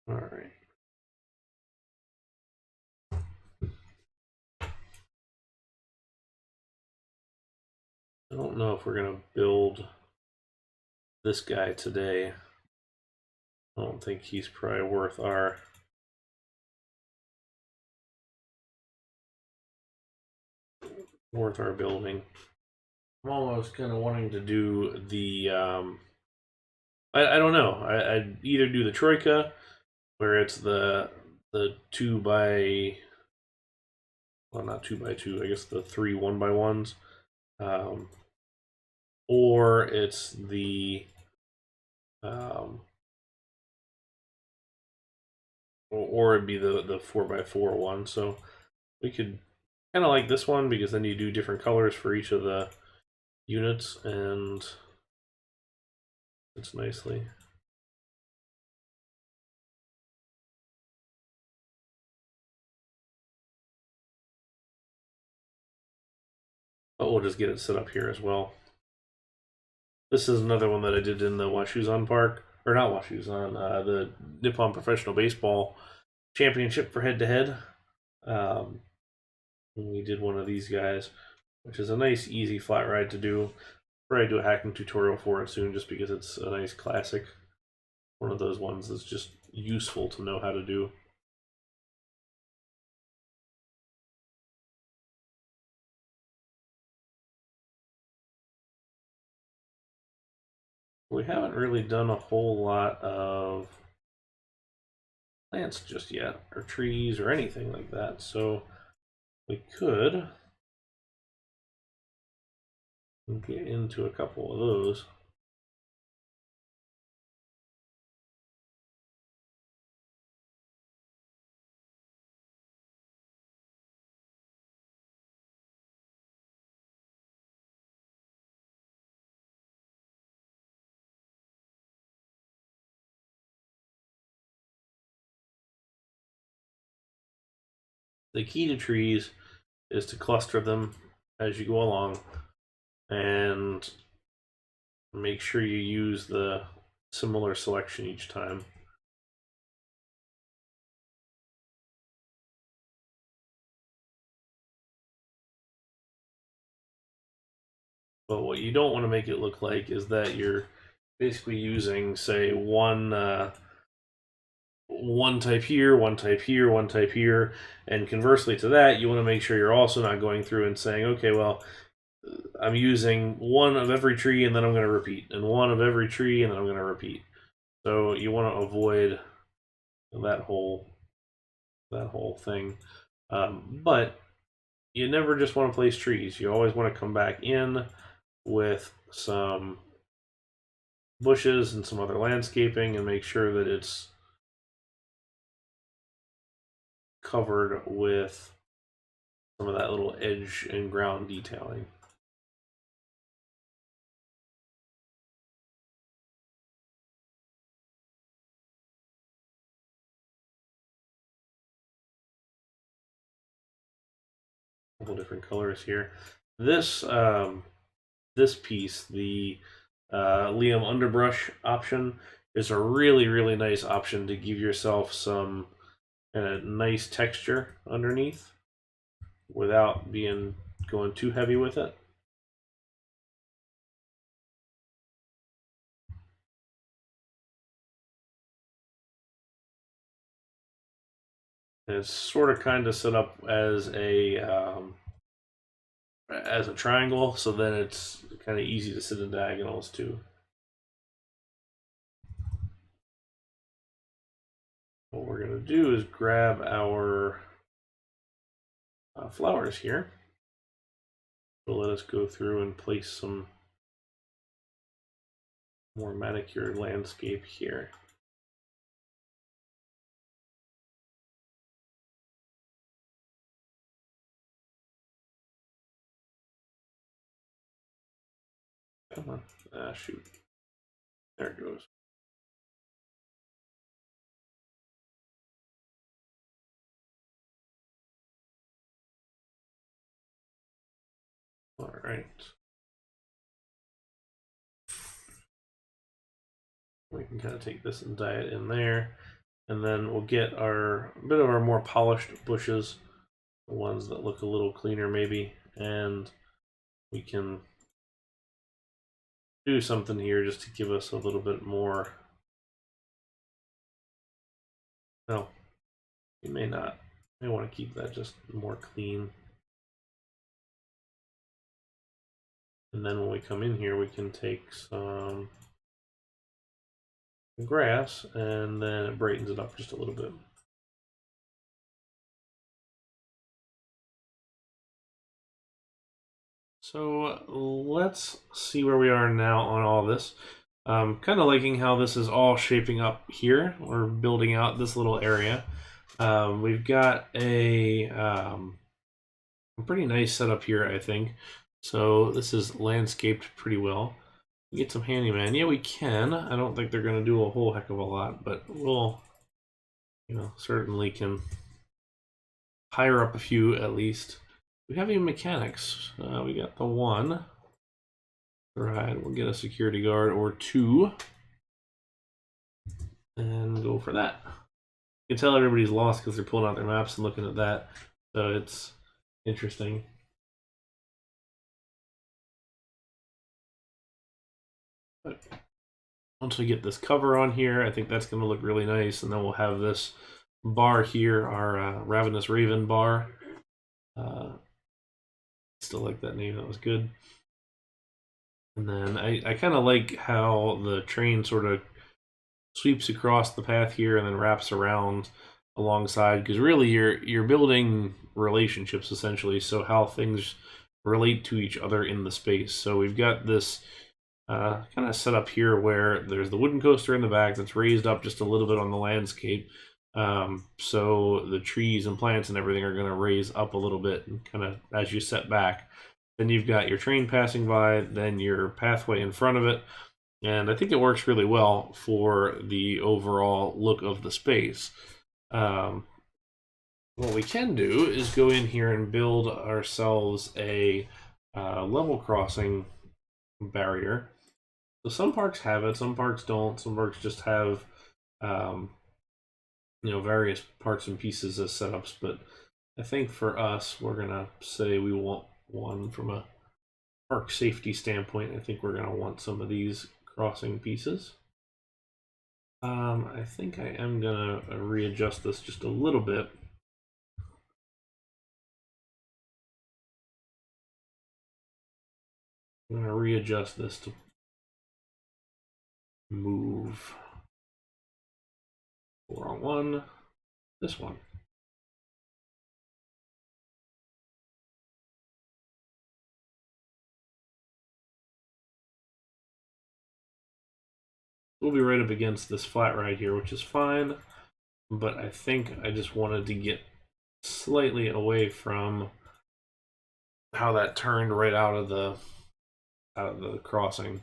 All right. I don't know if we're going to build this guy today. I don't think he's probably worth our building. I'm almost kind of wanting to do the I don't know. I'd either do the troika, where it's the 2 by, well, not 2 by 2, I guess the 3 1x1s, or it's the or it'd be the 4x4 one. So we could kind of like this one, because then you do different colors for each of the units, and it's nicely. But we'll just get it set up here as well. This is another one that I did in the Washuzan Park, or not Washuzan, the Nippon Professional Baseball Championship for head-to-head. We did one of these guys, which is a nice, easy flat ride to do. Probably do a hacking tutorial for it soon, just because it's a nice classic. One of those ones that's just useful to know how to do. We haven't really done a whole lot of plants just yet, or trees, or anything like that, so we could get into a couple of those. The key to trees is to cluster them as you go along, and make sure you use the similar selection each time. But what you don't want to make it look like is that you're basically using, say, one type here, one type here, one type here, and conversely to that, you want to make sure you're also not going through and saying, okay, well, I'm using one of every tree and then I'm going to repeat, and one of every tree and then I'm going to repeat. So you want to avoid that whole thing. But you never just want to place trees. You always want to come back in with some bushes and some other landscaping, and make sure that it's covered with some of that little edge and ground detailing. A couple different colors here. This this piece, the Liam underbrush option, is a really nice option to give yourself some kind of nice texture underneath without going too heavy with it. And it's sort of kind of set up as a triangle, so then it's kind of easy to sit in diagonals too. What we're going to do is grab our flowers here. So let us go through and place some more manicured landscape here. Come on. Ah, shoot. There it goes. All right. We can kind of take this and dye it in there, and then we'll get a bit of our more polished bushes, the ones that look a little cleaner maybe, and we can do something here just to give us a little bit more No, you may not. You may want to keep that just more clean. And then when we come in here, we can take some grass, and then it brightens it up just a little bit. So let's see where we are now on all this. Kind of liking how this is all shaping up here. We're building out this little area. We've got a pretty nice setup here, I think. So this is landscaped pretty well. Get some handyman. Yeah, we can. I don't think they're going to do a whole heck of a lot, but we'll, certainly can hire up a few at least. We have even mechanics. We got the one. Right, we'll get a security guard or two and go for that. You can tell everybody's lost because they're pulling out their maps and looking at that. So it's interesting. But once we get this cover on here, I think that's going to look really nice. And then we'll have this bar here, our Ravenous Raven bar. Still like that name, that was good. And then I kind of like how the train sort of sweeps across the path here and then wraps around alongside, because really you're building relationships essentially, so how things relate to each other in the space. So we've got this kind of set up here where there's the wooden coaster in the back that's raised up just a little bit on the landscape. So the trees and plants and everything are going to raise up a little bit and kind of as you set back. Then you've got your train passing by, then your pathway in front of it. And I think it works really well for the overall look of the space. What we can do is go in here and build ourselves a level crossing barrier. So some parks have it, some parks don't. Some parks just have various parts and pieces as setups. But I think for us, we're gonna say we want one from a park safety standpoint. I think we're gonna want some of these crossing pieces. I think I am gonna readjust this just a little bit. I'm gonna readjust this to move. Wrong one. This one. We'll be right up against this flat right here, which is fine. But I think I just wanted to get slightly away from how that turned right out of the crossing.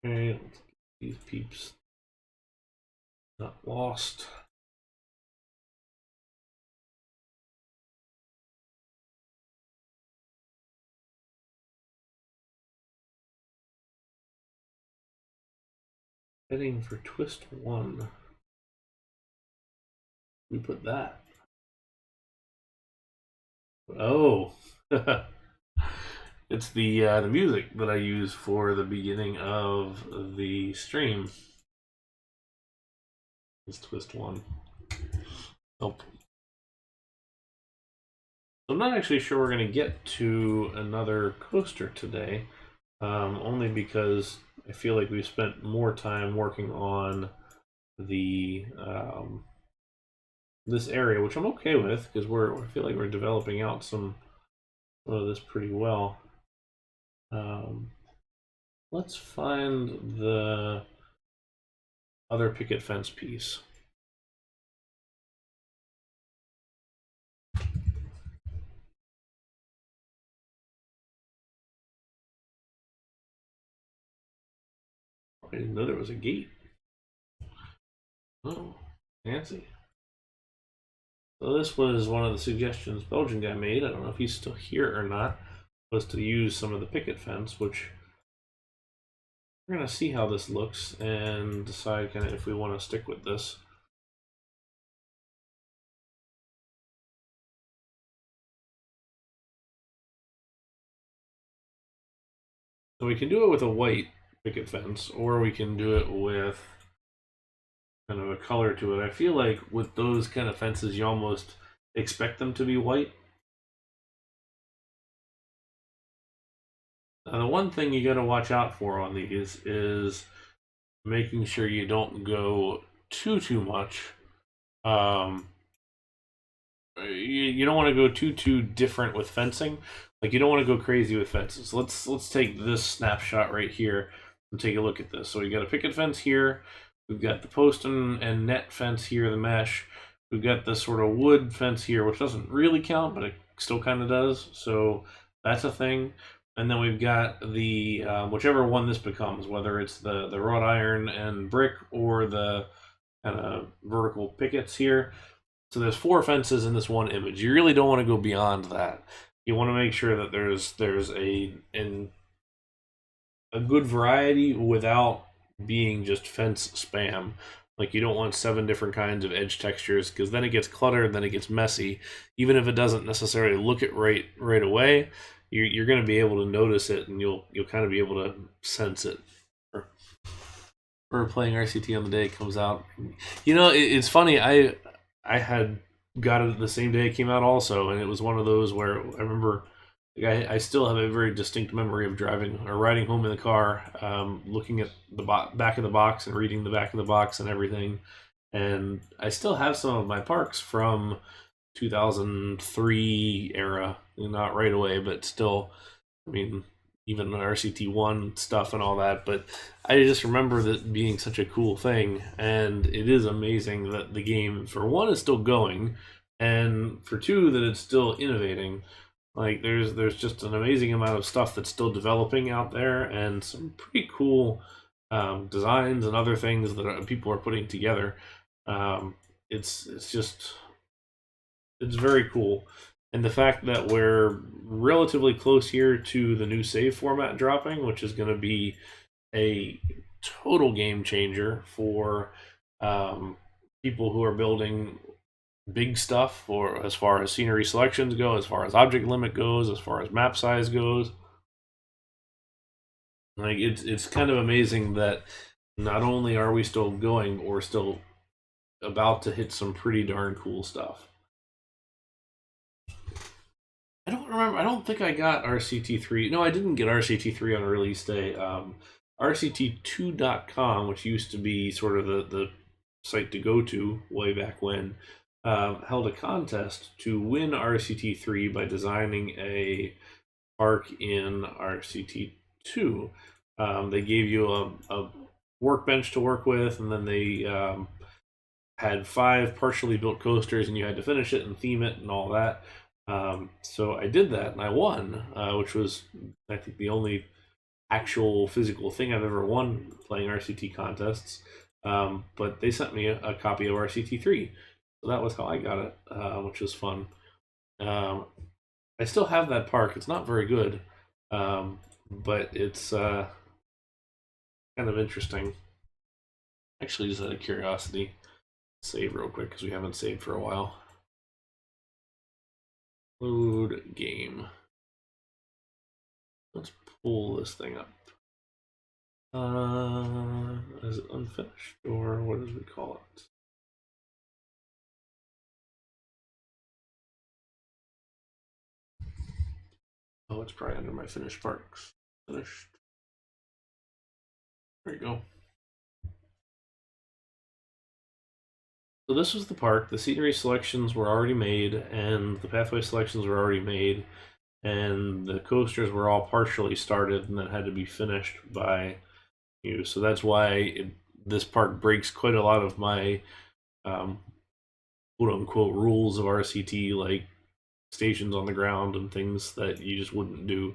Okay, let's get these peeps not lost. Heading for twist 1. We put that. Oh, it's the music that I use for the beginning of the stream. It's twist 1. Nope. I'm not actually sure we're going to get to another coaster today, only because I feel like we've spent more time working on the this area, which I'm okay with because I feel like we're developing out some of this pretty well. Let's find the other picket fence piece. I didn't know there was a gate. Oh, fancy. So this was one of the suggestions Belgian guy made. I don't know if he's still here or not. Was to use some of the picket fence, which we're gonna see how this looks and decide kind of if we want to stick with this. So we can do it with a white picket fence, or we can do it with kind of a color to it. I feel like with those kind of fences, you almost expect them to be white. Now, the one thing you got to watch out for on these is making sure you don't go too much. You don't want to go too different with fencing. Like you don't want to go crazy with fences. Let's take this snapshot right here and take a look at this. So we got a picket fence here. We've got the post and net fence here, the mesh. We've got this sort of wood fence here, which doesn't really count, but it still kind of does. So that's a thing. And then we've got the whichever one this becomes, whether it's the wrought iron and brick or the kind of vertical pickets here. So there's 4 fences in this one image. You really don't want to go beyond that. You want to make sure that there's a good variety without being just fence spam. Like you don't want 7 different kinds of edge textures because then it gets cluttered, then it gets messy. Even if it doesn't necessarily look it right away, you're going to be able to notice it, and you'll kind of be able to sense it. Or playing RCT on the day it comes out. You know, it's funny. I had got it the same day it came out also, and it was one of those where I remember, like, I still have a very distinct memory of driving or riding home in the car, looking at the back of the box and reading the back of the box and everything. And I still have some of my parks from 2003 era, not right away, but still, I mean, even the RCT1 stuff and all that. But I just remember that being such a cool thing, and it is amazing that the game, for one, is still going, and for two, that it's still innovating. Like there's just an amazing amount of stuff that's still developing out there, and some pretty cool designs and other things that people are putting together. It's just it's very cool. And the fact that we're relatively close here to the new save format dropping, which is going to be a total game changer for people who are building big stuff, or as far as scenery selections go, as far as object limit goes, as far as map size goes. Like it's kind of amazing that not only are we still going, but we're still about to hit some pretty darn cool stuff. I don't remember. I don't think I got RCT3. No, I didn't get RCT3 on release day. RCT2.com, which used to be sort of the site to go to way back when, held a contest to win RCT3 by designing a park in RCT2. They gave you a workbench to work with, and then they had 5 partially built coasters, and you had to finish it and theme it and all that. So I did that, and I won, which was, I think, the only actual physical thing I've ever won playing RCT contests. But they sent me a copy of RCT3, so that was how I got it, which was fun. I still have that park. It's not very good, but it's kind of interesting. Actually, just out of curiosity, save real quick because we haven't saved for a while. Load game. Let's pull this thing up. Is it unfinished, or what did we call it? Oh, it's probably under my finished parks. Finished. There you go. So this was the park. The scenery selections were already made, and the pathway selections were already made, and the coasters were all partially started and then had to be finished by you. So that's why this park breaks quite a lot of my quote unquote rules of RCT, like stations on the ground and things that you just wouldn't do.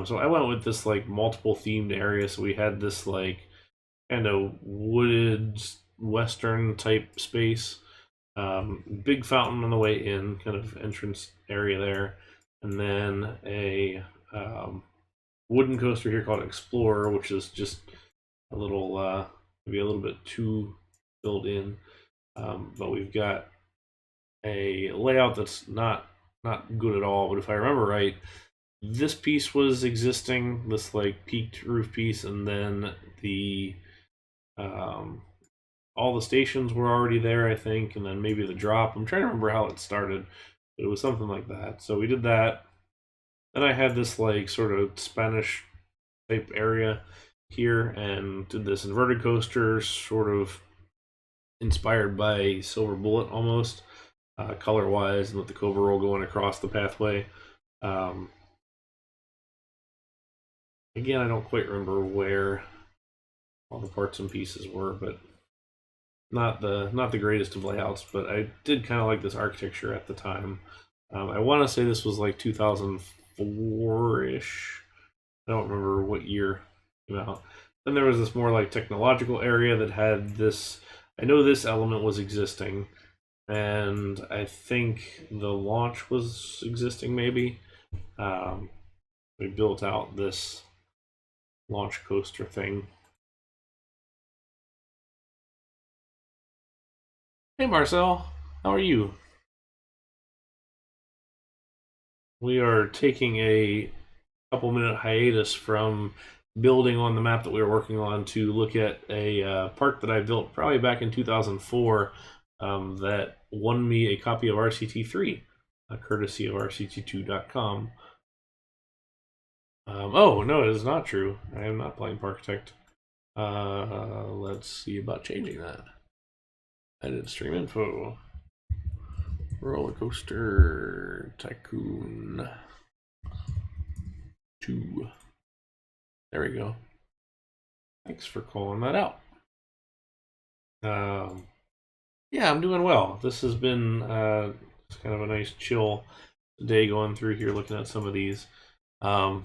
So I went with this like multiple themed area. So we had this like kind of wooded western type space, big fountain on the way in, kind of entrance area there, and then a wooden coaster here called Explorer, which is just a little maybe a little bit too filled in, but we've got a layout that's not good at all. But if I remember right, this piece was existing, this like peaked roof piece, and then the all the stations were already there, I think, and then maybe the drop. I'm trying to remember how it started, but it was something like that. So we did that. Then I had this like sort of Spanish type area here and did this inverted coaster, sort of inspired by Silver Bullet almost, color wise, and with the Cobra roll going across the pathway. Again, I don't quite remember where all the parts and pieces were, but not the greatest of layouts. But I did kind of like this architecture at the time. I want to say this was like 2004-ish. I don't remember what year it came out. Then there was this more like technological area that had this. I know this element was existing, and I think the launch was existing maybe. We built out this launch coaster thing. Hey Marcel, how are you? We are taking a couple-minute hiatus from building on the map that we were working on to look at a park that I built probably back in 2004 that won me a copy of RCT3, courtesy of RCT2.com. Oh, no, it is not true. I am not playing Parkitect. Let's see about changing that. Edit stream info. Roller Coaster Tycoon 2. There we go. Thanks for calling that out. Yeah, I'm doing well. This has been kind of a nice chill day going through here looking at some of these. But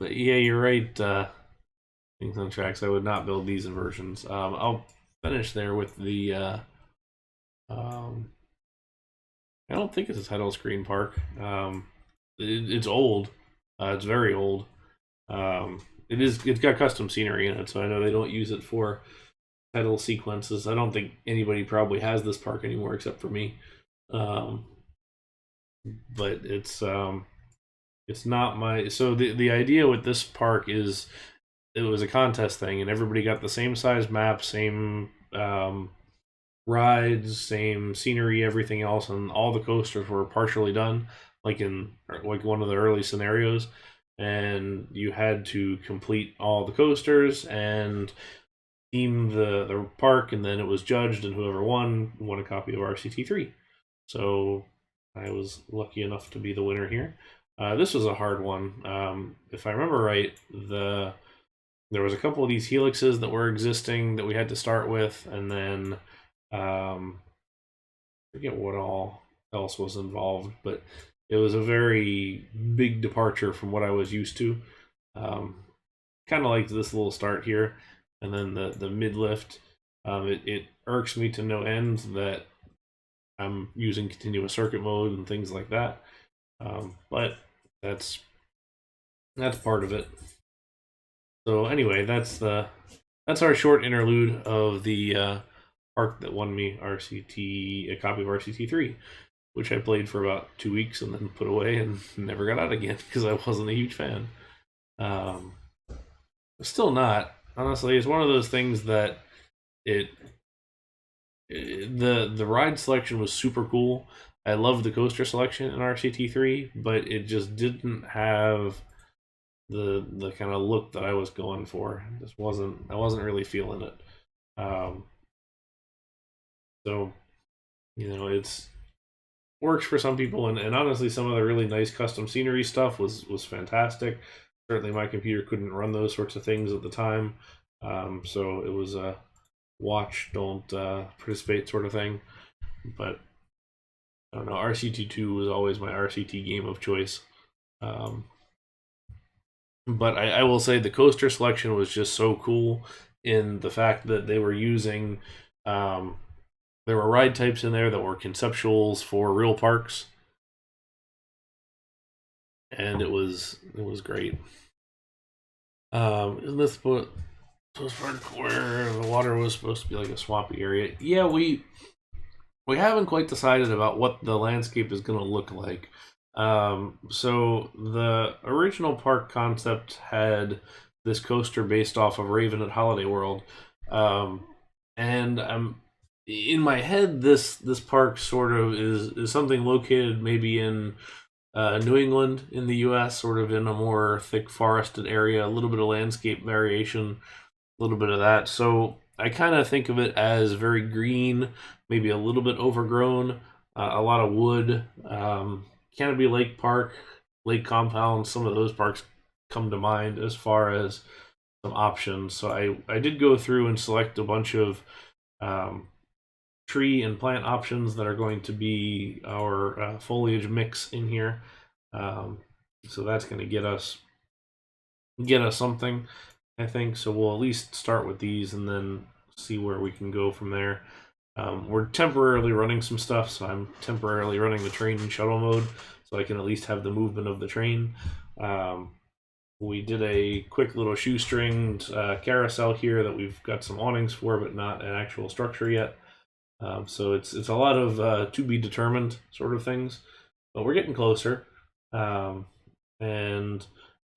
yeah, you're right. Things on tracks. I would not build these inversions. I'll finish there with the. I don't think it's a title screen park. It's old. It's very old. It's got custom scenery in it, so I know they don't use it for title sequences. I don't think anybody probably has this park anymore except for me. But it's not my. So the idea with this park is it was a contest thing, and everybody got the same size map, same rides, same scenery, everything else, and all the coasters were partially done, like in like one of the early scenarios, and you had to complete all the coasters and theme the park, and then it was judged, and whoever won a copy of RCT3. So I was lucky enough to be the winner here. This was a hard one. If I remember right, there was a couple of these helixes that were existing that we had to start with, and then forget what all else was involved, but it was a very big departure from what I was used to. Kind of like this little start here, and then the mid lift. It irks me to no end that I'm using continuous circuit mode and things like that, but that's part of it. So anyway, that's our short interlude of the park that won me a copy of RCT3, which I played for about 2 weeks and then put away and never got out again because I wasn't a huge fan. Still not, honestly. It's one of those things that the ride selection was super cool. I loved the coaster selection in RCT3, but it just didn't have the kind of look that I was going for. I wasn't really feeling it. So, it's works for some people, and honestly, some of the really nice custom scenery stuff was fantastic. Certainly, my computer couldn't run those sorts of things at the time, so it was a watch, don't participate sort of thing. But I don't know. RCT2 was always my RCT game of choice. But I will say the coaster selection was just so cool in the fact that they were using. There were ride types in there that were conceptuals for real parks, and it was great. Isn't this where the water was supposed to be like a swampy area? Yeah, we haven't quite decided about what the landscape is going to look like. So the original park concept had this coaster based off of Raven at Holiday World, um, and in my head this park sort of is something located maybe in New England in the U.S., sort of in a more thick forested area, a little bit of landscape variation, a little bit of that. So I kind of think of it as very green, maybe a little bit overgrown, a lot of wood. Canopy Lake Park, Lake Compound, some of those parks come to mind as far as some options. So I did go through and select a bunch of um, tree and plant options that are going to be our foliage mix in here. Um, so that's going to get us something, I think. So we'll at least start with these and then see where we can go from there. We're temporarily running some stuff, so I'm temporarily running the train in shuttle mode, so I can at least have the movement of the train. We did a quick little shoestringed carousel here that we've got some awnings for, but not an actual structure yet. So it's a lot of to be determined sort of things, but we're getting closer. And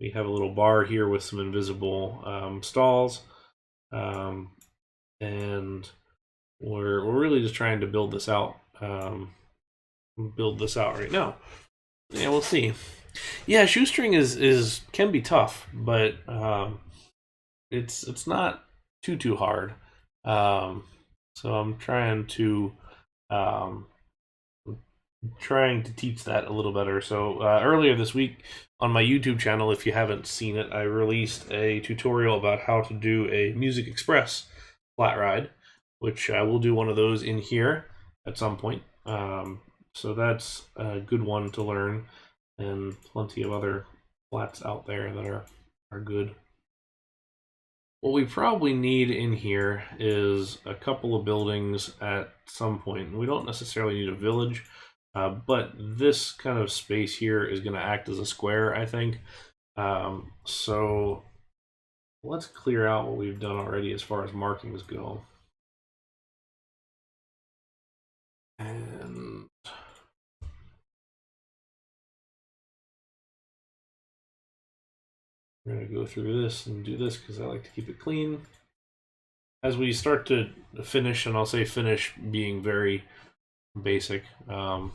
we have a little bar here with some invisible stalls, and we're really just trying to build this out. Build this out right now. Yeah, we'll see. Yeah, shoestring is can be tough, but it's not too hard. So I'm um, trying to teach that a little better. So earlier this week on my YouTube channel, if you haven't seen it, I released a tutorial about how to do a Music Express flat ride, which I will do one of those in here at some point. So that's a good one to learn, and plenty of other flats out there that are good. What we probably need in here is a couple of buildings at some point. We don't necessarily need a village, but this kind of space here is going to act as a square, I think. So let's clear out what we've done already as far as markings go. And we're going to go through this and do this because I like to keep it clean. As we start to finish, and I'll say finish being very basic, do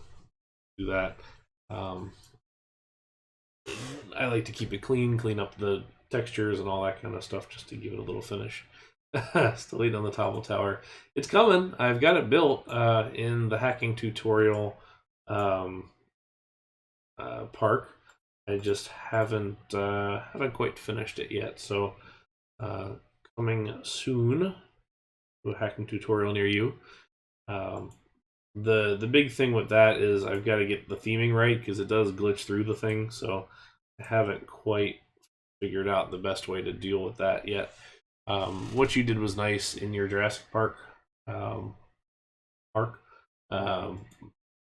that. I like to keep it clean up the textures and all that kind of stuff just to give it a little finish. Still on the Topple Tower. It's coming. I've got it built in the hacking tutorial park. I just haven't quite finished it yet. So coming soon to a hacking tutorial near you. The big thing with that is I've got to get the theming right because it does glitch through the thing. So I haven't quite figured out the best way to deal with that yet. What you did was nice in your Jurassic Park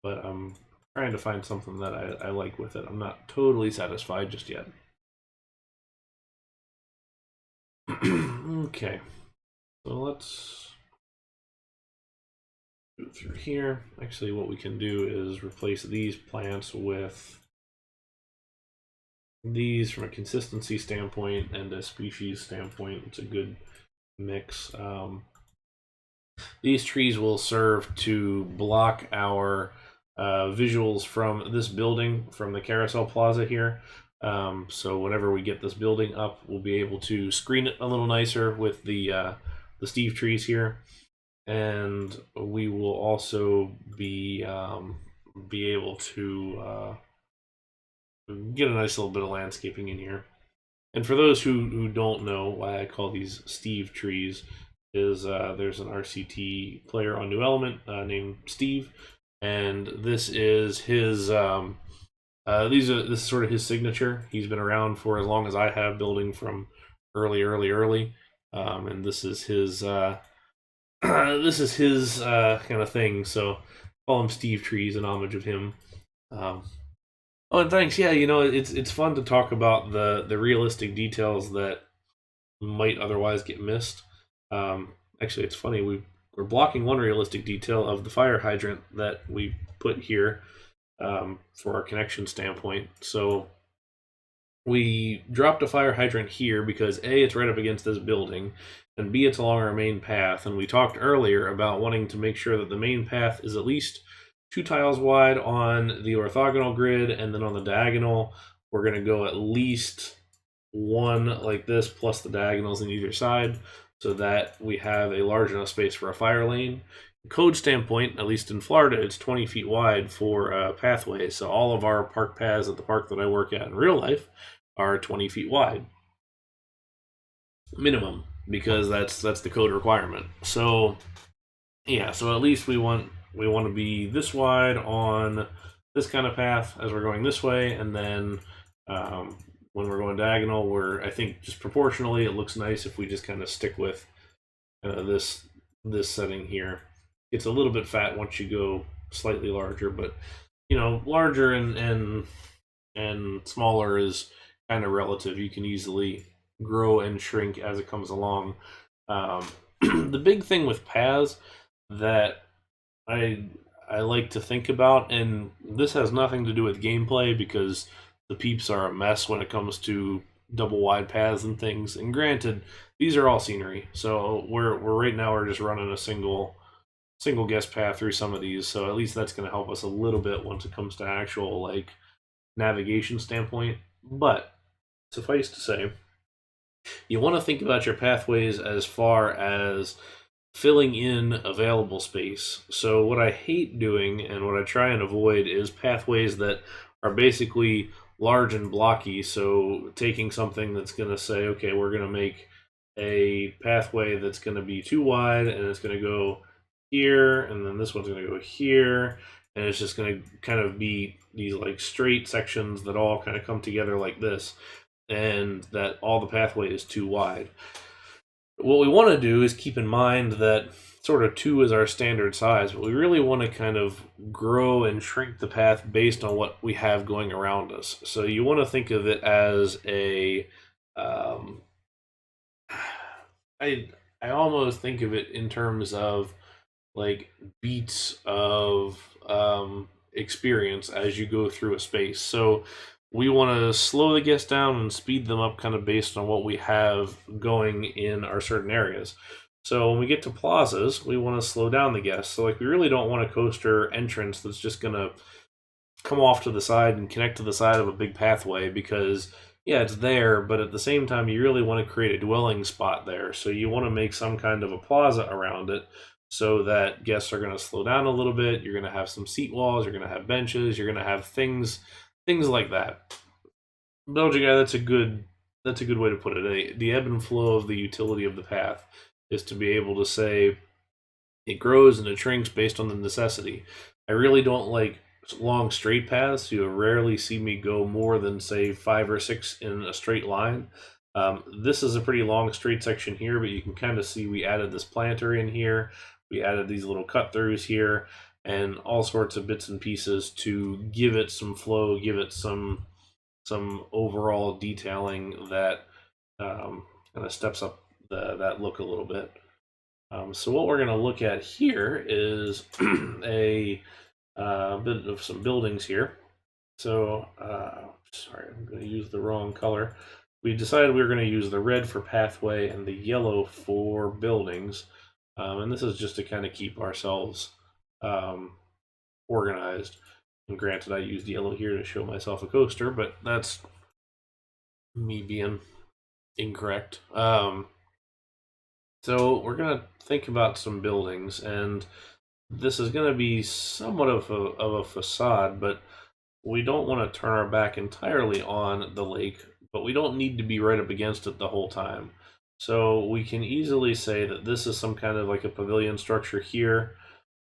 but I'm trying to find something that I like with it. I'm not totally satisfied just yet. Okay, so let's go through here. Actually, what we can do is replace these plants with these from a consistency standpoint and a species standpoint. It's a good mix. These trees will serve to block our visuals from this building, from the carousel plaza here. So whenever we get this building up, we'll be able to screen it a little nicer with the Steve trees here, and we will also be able to get a nice little bit of landscaping in here. And for those who don't know why I call these Steve trees, is there's an RCT player on New Element named Steve, and this is his this is sort of his signature. He's been around for as long as I have, building from early, and this is his this is his kind of thing. So call him Steve Trees in homage of him. Oh, and thanks. Yeah, it's fun to talk about the realistic details that might otherwise get missed. Actually, it's funny. We're blocking one realistic detail of the fire hydrant that we put here. for our connection standpoint. So we dropped a fire hydrant here because A, it's right up against this building, and B, it's along our main path. And we talked earlier about wanting to make sure that the main path is at least 2 tiles wide on the orthogonal grid, and then on the diagonal, we're going to go at least one like this plus the diagonals on either side so that we have a large enough space for a fire lane. Code standpoint, at least in Florida, it's 20 feet wide for pathways. So all of our park paths at the park that I work at in real life are 20 feet wide, minimum, because that's the code requirement. So yeah, so at least we want to be this wide on this kind of path as we're going this way, and then when we're going diagonal, I think just proportionally, it looks nice if we just kind of stick with this setting here. It's a little bit fat once you go slightly larger, but larger and smaller is kind of relative. You can easily grow and shrink as it comes along. The big thing with paths that I like to think about, and this has nothing to do with gameplay because the peeps are a mess when it comes to double wide paths and things. And granted, these are all scenery, so we're right now we're just running a single guest path through some of these. So at least that's going to help us a little bit once it comes to actual like navigation standpoint. But suffice to say, you want to think about your pathways as far as filling in available space. So what I hate doing and what I try and avoid is pathways that are basically large and blocky. So taking something that's going to say, okay, we're going to make a pathway that's going to be too wide and it's going to go here, and then this one's going to go here, and it's just going to kind of be these like straight sections that all kind of come together like this, and that all the pathway is too wide. What we want to do is keep in mind that sort of 2 is our standard size, but we really want to kind of grow and shrink the path based on what we have going around us. So you want to think of it as a I almost think of it in terms of like beats of experience as you go through a space. So we want to slow the guests down and speed them up kind of based on what we have going in our certain areas. So when we get to plazas, we want to slow down the guests. So like we really don't want a coaster entrance that's just going to come off to the side and connect to the side of a big pathway, because yeah, it's there, but at the same time you really want to create a dwelling spot there. So you want to make some kind of a plaza around it so that guests are going to slow down a little bit. You're going to have some seat walls, you're going to have benches, you're going to have things like that. Belgian guy, that's a good way to put it. The ebb and flow of the utility of the path is to be able to say it grows and it shrinks based on the necessity. I really don't like long straight paths. You rarely see me go more than say 5 or 6 in a straight line. This is a pretty long straight section here, but you can kind of see we added this planter in here. We added these little cut throughs here and all sorts of bits and pieces to give it some flow, give it some overall detailing that kind of steps up that look a little bit. So what we're going to look at here is a bit of some buildings here. So sorry, I'm going to use the wrong color. We decided we were going to use the red for pathway and the yellow for buildings. And this is just to kind of keep ourselves organized. And granted, I used yellow here to show myself a coaster, but that's me being incorrect. So we're going to think about some buildings, and this is going to be somewhat of a facade, but we don't want to turn our back entirely on the lake, but we don't need to be right up against it the whole time. So we can easily say that this is some kind of like a pavilion structure here,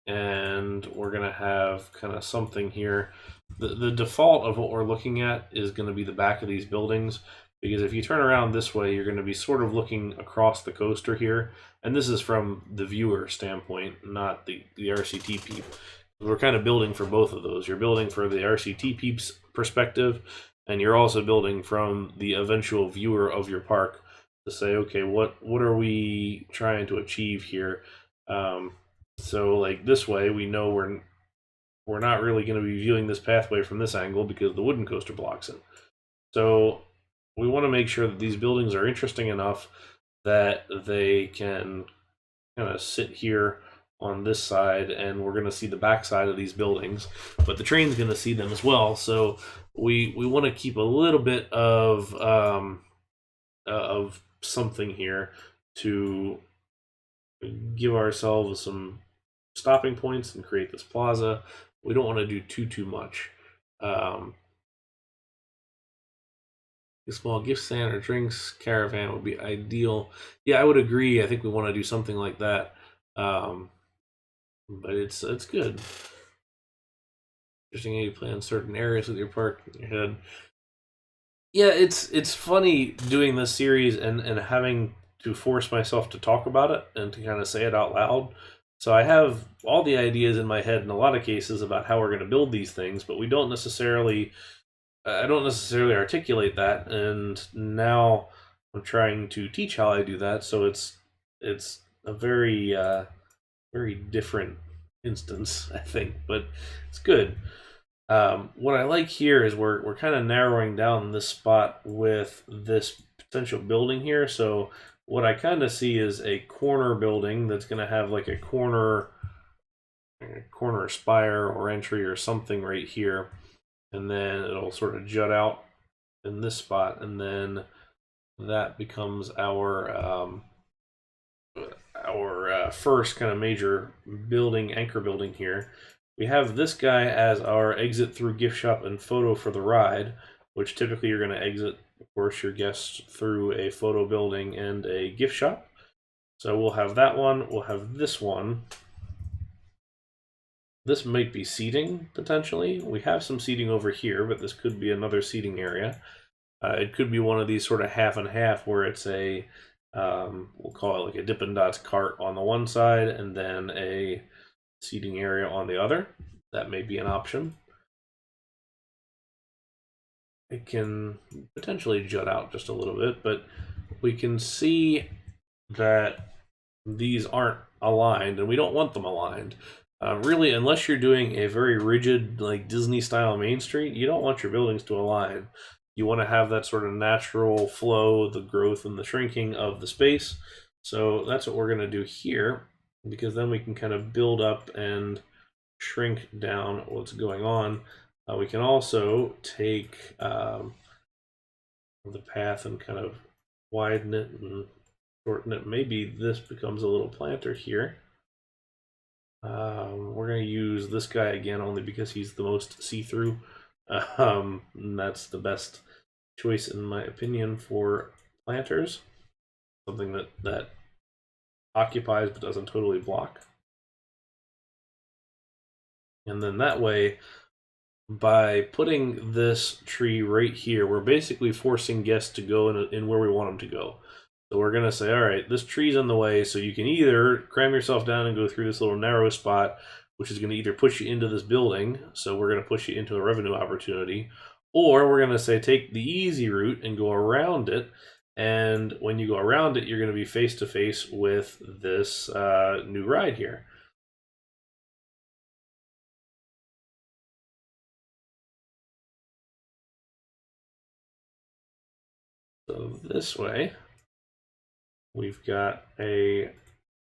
and we're going to have kind of something here. The default of what we're looking at is going to be the back of these buildings, because if you turn around this way, you're going to be sort of looking across the coaster here, and this is from the viewer standpoint, not the RCT peep. We're kind of building for both of those. You're building for the RCT peeps perspective, and you're also building from the eventual viewer of your park to say, okay, what are we trying to achieve here? So like this way, we know we're not really going to be viewing this pathway from this angle because the wooden coaster blocks it. So we want to make sure that these buildings are interesting enough that they can kind of sit here on this side, and we're going to see the back side of these buildings, but the train's going to see them as well. So we want to keep a little bit of something here to give ourselves some stopping points and create this plaza. We don't want to do too much. A small gift stand or drinks caravan would be ideal. Yeah, I would agree. I think we want to do something like that. But it's good. Interesting how you plan certain areas with your park in your head. Yeah, it's funny doing this series and having to force myself to talk about it and to kind of say it out loud. So I have all the ideas in my head in a lot of cases about how we're going to build these things, but we don't necessarily I don't necessarily articulate that, and now I'm trying to teach how I do that. So it's a very very different instance, I think, but it's good. What I like here is we're kind of narrowing down this spot with this potential building here. So what I kind of see is a corner building that's going to have like a corner spire or entry or something right here, and then it'll sort of jut out in this spot, and then that becomes our first kind of major building, anchor building here. We have this guy as our exit through gift shop and photo for the ride, which typically you're going to exit, of course, your guests through a photo building and a gift shop. So we'll have that one. We'll have this one. This might be seating, potentially. We have some seating over here, but this could be another seating area. It could be one of these sort of half and half where it's a, we'll call it like a Dippin' Dots cart on the one side and then a seating area on the other. That may be an option. It can potentially jut out just a little bit, but we can see that these aren't aligned, and we don't want them aligned. Really, unless you're doing a very rigid, like Disney style Main Street, you don't want your buildings to align. You want to have that sort of natural flow, the growth and the shrinking of the space. So that's what we're going to do here, because then we can kind of build up and shrink down what's going on. We can also take the path and kind of widen it and shorten it. Maybe this becomes a little planter here. We're going to use this guy again only because he's the most see-through. And that's the best choice in my opinion for planters. Something that occupies but doesn't totally block. And then that way, by putting this tree right here, we're basically forcing guests to go in where we want them to go. So we're going to say, all right, this tree's in the way, so you can either cram yourself down and go through this little narrow spot, which is going to either push you into this building, so we're going to push you into a revenue opportunity, or we're going to say take the easy route and go around it, and when you go around it, you're going to be face to face with this new ride here. So this way, we've got a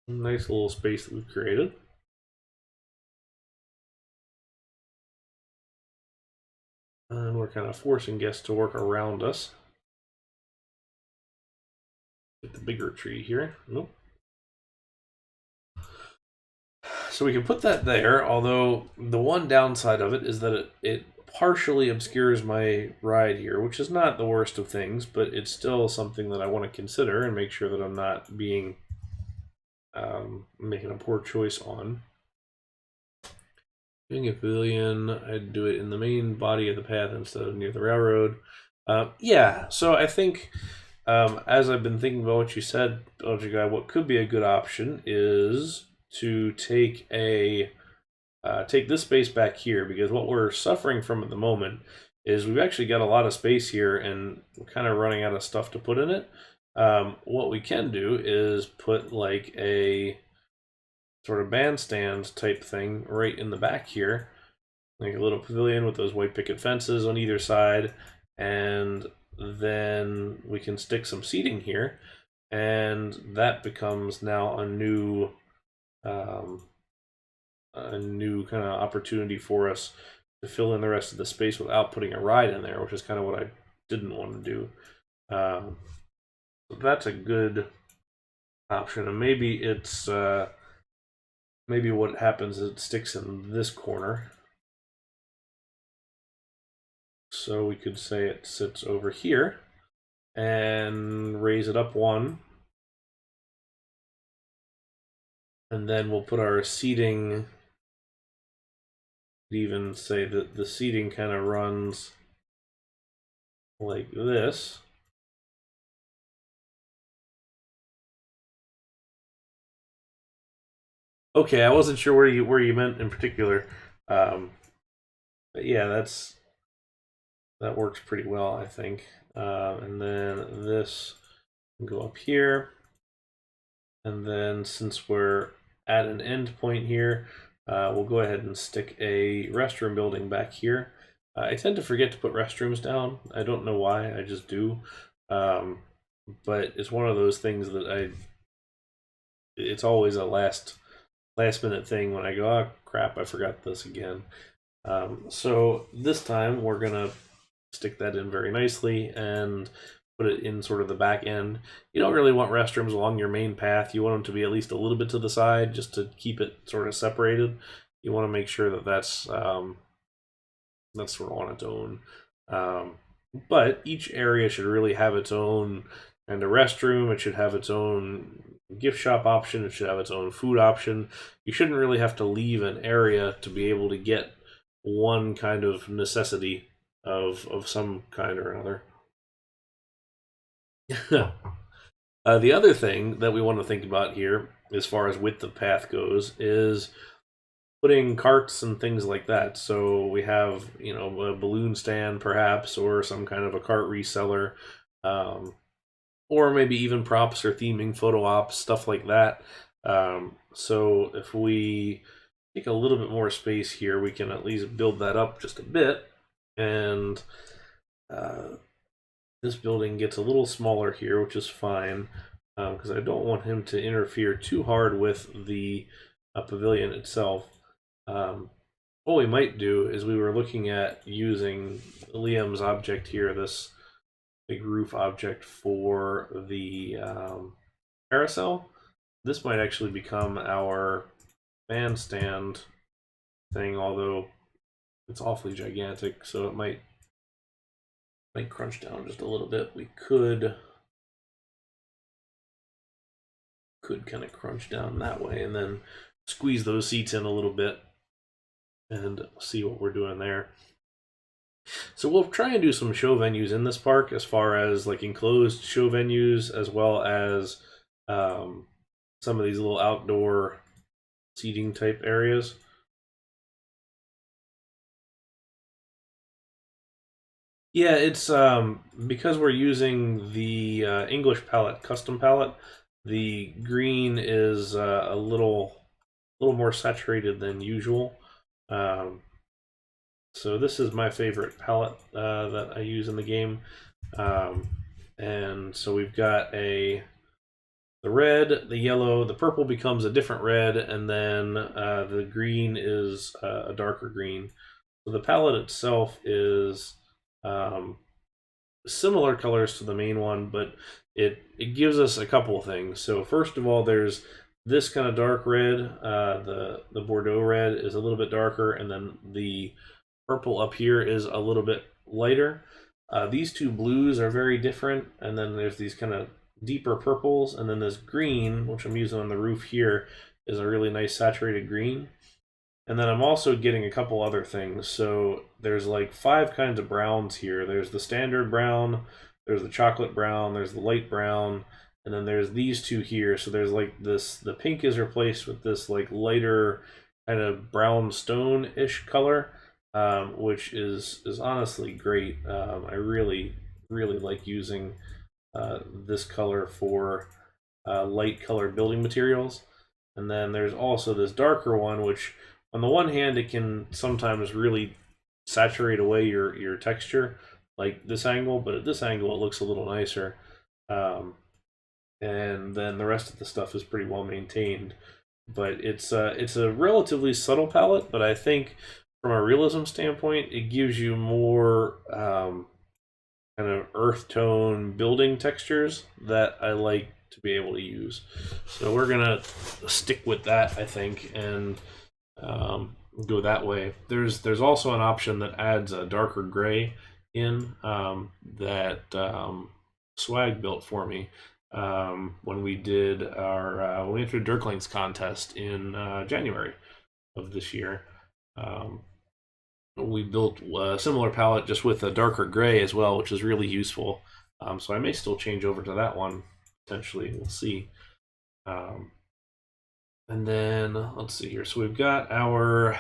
nice little space that we've created. And we're kind of forcing guests to work around us. Get the bigger tree here. Nope. So we can put that there, although the one downside of it is that it partially obscures my ride here, which is not the worst of things, but it's still something that I want to consider and make sure that I'm not being making a poor choice on. Doing a pavilion, I'd do it in the main body of the path instead of near the railroad. Yeah, so I think as I've been thinking about what you said, Belgian Guy, what could be a good option is to take this space back here, because what we're suffering from at the moment is we've actually got a lot of space here and we're kind of running out of stuff to put in it. What we can do is put like a sort of bandstand type thing right in the back here, like a little pavilion with those white picket fences on either side, and then we can stick some seating here, and that becomes now a new kind of opportunity for us to fill in the rest of the space without putting a ride in there, which is kind of what I didn't want to do. So that's a good option, and maybe it's maybe what happens is it sticks in this corner. So we could say it sits over here and raise it up one. And then we'll put our seating, even say that the seating kind of runs like this. Okay, I wasn't sure where you meant in particular. But yeah, that works pretty well, I think. And then this can go up here. And then since we're at an end point here, we'll go ahead and stick a restroom building back here. I tend to forget to put restrooms down. I don't know why, I just do. But it's one of those things that it's always a last minute thing when I go, oh crap, I forgot this again. So this time we're gonna stick that in very nicely and put it in sort of the back end. You don't really want restrooms along your main path. You want them to be at least a little bit to the side just to keep it sort of separated. You want to make sure that that's sort of on its own. But each area should really have its own kind of restroom. It should have its own gift shop option. It should have its own food option. You shouldn't really have to leave an area to be able to get one kind of necessity of some kind or another. The other thing that we want to think about here, as far as width of path goes, is putting carts and things like that. So we have, you know, a balloon stand perhaps, or some kind of a cart reseller, or maybe even props or theming, photo ops, stuff like that. So if we take a little bit more space here, we can at least build that up just a bit, and this building gets a little smaller here, which is fine, because I don't want him to interfere too hard with the pavilion itself. What we might do is, we were looking at using Liam's object here, this big roof object, for the carousel. This might actually become our bandstand thing, although it's awfully gigantic, so it might crunch down just a little bit. We could kind of crunch down that way and then squeeze those seats in a little bit and see what we're doing there. So we'll try and do some show venues in this park, as far as like enclosed show venues, as well as some of these little outdoor seating type areas. Yeah, it's because we're using the English palette, custom palette. The green is a little more saturated than usual. So this is my favorite palette that I use in the game, and so we've got the red, the yellow, the purple becomes a different red, and then the green is a darker green. So the palette itself is similar colors to the main one, but it gives us a couple of things. So first of all, there's this kind of dark red, the Bordeaux red is a little bit darker, and then the purple up here is a little bit lighter. These two blues are very different, and then there's these kind of deeper purples, and then this green, which I'm using on the roof here, is a really nice saturated green. And then I'm also getting a couple other things. So there's like 5 kinds of browns here. There's the standard brown, there's the chocolate brown, there's the light brown, and then there's these two here. So there's like this, the pink is replaced with this like lighter kind of brown stone-ish color, which is honestly great. I really like using this color for light colored building materials. And then there's also this darker one, which on the one hand, it can sometimes really saturate away your texture, like this angle, but at this angle, it looks a little nicer. And then the rest of the stuff is pretty well maintained. But it's a relatively subtle palette, but I think from a realism standpoint, it gives you more kind of earth tone building textures that I like to be able to use. So we're gonna stick with that, I think, and go that way. There's also an option that adds a darker gray in that Swag built for me when we did our when we entered Dirkling's contest in January of this year. We built a similar palette just with a darker gray as well, which is really useful. So I may still change over to that one potentially. We'll see. And then let's see here. So we've got our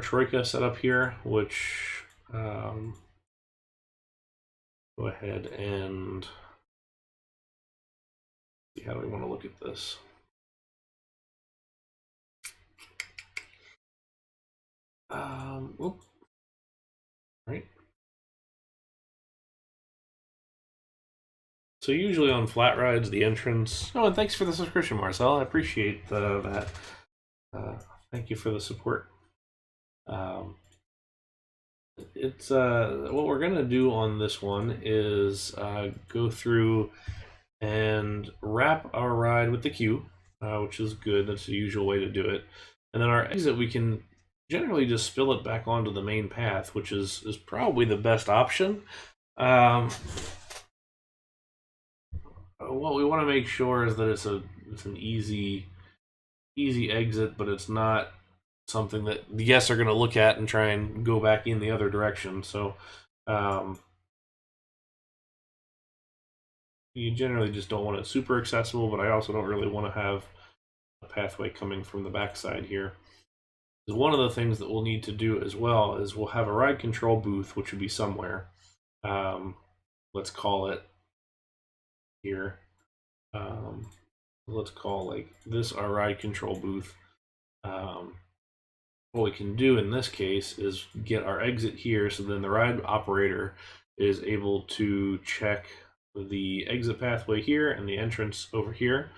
troika set up here, which go ahead and see how do we want to look at this. Right. So usually on flat rides, the entrance. Oh, and thanks for the subscription, Marcel. I appreciate that. Thank you for the support. It's what we're gonna do on this one is go through and wrap our ride with the queue, which is good. That's the usual way to do it. And then our exit, we can generally just spill it back onto the main path, which is probably the best option. What we want to make sure is that it's an easy exit, but it's not something that the guests are going to look at and try and go back in the other direction. So you generally just don't want it super accessible, but I also don't really want to have a pathway coming from the backside here. Because one of the things that we'll need to do as well is we'll have a ride control booth, which would be somewhere. Let's call it here. Let's call like this our ride control booth. What we can do in this case is get our exit here, so then the ride operator is able to check the exit pathway here and the entrance over here.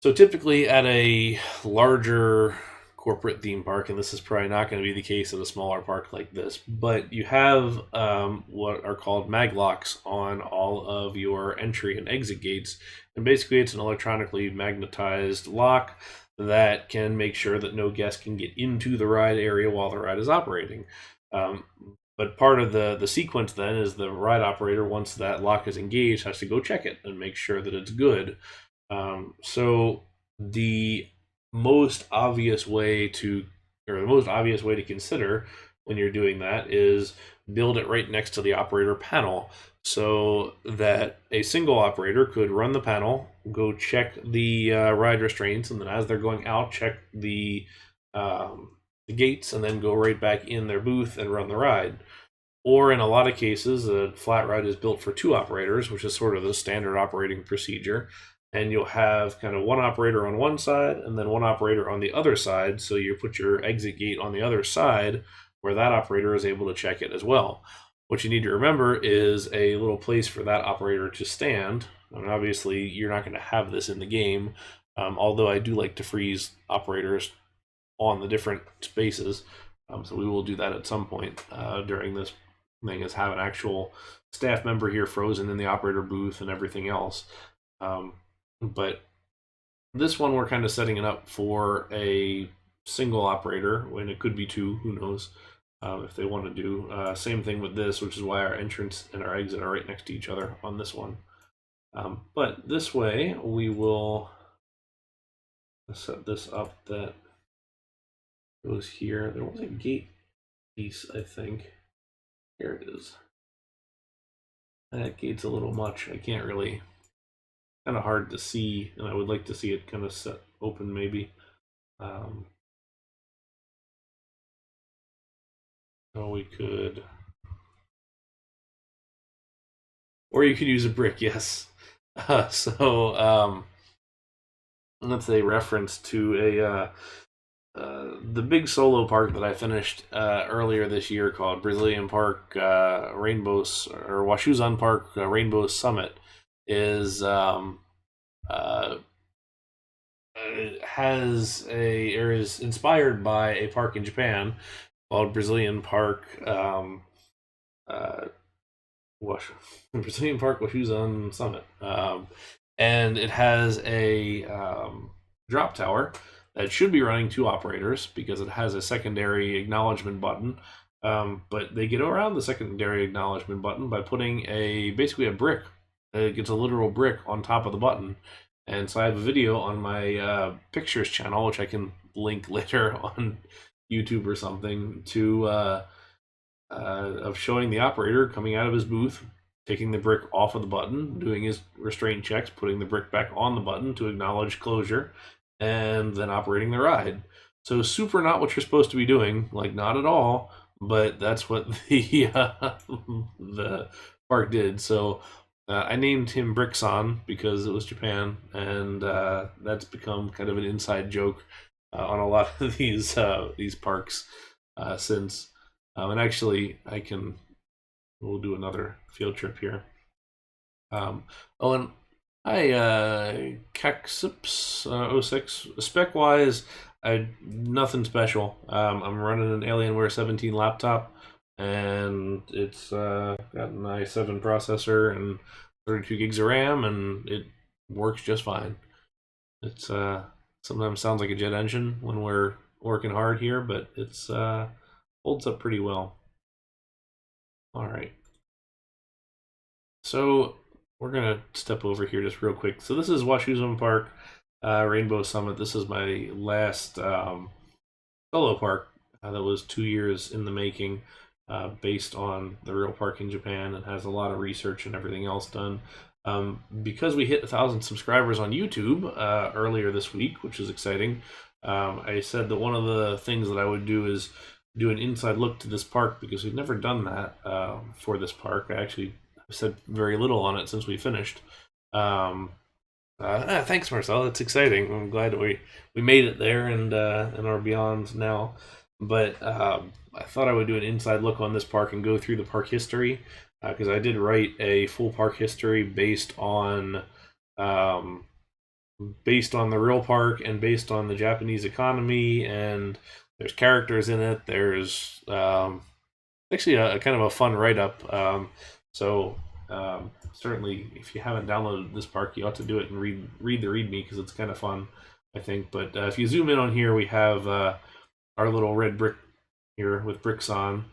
So typically at a larger corporate theme park, and this is probably not going to be the case at a smaller park like this, but you have what are called mag locks on all of your entry and exit gates. And basically it's an electronically magnetized lock that can make sure that no guest can get into the ride area while the ride is operating. But part of the sequence then is the ride operator, once that lock is engaged, has to go check it and make sure that it's good. So the most obvious way to consider when you're doing that is build it right next to the operator panel, so that a single operator could run the panel, go check the ride restraints, and then as they're going out, check the gates, and then go right back in their booth and run the ride. Or in a lot of cases, a flat ride is built for two operators, which is sort of the standard operating procedure. And you'll have kind of one operator on one side and then one operator on the other side. So you put your exit gate on the other side where that operator is able to check it as well. What you need to remember is a little place for that operator to stand. And obviously, you're not going to have this in the game, although I do like to freeze operators on the different spaces. So we will do that at some point during this thing, is have an actual staff member here frozen in the operator booth and everything else. But this one, we're kind of setting it up for a single operator, when it could be two, who knows, if they want to do. Same thing with this, which is why our entrance and our exit are right next to each other on this one. But this way, we will set this up that goes here. There was a gate piece, I think. Here it is. That gate's a little much. I can't really... kind of hard to see, and I would like to see it kind of set open maybe. So we could, or you could use a brick, yes. So that's a reference to the big solo park that I finished earlier this year called Brazilian Park Rainbow or Washuzan Park Rainbow Summit is is inspired by a park in Japan called Brazilian Park uh, Brazilian Park Washuzan Summit, and it has a drop tower that should be running two operators because it has a secondary acknowledgement button. But they get around the secondary acknowledgement button by putting basically a brick. It gets a literal brick on top of the button. And so I have a video on my pictures channel, which I can link later on YouTube or something, to of showing the operator coming out of his booth, taking the brick off of the button, doing his restraint checks, putting the brick back on the button to acknowledge closure, and then operating the ride. So super not what you're supposed to be doing, like not at all, but that's what the park did. So I named him Brickson because it was Japan, and that's become kind of an inside joke on a lot of these parks since. And actually, we'll do another field trip here. And hi, Caxips 06. Spec wise, nothing special. I'm running an Alienware 17 laptop, and it's got an i7 processor and 32 gigs of RAM, and it works just fine. It's sometimes sounds like a jet engine when we're working hard here, but it's holds up pretty well. All right. So we're gonna step over here just real quick. So this is Washuzan Park Rainbow Summit. This is my last solo park that was 2 years in the making, based on the real park in Japan, and has a lot of research and everything else done. Because we hit 1,000 subscribers on YouTube earlier this week, which is exciting. I said that one of the things that I would do is do an inside look to this park, because we've never done that for this park. I actually said very little on it since we finished. Thanks, Marcel. That's exciting. I'm glad that we made it there and are beyond now. But I thought I would do an inside look on this park and go through the park history, because I did write a full park history based on the real park and based on the Japanese economy, and there's characters in it. There's actually a kind of a fun write-up. Certainly, if you haven't downloaded this park, you ought to do it and read the README, because it's kind of fun, I think. But if you zoom in on here, we have our little red brick here with Brickson,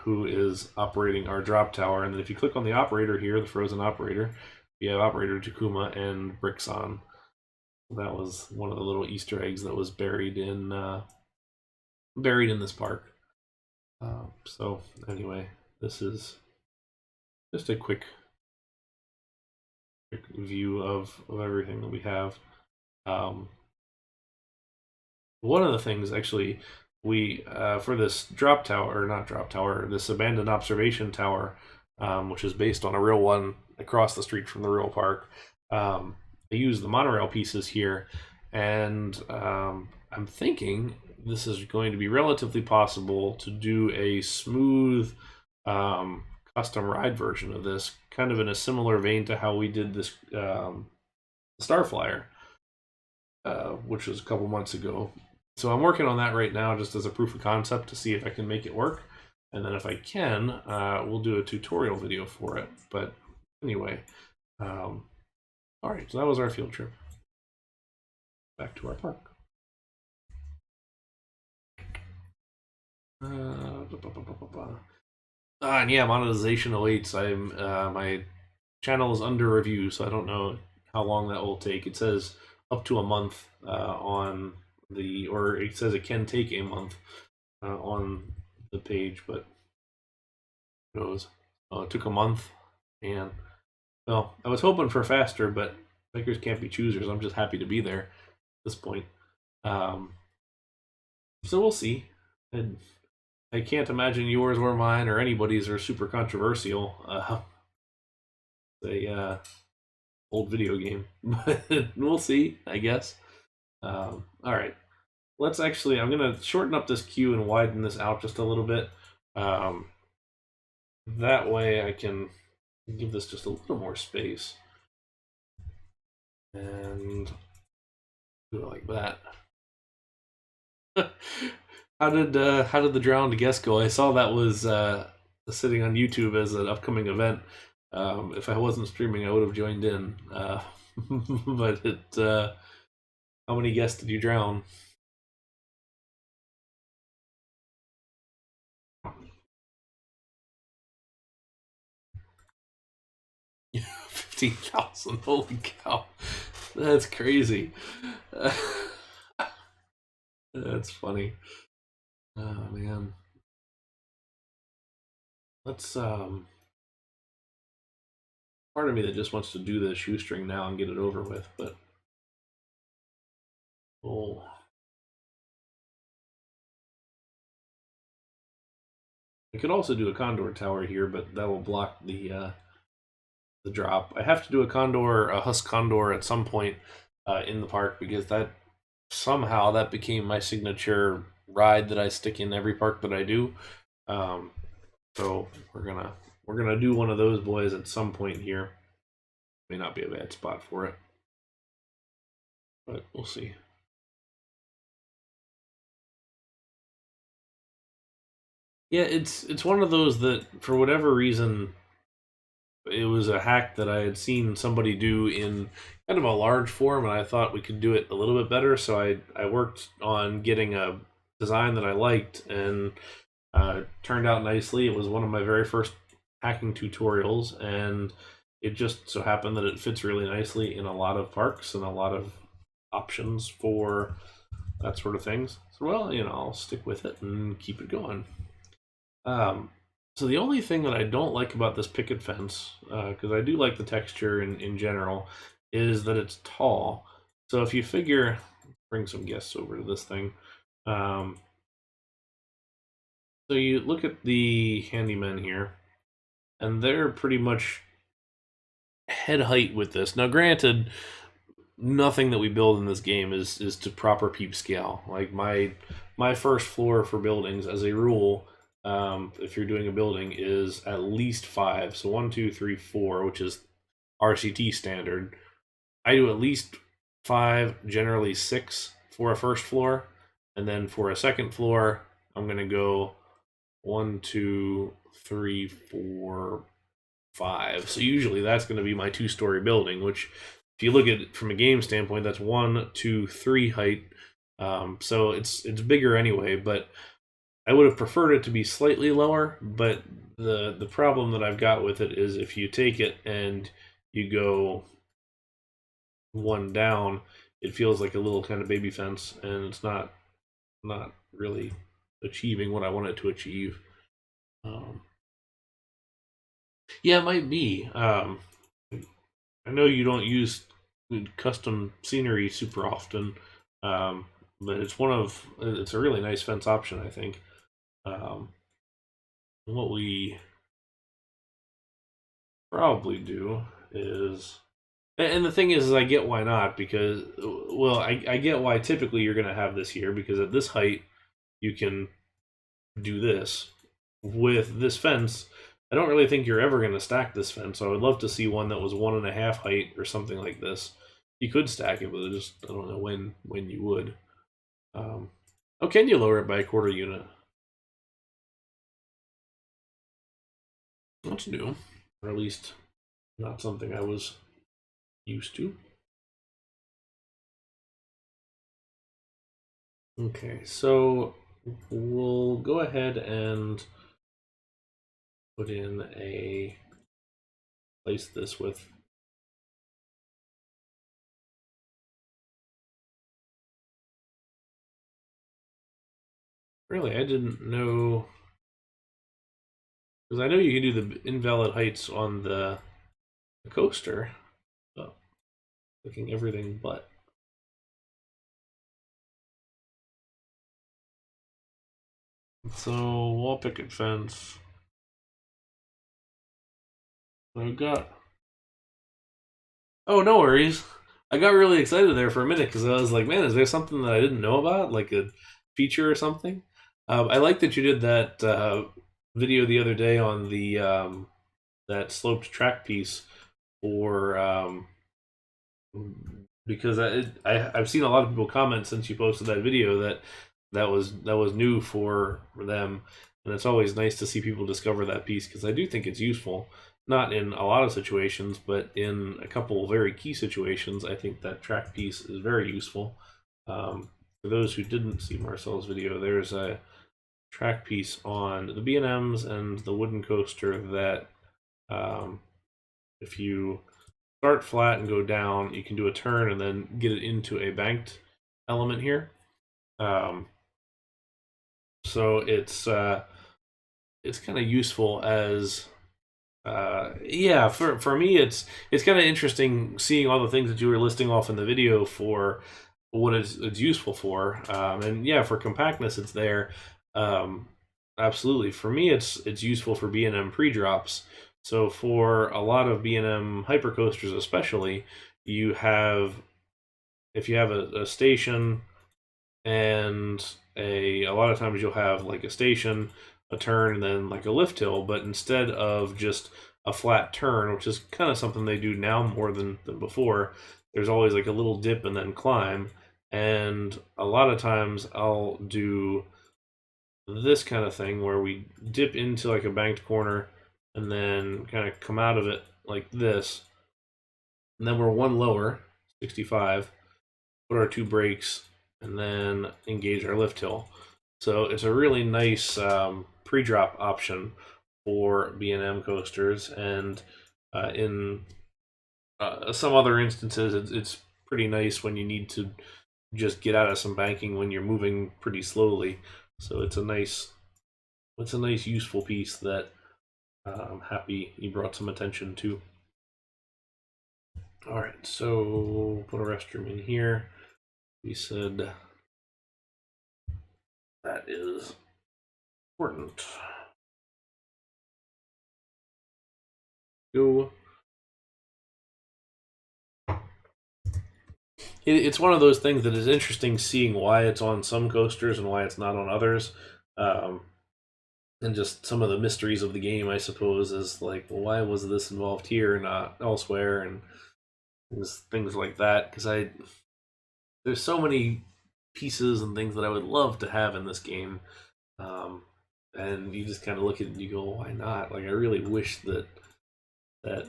who is operating our drop tower. And then if you click on the operator here, the frozen operator, you have operator Takuma and Brickson. That was one of the little Easter eggs that was buried in this park. So anyway, this is just a quick view of everything that we have. One of the things, actually, we for this this abandoned observation tower, which is based on a real one across the street from the real park. I use the monorail pieces here, and I'm thinking this is going to be relatively possible to do a smooth custom ride version of this, kind of in a similar vein to how we did this Starflyer, which was a couple months ago. So I'm working on that right now, just as a proof of concept, to see if I can make it work. And then if I can, we'll do a tutorial video for it. But anyway, all right, so that was our field trip. Back to our park. And yeah, monetization awaits. My channel is under review, so I don't know how long that will take. It says up to a month or it says it can take a month on the page, but who knows? It took a month, and well, I was hoping for faster, but beggars can't be choosers. I'm just happy to be there at this point. So we'll see. And I can't imagine yours or mine or anybody's are super controversial. Old video game, but we'll see, I guess. All right. Let's actually, I'm going to shorten up this queue and widen this out just a little bit. That way I can give this just a little more space. And do it like that. How did the drowned guest go? I saw that was sitting on YouTube as an upcoming event. If I wasn't streaming, I would have joined in. But how many guests did you drown? 15,000. Holy cow, that's crazy. That's funny. Oh man. Let's part of me that just wants to do the shoestring now and get it over with, but oh. I could also do a condor tower here, but that will block the drop. I have to do a husk condor at some point in the park because that somehow that became my signature ride that I stick in every park that I do. So we're gonna do one of those boys at some point here. May not be a bad spot for it, but we'll see. Yeah, it's one of those that for whatever reason it was a hack that I had seen somebody do in kind of a large form, and I thought we could do it a little bit better. So I worked on getting a design that I liked, and turned out nicely. It was one of my very first hacking tutorials, and it just so happened that it fits really nicely in a lot of parks and a lot of options for that sort of things. So, well, I'll stick with it and keep it going. So the only thing that I don't like about this picket fence, because I do like the texture in general, is that it's tall. So if you figure, bring some guests over to this thing. So you look at the handymen here, and they're pretty much head height with this. Now, granted, nothing that we build in this game is to proper peep scale. Like my first floor for buildings, as a rule, if you're doing a building, is at least 5. So 1, 2, 3, 4, which is RCT standard. I do at least 5, generally 6 for a first floor, and then for a second floor, I'm gonna go 1, 2, 3, 4, 5. So usually that's going to be my 2-story building, which if you look at it from a game standpoint, that's 1, 2, 3 height. So it's bigger anyway, but I would have preferred it to be slightly lower. But the problem that I've got with it is if you take it and you go one down, it feels like a little kind of baby fence, and it's not really achieving what I want it to achieve. Yeah, it might be. I know you don't use custom scenery super often, but it's a really nice fence option, I think. What we probably do is, and the thing is I get why not, because, well, I get why typically you're going to have this here, because at this height, you can do this. With this fence, I don't really think you're ever going to stack this fence. So I would love to see one that was 1.5 height or something like this. You could stack it, but I don't know when you would. Oh, can you lower it by a quarter unit? That's new, or at least not something I was used to. Okay, so we'll go ahead and put in place this with. Really, I didn't know, because I know you can do the invalid heights on the coaster. Oh, clicking everything but. So wall picket fence. I've got. Oh, no worries. I got really excited there for a minute because I was like, man, is there something that I didn't know about, like a feature or something? I like that you did that video the other day on the that sloped track piece for because I've seen a lot of people comment since you posted that video that that was new for them, and it's always nice to see people discover that piece because I do think it's useful. Not in a lot of situations, but in a couple of very key situations, I think that track piece is very useful. For those who didn't see Marcel's video, there's a track piece on the B&Ms and the wooden coaster that if you start flat and go down, you can do a turn and then get it into a banked element here. So it's kind of useful as yeah, for me it's kind of interesting seeing all the things that you were listing off in the video for what it's useful for. And yeah, for compactness it's there. Um, Absolutely. For me it's useful for B&M pre-drops. So for a lot of B&M hypercoasters especially, you have if you have a station and a lot of times you'll have like a station, a turn, and then like a lift hill, but instead of just a flat turn, which is kind of something they do now more than before, there's always like a little dip and then climb. And a lot of times I'll do this kind of thing where we dip into like a banked corner and then kind of come out of it like this. And then we're one lower, 65, put our two brakes, and then engage our lift hill. So it's a really nice pre-drop option for B&M coasters, and in some other instances, it's pretty nice when you need to just get out of some banking when you're moving pretty slowly. So it's a nice useful piece that I'm happy you brought some attention to. All right, so put a restroom in here. We said that is important. Go. It's one of those things that is interesting seeing why it's on some coasters and why it's not on others. Um, and just some of the mysteries of the game, I suppose, is like, well, why was this involved here, not elsewhere, and things like that. Because there's so many pieces and things that I would love to have in this game, um, and you just kind of look at it and you go, why not? Like, I really wish that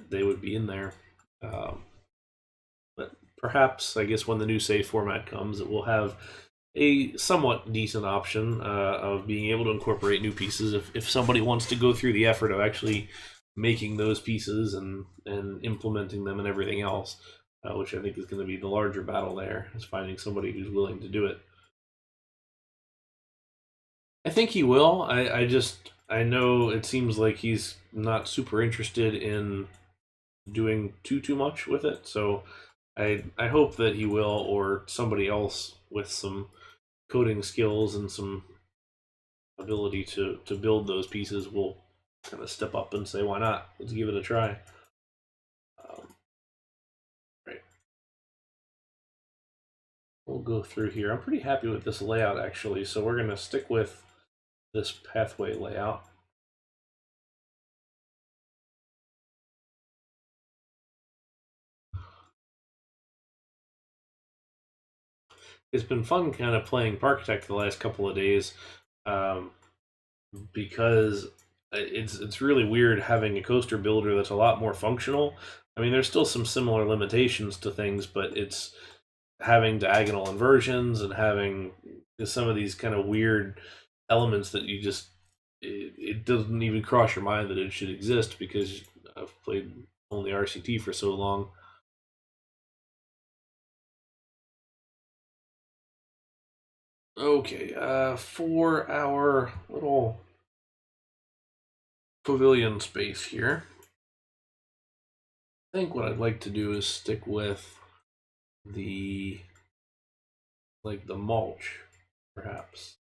they would be in there. But perhaps, I guess, when the new save format comes, it will have a somewhat decent option of being able to incorporate new pieces if somebody wants to go through the effort of actually making those pieces and implementing them and everything else, which I think is going to be the larger battle there, is finding somebody who's willing to do it. I think he will. I know it seems like he's not super interested in doing too much with it, so I hope that he will, or somebody else with some coding skills and some ability to build those pieces will kind of step up and say, why not? Let's give it a try. Right. We'll go through here. I'm pretty happy with this layout, actually, so we're going to stick with this pathway layout. It's been fun kind of playing Parktech the last couple of days, because it's really weird having a coaster builder that's a lot more functional. I mean, there's still some similar limitations to things, but it's having diagonal inversions and having some of these kind of weird elements that you just it doesn't even cross your mind that it should exist because I've played only RCT for so long. Okay, for our little pavilion space here, I think what I'd like to do is stick with the mulch, perhaps,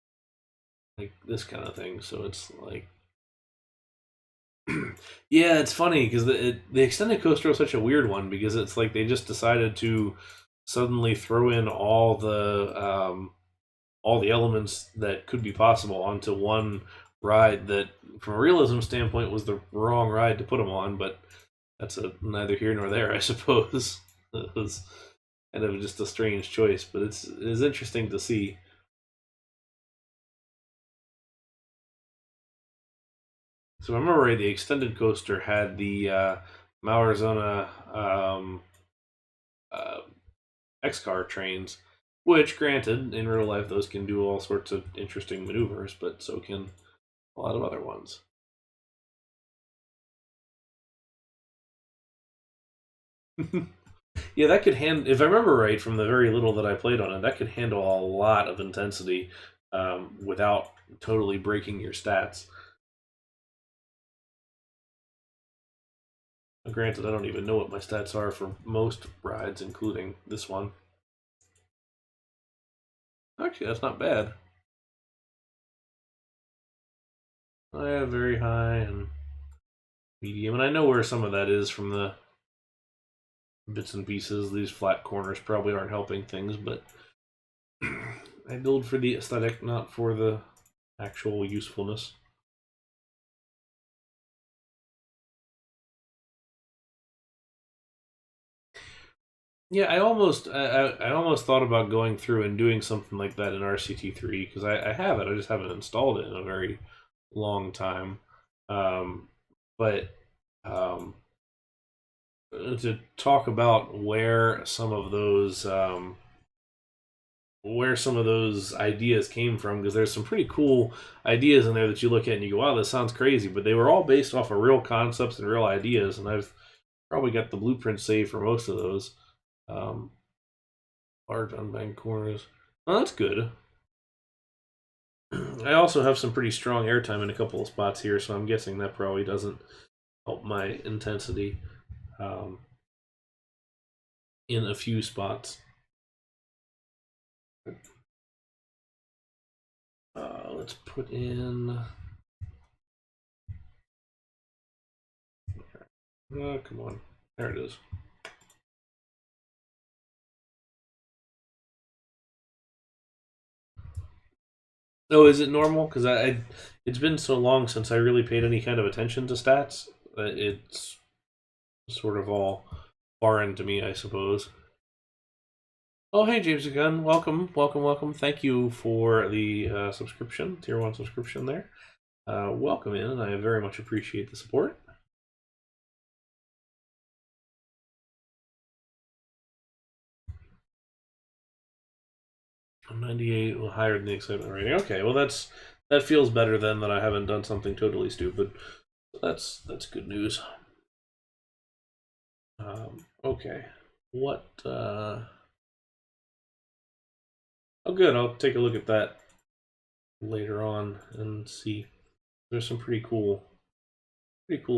like this kind of thing. So it's like, yeah, it's funny because the extended coaster was such a weird one because it's like they just decided to suddenly throw in all the elements that could be possible onto one ride that, from a realism standpoint, was the wrong ride to put them on. But that's neither here nor there, I suppose. It was kind of just a strange choice, but it is interesting to see. So if I remember right, the extended coaster had the Mauerzona uh, X-Car trains, which, granted, in real life, those can do all sorts of interesting maneuvers, but so can a lot of other ones. Yeah, that could handle. If I remember right, from the very little that I played on it, that could handle a lot of intensity without totally breaking your stats. Granted, I don't even know what my stats are for most rides, including this one. Actually, that's not bad. I have very high and medium, and I know where some of that is from the bits and pieces. These flat corners probably aren't helping things, but I build for the aesthetic, not for the actual usefulness. Yeah, I almost thought about going through and doing something like that in RCT3 because I have it. I just haven't installed it in a very long time. Um, but um, to talk about where some of those ideas came from, because there's some pretty cool ideas in there that you look at and you go, wow, this sounds crazy, but they were all based off of real concepts and real ideas, and I've probably got the blueprint saved for most of those. Um, Large unbanked corners. Well, that's good. I also have some pretty strong airtime in a couple of spots here, so I'm guessing that probably doesn't help my intensity in a few spots. Let's put in. Oh, come on. There it is. Oh, is it normal? Because it's been so long since I really paid any kind of attention to stats that it's sort of all foreign to me, I suppose. Oh, hey, James again. Welcome, welcome, welcome. Thank you for the subscription, tier 1 subscription there. Welcome in, and I very much appreciate the support. I'm 98, well, higher than the excitement rating. Okay, well that feels better then that I haven't done something totally stupid. That's good news. Okay, what? Oh, good. I'll take a look at that later on and see. There's some pretty cool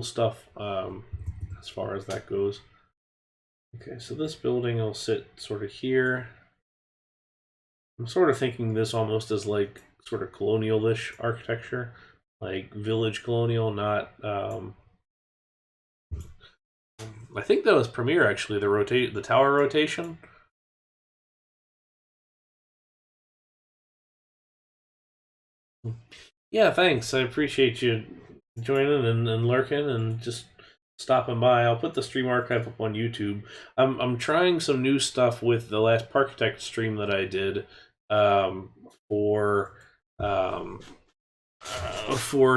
stuff as far as that goes. Okay, so this building will sit sort of here. I'm sort of thinking this almost as like sort of colonial-ish architecture, like village colonial, not. I think that was Premiere actually. The tower rotation. Yeah, thanks. I appreciate you joining and lurking and just stopping by. I'll put the stream archive up on YouTube. I'm trying some new stuff with the last Parkitect stream that I did for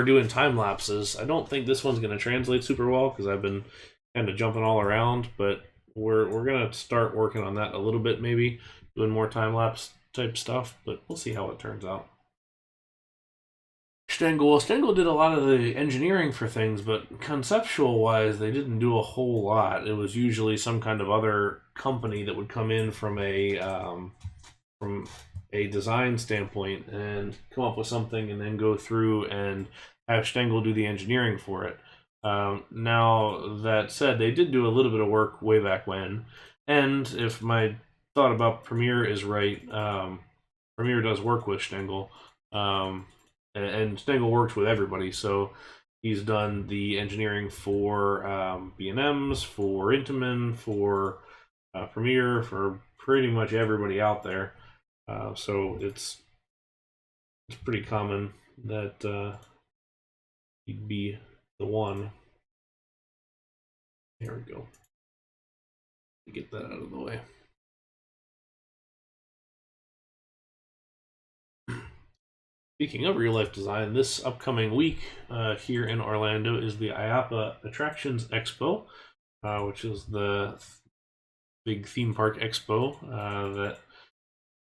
doing time lapses. I don't think this one's going to translate super well because I've been kind of jumping all around, but we're gonna start working on that a little bit, maybe doing more time lapse type stuff. But we'll see how it turns out. Stengel did a lot of the engineering for things, but conceptual wise, they didn't do a whole lot. It was usually some kind of other company that would come in from a design standpoint and come up with something, and then go through and have Stengel do the engineering for it. Now that said, they did do a little bit of work way back when, and if my thought about Premiere is right, Premiere does work with Stengel. And Stengel works with everybody, so he's done the engineering for B&Ms, for Intamin, for Premiere, for pretty much everybody out there. So it's pretty common that you'd be the one. There we go. Get that out of the way. Speaking of real life design, this upcoming week here in Orlando is the IAAPA Attractions Expo, which is the big theme park expo that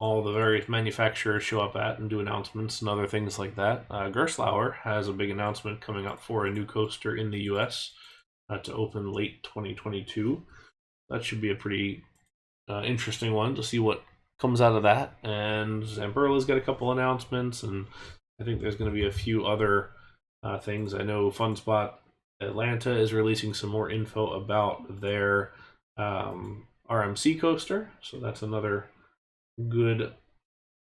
all the various manufacturers show up at and do announcements and other things like that. Gerstlauer has a big announcement coming up for a new coaster in the US to open late 2022. That should be a pretty interesting one to see what comes out of that. And Zamperla's got a couple announcements, and I think there's going to be a few other things. I know FunSpot Atlanta is releasing some more info about their RMC coaster, so that's another good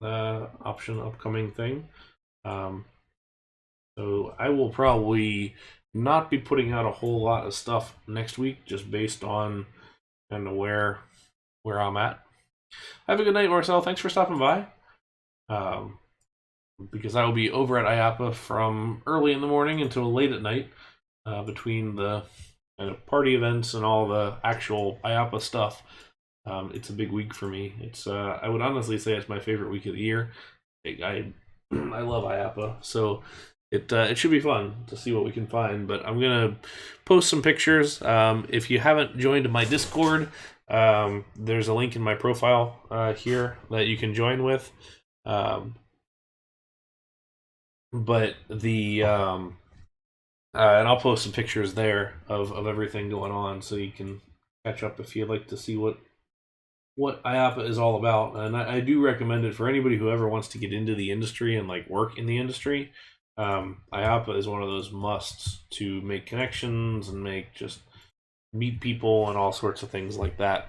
option, upcoming thing. So I will probably not be putting out a whole lot of stuff next week, just based on kind of where I'm at. Have a good night, Marcel. Thanks for stopping by. Because I will be over at IAAPA from early in the morning until late at night, between the party events and all the actual IAAPA stuff. It's a big week for me. It's I would honestly say it's my favorite week of the year. I love IAAPA, so it should be fun to see what we can find. But I'm gonna post some pictures. If you haven't joined my Discord, there's a link in my profile here that you can join with. But the and I'll post some pictures there of everything going on, so you can catch up if you'd like to see what IAAPA is all about. And I do recommend it for anybody who ever wants to get into the industry and like work in the industry. IAAPA is one of those musts to make connections and meet people and all sorts of things like that.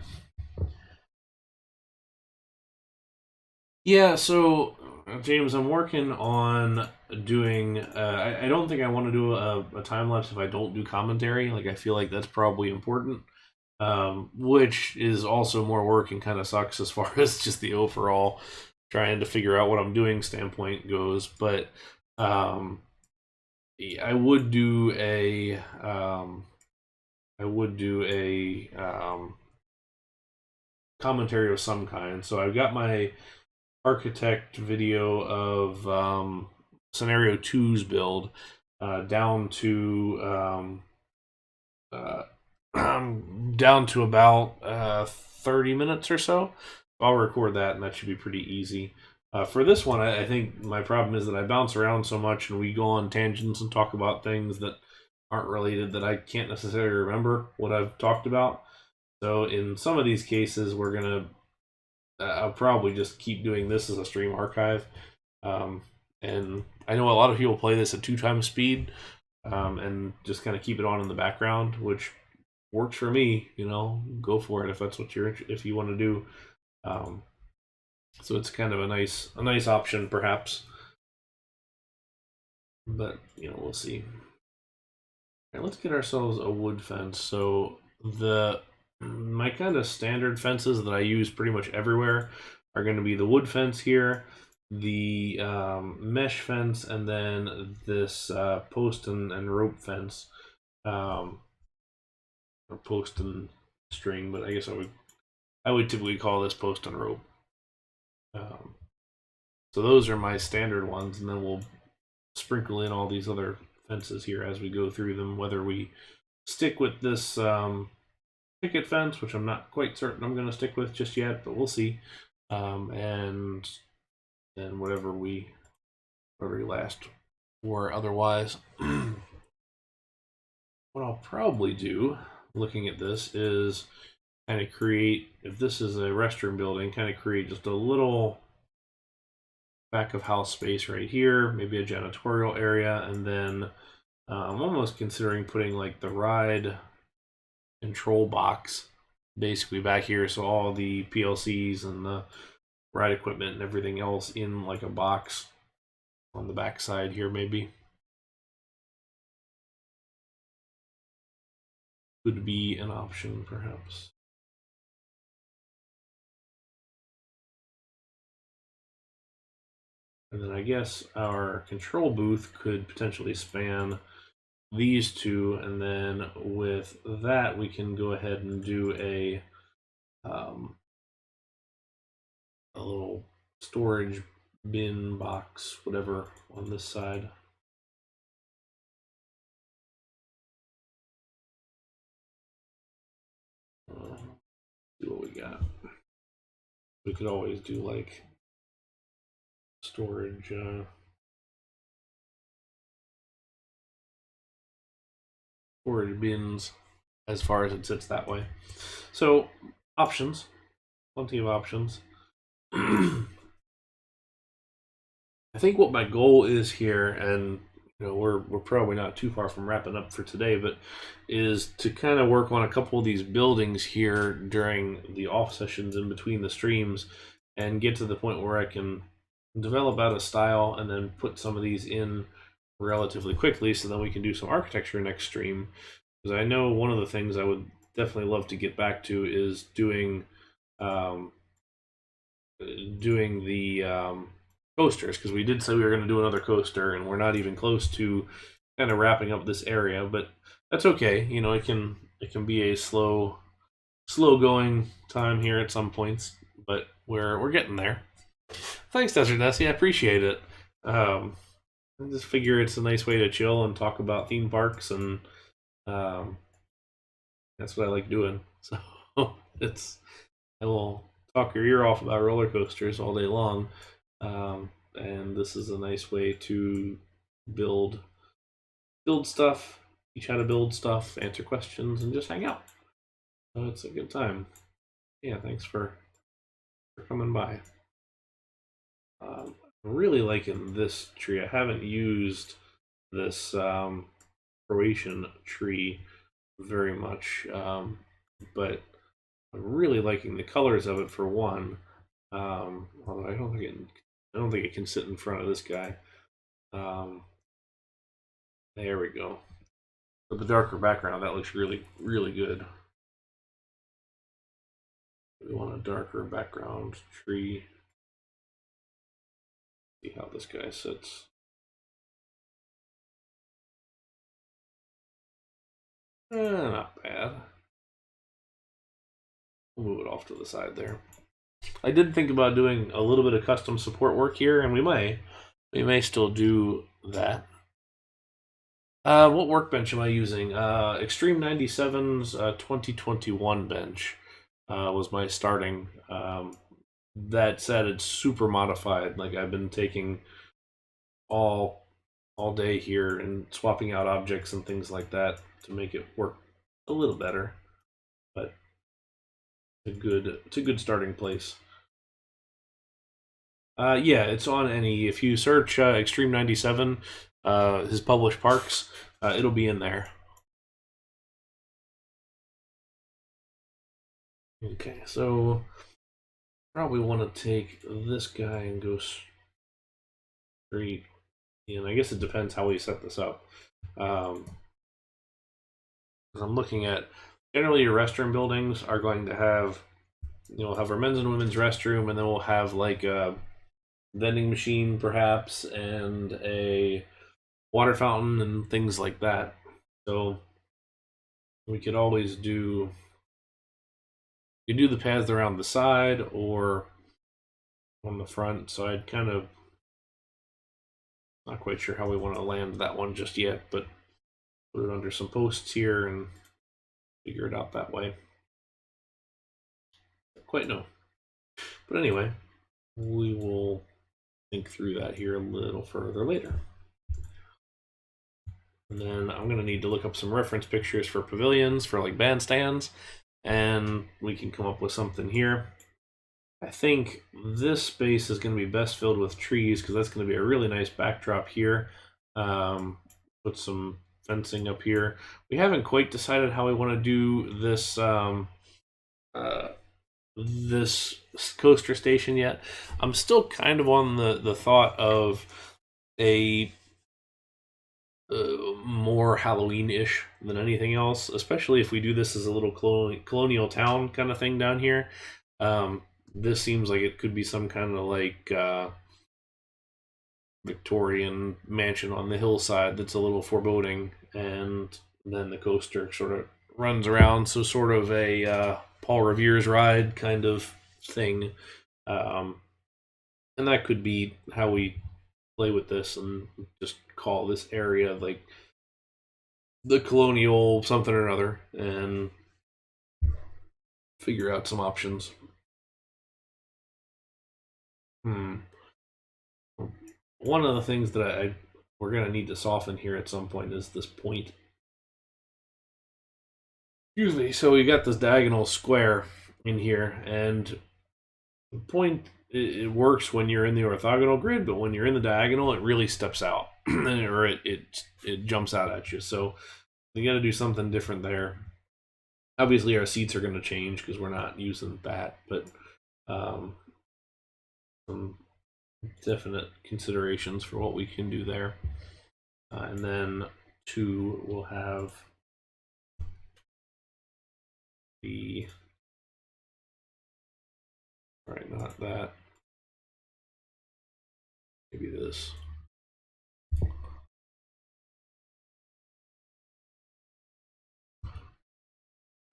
Yeah, so James, I'm working on doing. I don't think I want to do a time lapse if I don't do commentary. Like, I feel like that's probably important, which is also more work and kind of sucks as far as just the overall trying to figure out what I'm doing standpoint goes. But I would do a commentary of some kind. So I've got my architect video of scenario 2's build down to down to about 30 minutes or so. I'll record that, and that should be pretty easy. For this one, I think my problem is that I bounce around so much and we go on tangents and talk about things that aren't related, that I can't necessarily remember what I've talked about. So in some of these cases, I'll probably just keep doing this as a stream archive. And I know a lot of people play this at 2x speed, and just kind of keep it on in the background, which works for me. Go for it if that's what if you want to do. So it's kind of a nice option, perhaps. But we'll see. All right, let's get ourselves a wood fence. So my kind of standard fences that I use pretty much everywhere are going to be the wood fence here, the mesh fence, and then this post and rope fence, or post and string. But I guess I would typically call this post and rope. So those are my standard ones, and then we'll sprinkle in all these other fences here as we go through them, whether we stick with this picket fence, which I'm not quite certain I'm going to stick with just yet, but we'll see. And then whatever we last or otherwise. What I'll probably do, looking at this, is kind of create, if this is a restroom building, kind of create just a little back of house space right here, maybe a janitorial area, and then I'm almost considering putting like the ride control box basically back here, so all the PLCs and the ride equipment and everything else in like a box on the back side here, maybe. Could be an option, perhaps. And then I guess our control booth could potentially span these two, and then with that we can go ahead and do a little storage bin box, whatever, on this side. See what we got. We could always do like storage storage bins as far as it sits that way. So options, plenty of options. I think what my goal is here, and we're probably not too far from wrapping up for today, but is to kind of work on a couple of these buildings here during the off sessions in between the streams, and get to the point where I can develop out a style and then put some of these in relatively quickly, so then we can do some architecture next stream. Because I know one of the things I would definitely love to get back to is doing the coasters, because we did say we were going to do another coaster, and we're not even close to kind of wrapping up this area, but that's okay. It can be a slow going time here at some points, but we're getting there. Thanks, Desert Nessie. I appreciate it. I just figure it's a nice way to chill and talk about theme parks, and that's what I like doing. So I will talk your ear off about roller coasters all day long, and this is a nice way to build stuff, teach how to build stuff, answer questions, and just hang out. So it's a good time. Yeah, thanks for coming by. I'm really liking this tree. I haven't used this Croatian tree very much, but I'm really liking the colors of it for one. Although I don't think it can sit in front of this guy. There we go. With the darker background, that looks really, really good. We want a darker background tree. See how this guy sits. Not bad. We'll move it off to the side there. I did think about doing a little bit of custom support work here, and we may still do that. What workbench am I using? Extreme 97's 2021 bench was my starting. That said, it's super modified. Like, I've been taking all day here and swapping out objects and things like that to make it work a little better. But it's a good starting place. Yeah, it's on any. If you search Extreme 97, his published parks, it'll be in there. Okay, so probably want to take this guy and go straight in. I guess it depends how we set this up. I'm looking at, generally your restroom buildings are going to have, we'll have our men's and women's restroom, and then we'll have like a vending machine perhaps, and a water fountain and things like that. So we could always do the paths around the side or on the front. So I'd kind of not quite sure how we want to land that one just yet, but put it under some posts here and figure it out that way. Don't quite know. But anyway, we will think through that here a little further later. And then I'm going to need to look up some reference pictures for pavilions, for like bandstands, and we can come up with something here. I think this space is going to be best filled with trees, because that's going to be a really nice backdrop here. Put some fencing up here. We haven't quite decided how we want to do this this coaster station yet. I'm still kind of on the thought of a more Halloween-ish than anything else, especially if we do this as a little colonial town kind of thing down here. This seems like it could be some kind of like Victorian mansion on the hillside that's a little foreboding, and then the coaster sort of runs around, so sort of a Paul Revere's ride kind of thing. And that could be how we play with this and just call this area like the colonial something or another and figure out some options. One of the things that we're going to need to soften here at some point is this point. Excuse me. So we got this diagonal square in here, and the point, it works when you're in the orthogonal grid, but when you're in the diagonal, it really steps out, or it jumps out at you. So you got to do something different there. Obviously, our seats are going to change because we're not using that, but some definite considerations for what we can do there. And then 2, we'll have the, all right, not that, maybe this.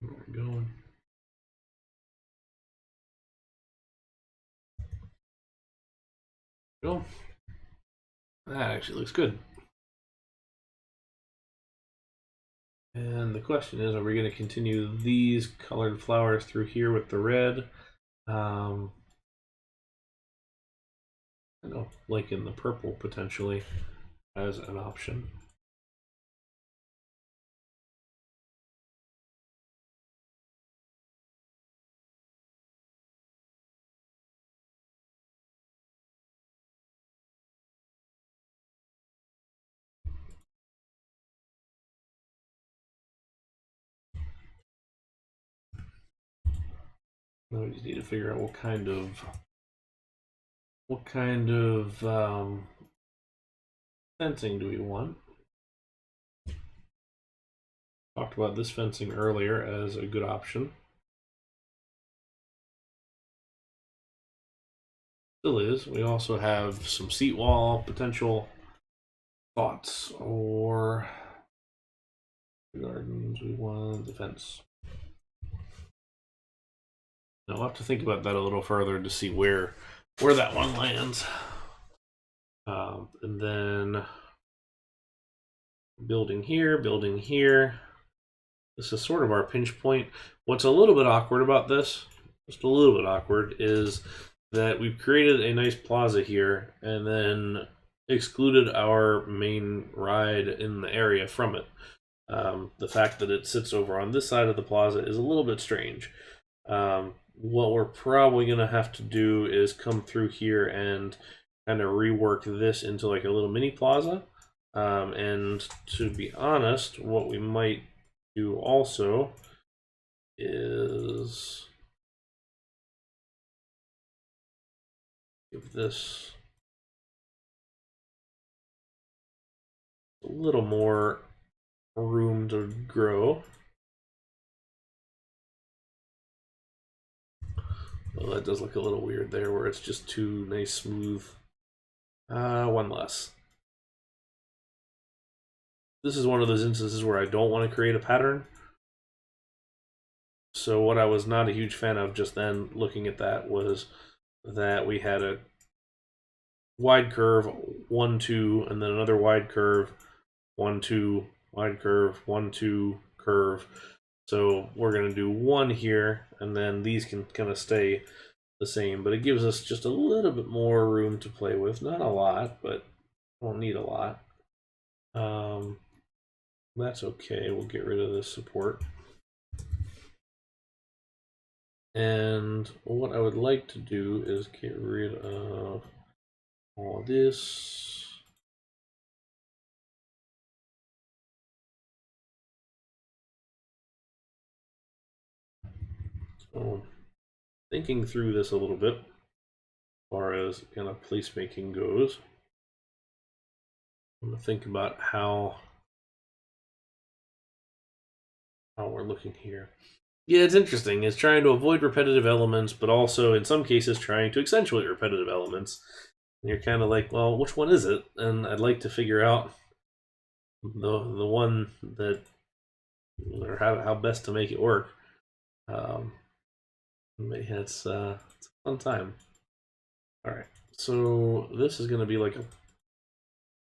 Where are we going? Go. That actually looks good. And the question is, are we going to continue these colored flowers through here with the red? I know, like in the purple potentially as an option. Now we just need to figure out what kind of fencing do we want. Talked about this fencing earlier as a good option. Still is. We also have some seat wall potential thoughts, or gardens. We want the fence. Now we'll have to think about that a little further to see where that one lands. And then building here, building here. This is sort of our pinch point. What's a little bit awkward about this, just a little bit awkward, is that we've created a nice plaza here and then excluded our main ride in the area from it. The fact that it sits over on this side of the plaza is a little bit strange. What we're probably going to have to do is come through here and kind of rework this into like a little mini plaza. And to be honest, what we might do also is give this a little more room to grow. Well, that does look a little weird there where it's just too nice, smooth. One less. This is one of those instances where I don't want to create a pattern. So what I was not a huge fan of just then looking at that was that we had a wide curve, 1, 2, and then another wide curve, 1, 2, wide curve, 1, 2, curve. So we're going to do 1 here, and then these can kind of stay the same, but it gives us just a little bit more room to play with. Not a lot, but won't need a lot. That's okay. We'll get rid of this support. And what I would like to do is get rid of all this. So thinking through this a little bit as far as kind of placemaking goes, I'm going to think about how we're looking here. Yeah, it's interesting. It's trying to avoid repetitive elements, but also in some cases trying to accentuate repetitive elements. And you're kind of like, well, which one is it? And I'd like to figure out the one that, or how best to make it work. It's a fun time. All right, so this is going to be like a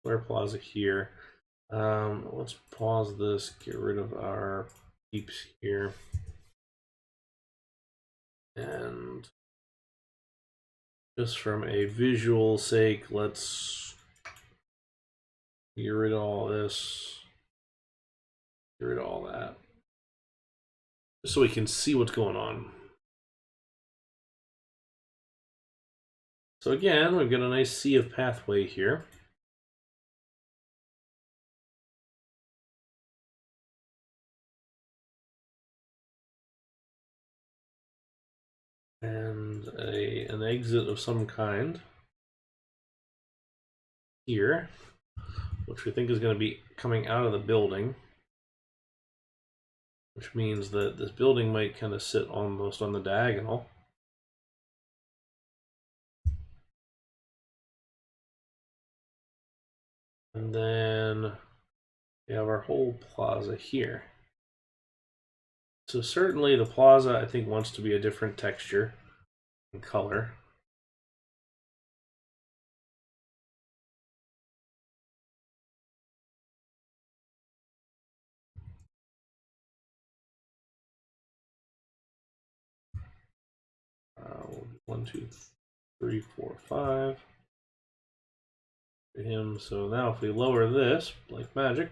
square plaza here. Let's pause this, get rid of our peeps here, and just from a visual sake, let's get rid of all this, get rid of all that, so we can see what's going on. So again, we've got a nice sea of pathway here. And an exit of some kind here, which we think is going to be coming out of the building, which means that this building might kind of sit almost on the diagonal. And then we have our whole plaza here. So certainly the plaza, I think, wants to be a different texture and color. We'll do 1, 2, 3, 4, 5. For him. So now if we lower this, like magic,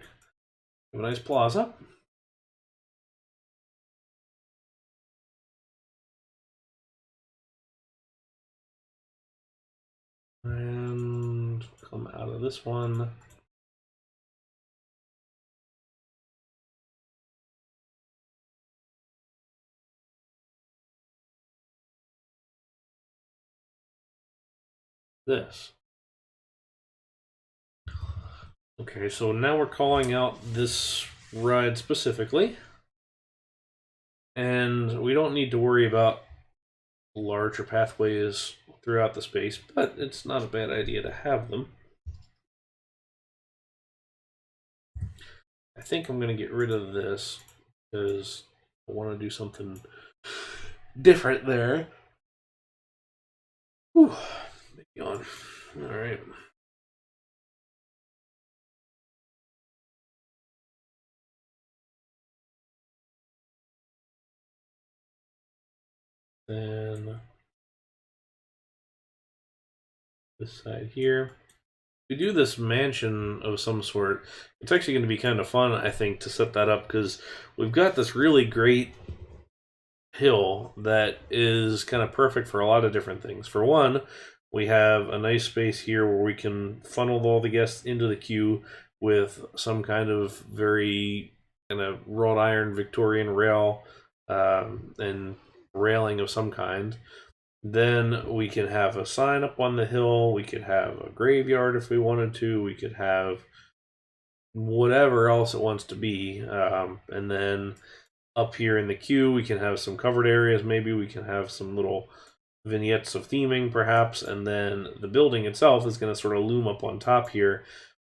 we have a nice plaza. And come out of this one. This. Okay, so now we're calling out this ride specifically. And we don't need to worry about larger pathways throughout the space, but it's not a bad idea to have them. I think I'm going to get rid of this because I want to do something different there. Whew, yawn. All right. Then this side here. We do this mansion of some sort. It's actually going to be kind of fun, I think, to set that up because we've got this really great hill that is kind of perfect for a lot of different things. For one, we have a nice space here where we can funnel all the guests into the queue with some kind of very kind of wrought iron Victorian rail and railing of some kind. Then we can have a sign up on the hill. We could have a graveyard if we wanted to. We could have whatever else it wants to be. And then up here in the queue, we can have some covered areas. Maybe we can have some little vignettes of theming, perhaps. And then the building itself is going to sort of loom up on top here.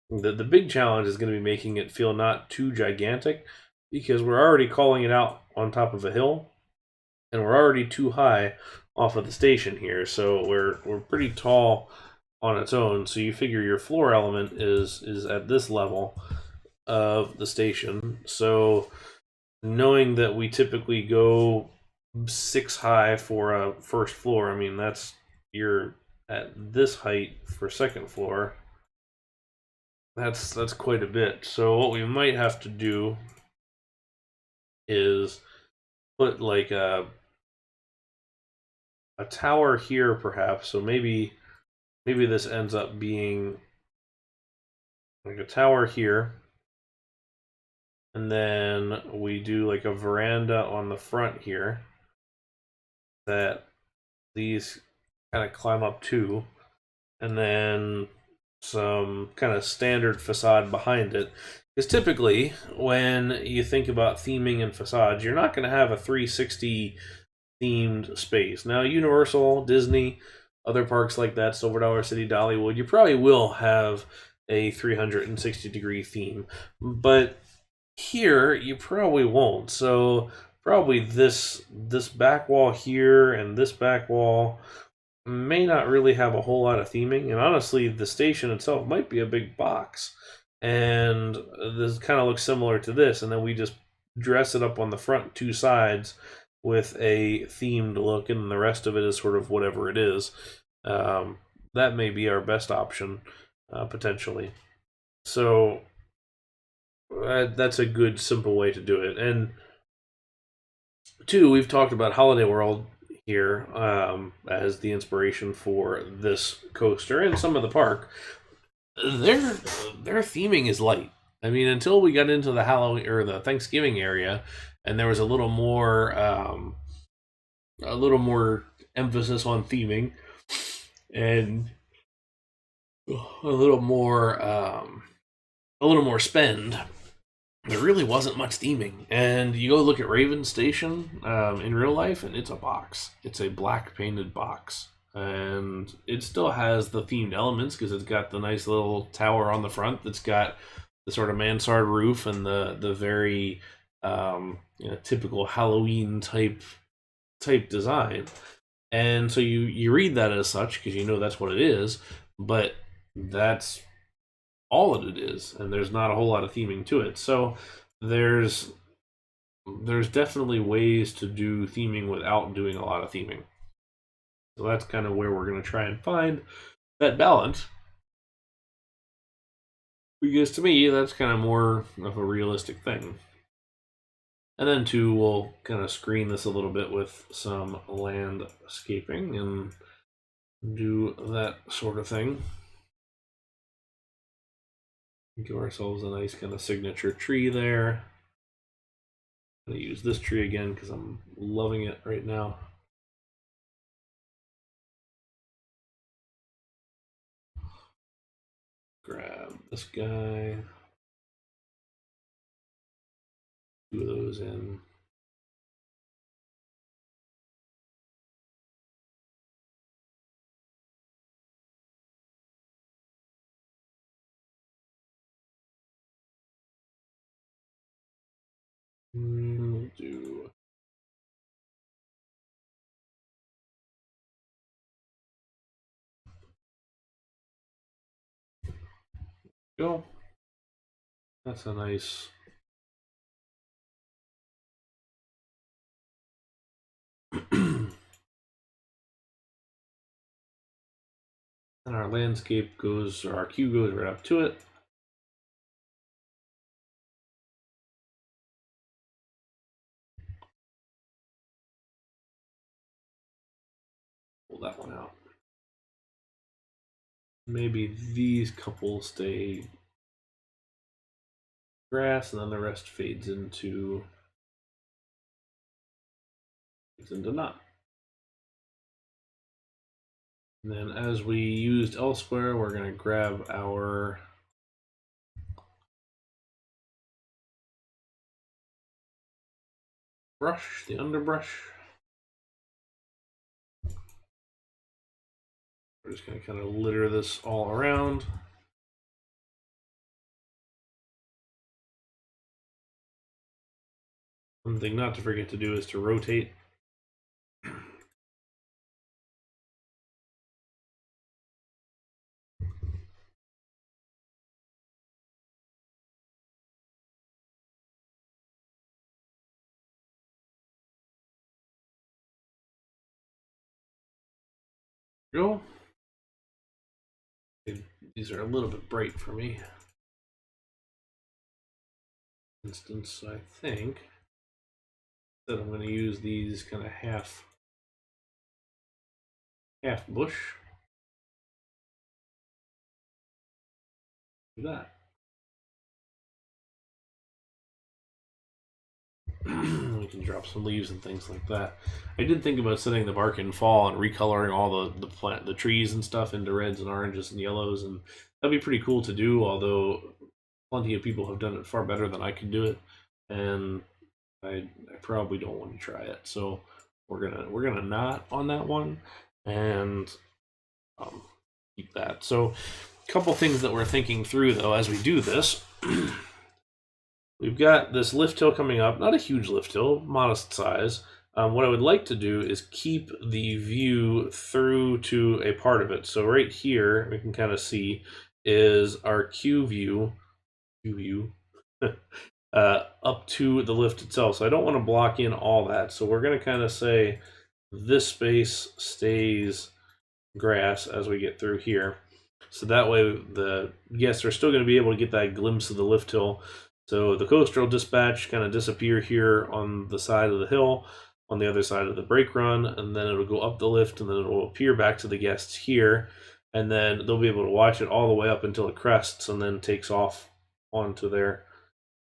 The big challenge is going to be making it feel not too gigantic because we're already calling it out on top of a hill. And we're already too high off of the station here, so we're pretty tall on its own. So you figure your floor element is at this level of the station. So knowing that we typically go 6 high for a first floor, I mean you're at this height for second floor. That's quite a bit. So what we might have to do is put like a tower here, perhaps. So maybe this ends up being like a tower here, and then we do like a veranda on the front here that these kind of climb up to, and then some kind of standard facade behind it. Because typically when you think about theming and facades, you're not going to have a 360 themed space. Now, Universal, Disney, other parks like that, Silver Dollar City, Dollywood, you probably will have a 360-degree theme. But here, you probably won't. So probably this back wall here and this back wall may not really have a whole lot of theming. And honestly, the station itself might be a big box. And this kind of looks similar to this. And then we just dress it up on the front two sides with a themed look, and the rest of it is sort of whatever it is. That may be our best option, potentially. So that's a good, simple way to do it. And two, we've talked about Holiday World here as the inspiration for this coaster and some of the park. Their theming is light. I mean, until we got into the Halloween or the Thanksgiving area, and there was a little more emphasis on theming, and a little more spend. There really wasn't much theming. And you go look at Raven Station in real life, and it's a box. It's a black painted box. And it still has the themed elements because it's got the nice little tower on the front that's got the sort of mansard roof and the very typical Halloween type design. And so you read that as such because you know that's what it is, but that's all that it is, and there's not a whole lot of theming to it. So there's definitely ways to do theming without doing a lot of theming. So that's kind of where we're going to try and find that balance. Because to me, that's kind of more of a realistic thing. And then two, we'll kind of screen this a little bit with some landscaping and do that sort of thing. Give ourselves a nice kind of signature tree there. I'm going to use this tree again because I'm loving it right now. Grab this guy. Two of those in. We'll do go. That's a nice and our landscape goes, or our cue goes right up to it. Pull that one out. Maybe these couple stay grass, and then the rest fades into not. And then as we used elsewhere, we're going to grab our brush, the underbrush. We're just going to kind of litter this all around. One thing not to forget to do is to rotate. Go. These are a little bit bright for me. For instance, I think that I'm going to use these kind of half bush. Do that. We can drop some leaves and things like that. I did think about setting the bark in fall and recoloring all the trees and stuff into reds and oranges and yellows, and that'd be pretty cool to do. Although plenty of people have done it far better than I could do it, and I probably don't want to try it. So we're gonna not on that one, and keep that. So a couple things that we're thinking through though as we do this. We've got this lift hill coming up, not a huge lift hill, modest size. What I would like to do is keep the view through to a part of it. So right here, we can kind of see is our Q view up to the lift itself. So I don't want to block in all that. So we're going to kind of say this space stays grass as we get through here. So that way the guests are still going to be able to get that glimpse of the lift hill. So the coaster will dispatch, kind of disappear here on the side of the hill, on the other side of the brake run, and then it'll go up the lift, and then it will appear back to the guests here, and then they'll be able to watch it all the way up until it crests and then takes off onto their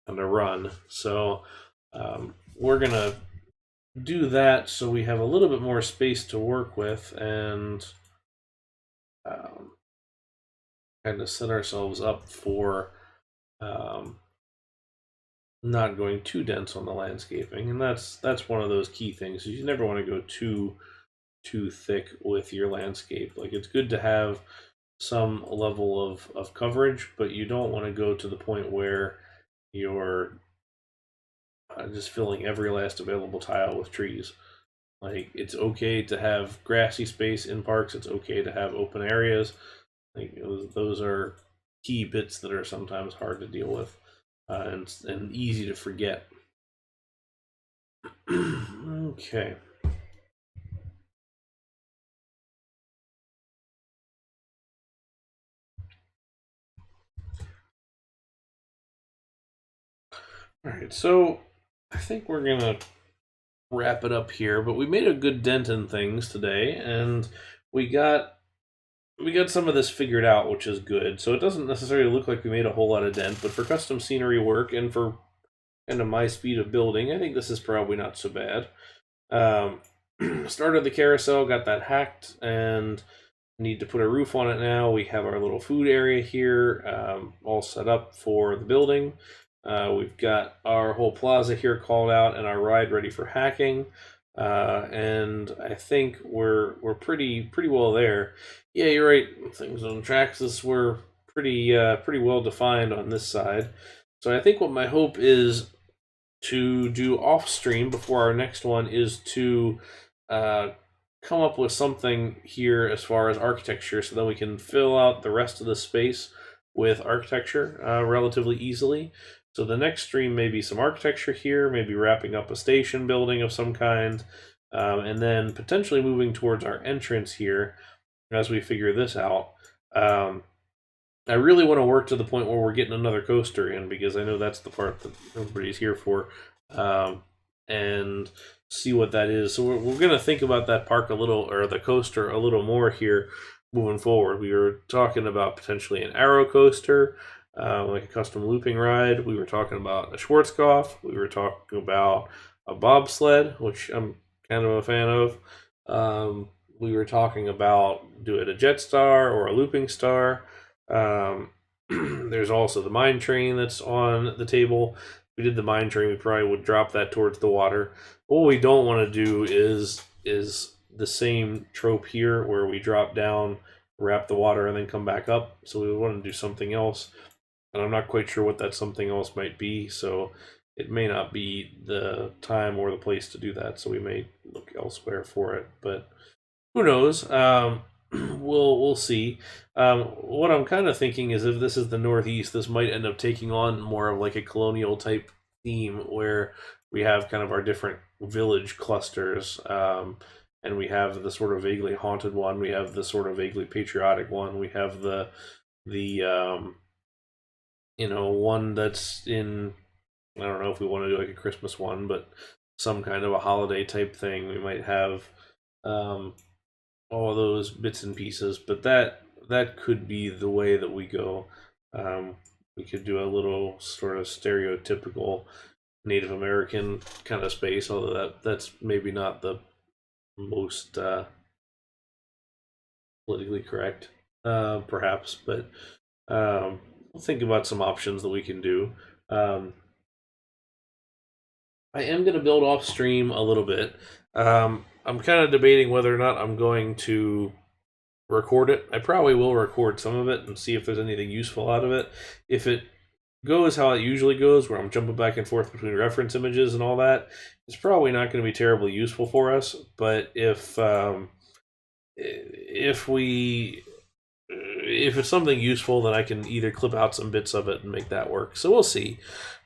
run. So we're going to do that so we have a little bit more space to work with and kind of set ourselves up for not going too dense on the landscaping, and that's one of those key things. You never want to go too thick with your landscape. Like, it's good to have some level of coverage, but you don't want to go to the point where you're just filling every last available tile with trees. Like, it's okay to have grassy space in parks. It's okay to have open areas. Like, those are key bits that are sometimes hard to deal with. And easy to forget. Okay. All right, so I think we're gonna wrap it up here, but we made a good dent in things today, and we got some of this figured out, which is good. So it doesn't necessarily look like we made a whole lot of dent, but for custom scenery work and for kind of my speed of building, I think this is probably not so bad. Started the carousel, got that hacked, and need to put a roof on it now. We have our little food area here all set up for the building. We've got our whole plaza here called out and our ride ready for hacking. And I think we're pretty well there. Yeah, you're right. Things on Traxxas were pretty well defined on this side. So I think what my hope is to do off stream before our next one is to come up with something here as far as architecture, so then we can fill out the rest of the space with architecture relatively easily. So the next stream may be some architecture here, maybe wrapping up a station building of some kind, and then potentially moving towards our entrance here as we figure this out. I really want to work to the point where we're getting another coaster in, because I know that's the part that everybody's here for, and see what that is. So we're going to think about that park a little, or the coaster a little more here moving forward. We were talking about potentially an arrow coaster, like a custom looping ride. We were talking about a Schwarzkopf. We were talking about a bobsled, which I'm kind of a fan of. We were talking about doing a Jetstar or a looping star. There's also the mine train that's on the table. If we did the mine train, we probably would drop that towards the water. What we don't want to do is the same trope here where we drop down, wrap the water, and then come back up. So we want to do something else, and I'm not quite sure what that something else might be, so it may not be the time or the place to do that, so we may look elsewhere for it, but who knows. We'll see. What I'm kind of thinking is, if this is the Northeast, this might end up taking on more of like a colonial type theme, where we have kind of our different village clusters, and we have the sort of vaguely haunted one, we have the sort of vaguely patriotic one, we have the one that's in, I don't know if we want to do like a Christmas one, but some kind of a holiday type thing. We might have all those bits and pieces, but that could be the way that we go. We could do a little sort of stereotypical Native American kind of space, although that's maybe not the most politically correct, perhaps, but we'll think about some options that we can do. I am going to build off stream a little bit. I'm kind of debating whether or not I'm going to record it. I probably will record some of it and see if there's anything useful out of it. If it goes how it usually goes, where I'm jumping back and forth between reference images and all that, it's probably not going to be terribly useful for us. But if it's something useful, then I can either clip out some bits of it and make that work. So we'll see.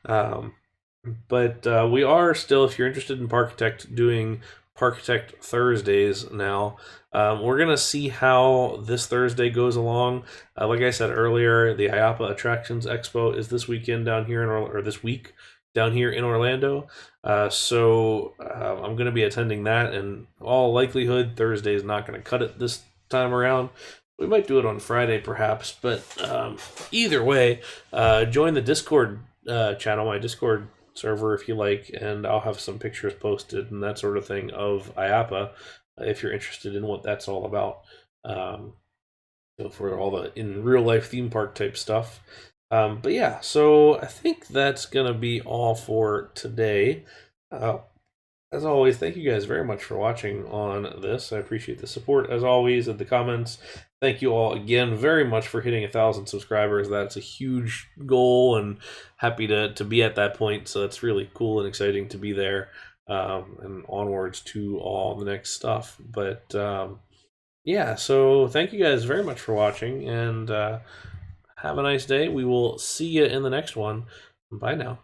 But we are still, if you're interested in Parkitect, doing Parkitect Thursdays now. We're going to see how this Thursday goes along. Like I said earlier, the IAPA Attractions Expo is this weekend down here, or this week down here in Orlando. So I'm going to be attending that, and all likelihood, Thursday is not going to cut it this time around. We might do it on Friday, perhaps, but either way, join the Discord channel, my Discord server, if you like, and I'll have some pictures posted and that sort of thing of IAPA if you're interested in what that's all about. For all the in real life theme park type stuff. But yeah, so I think that's gonna be all for today. As always, thank you guys very much for watching on this. I appreciate the support, as always, and the comments. Thank you all again very much for hitting 1,000 subscribers. That's a huge goal, and happy to be at that point. So it's really cool and exciting to be there, and onwards to all the next stuff. But yeah, so thank you guys very much for watching, and have a nice day. We will see you in the next one. Bye now.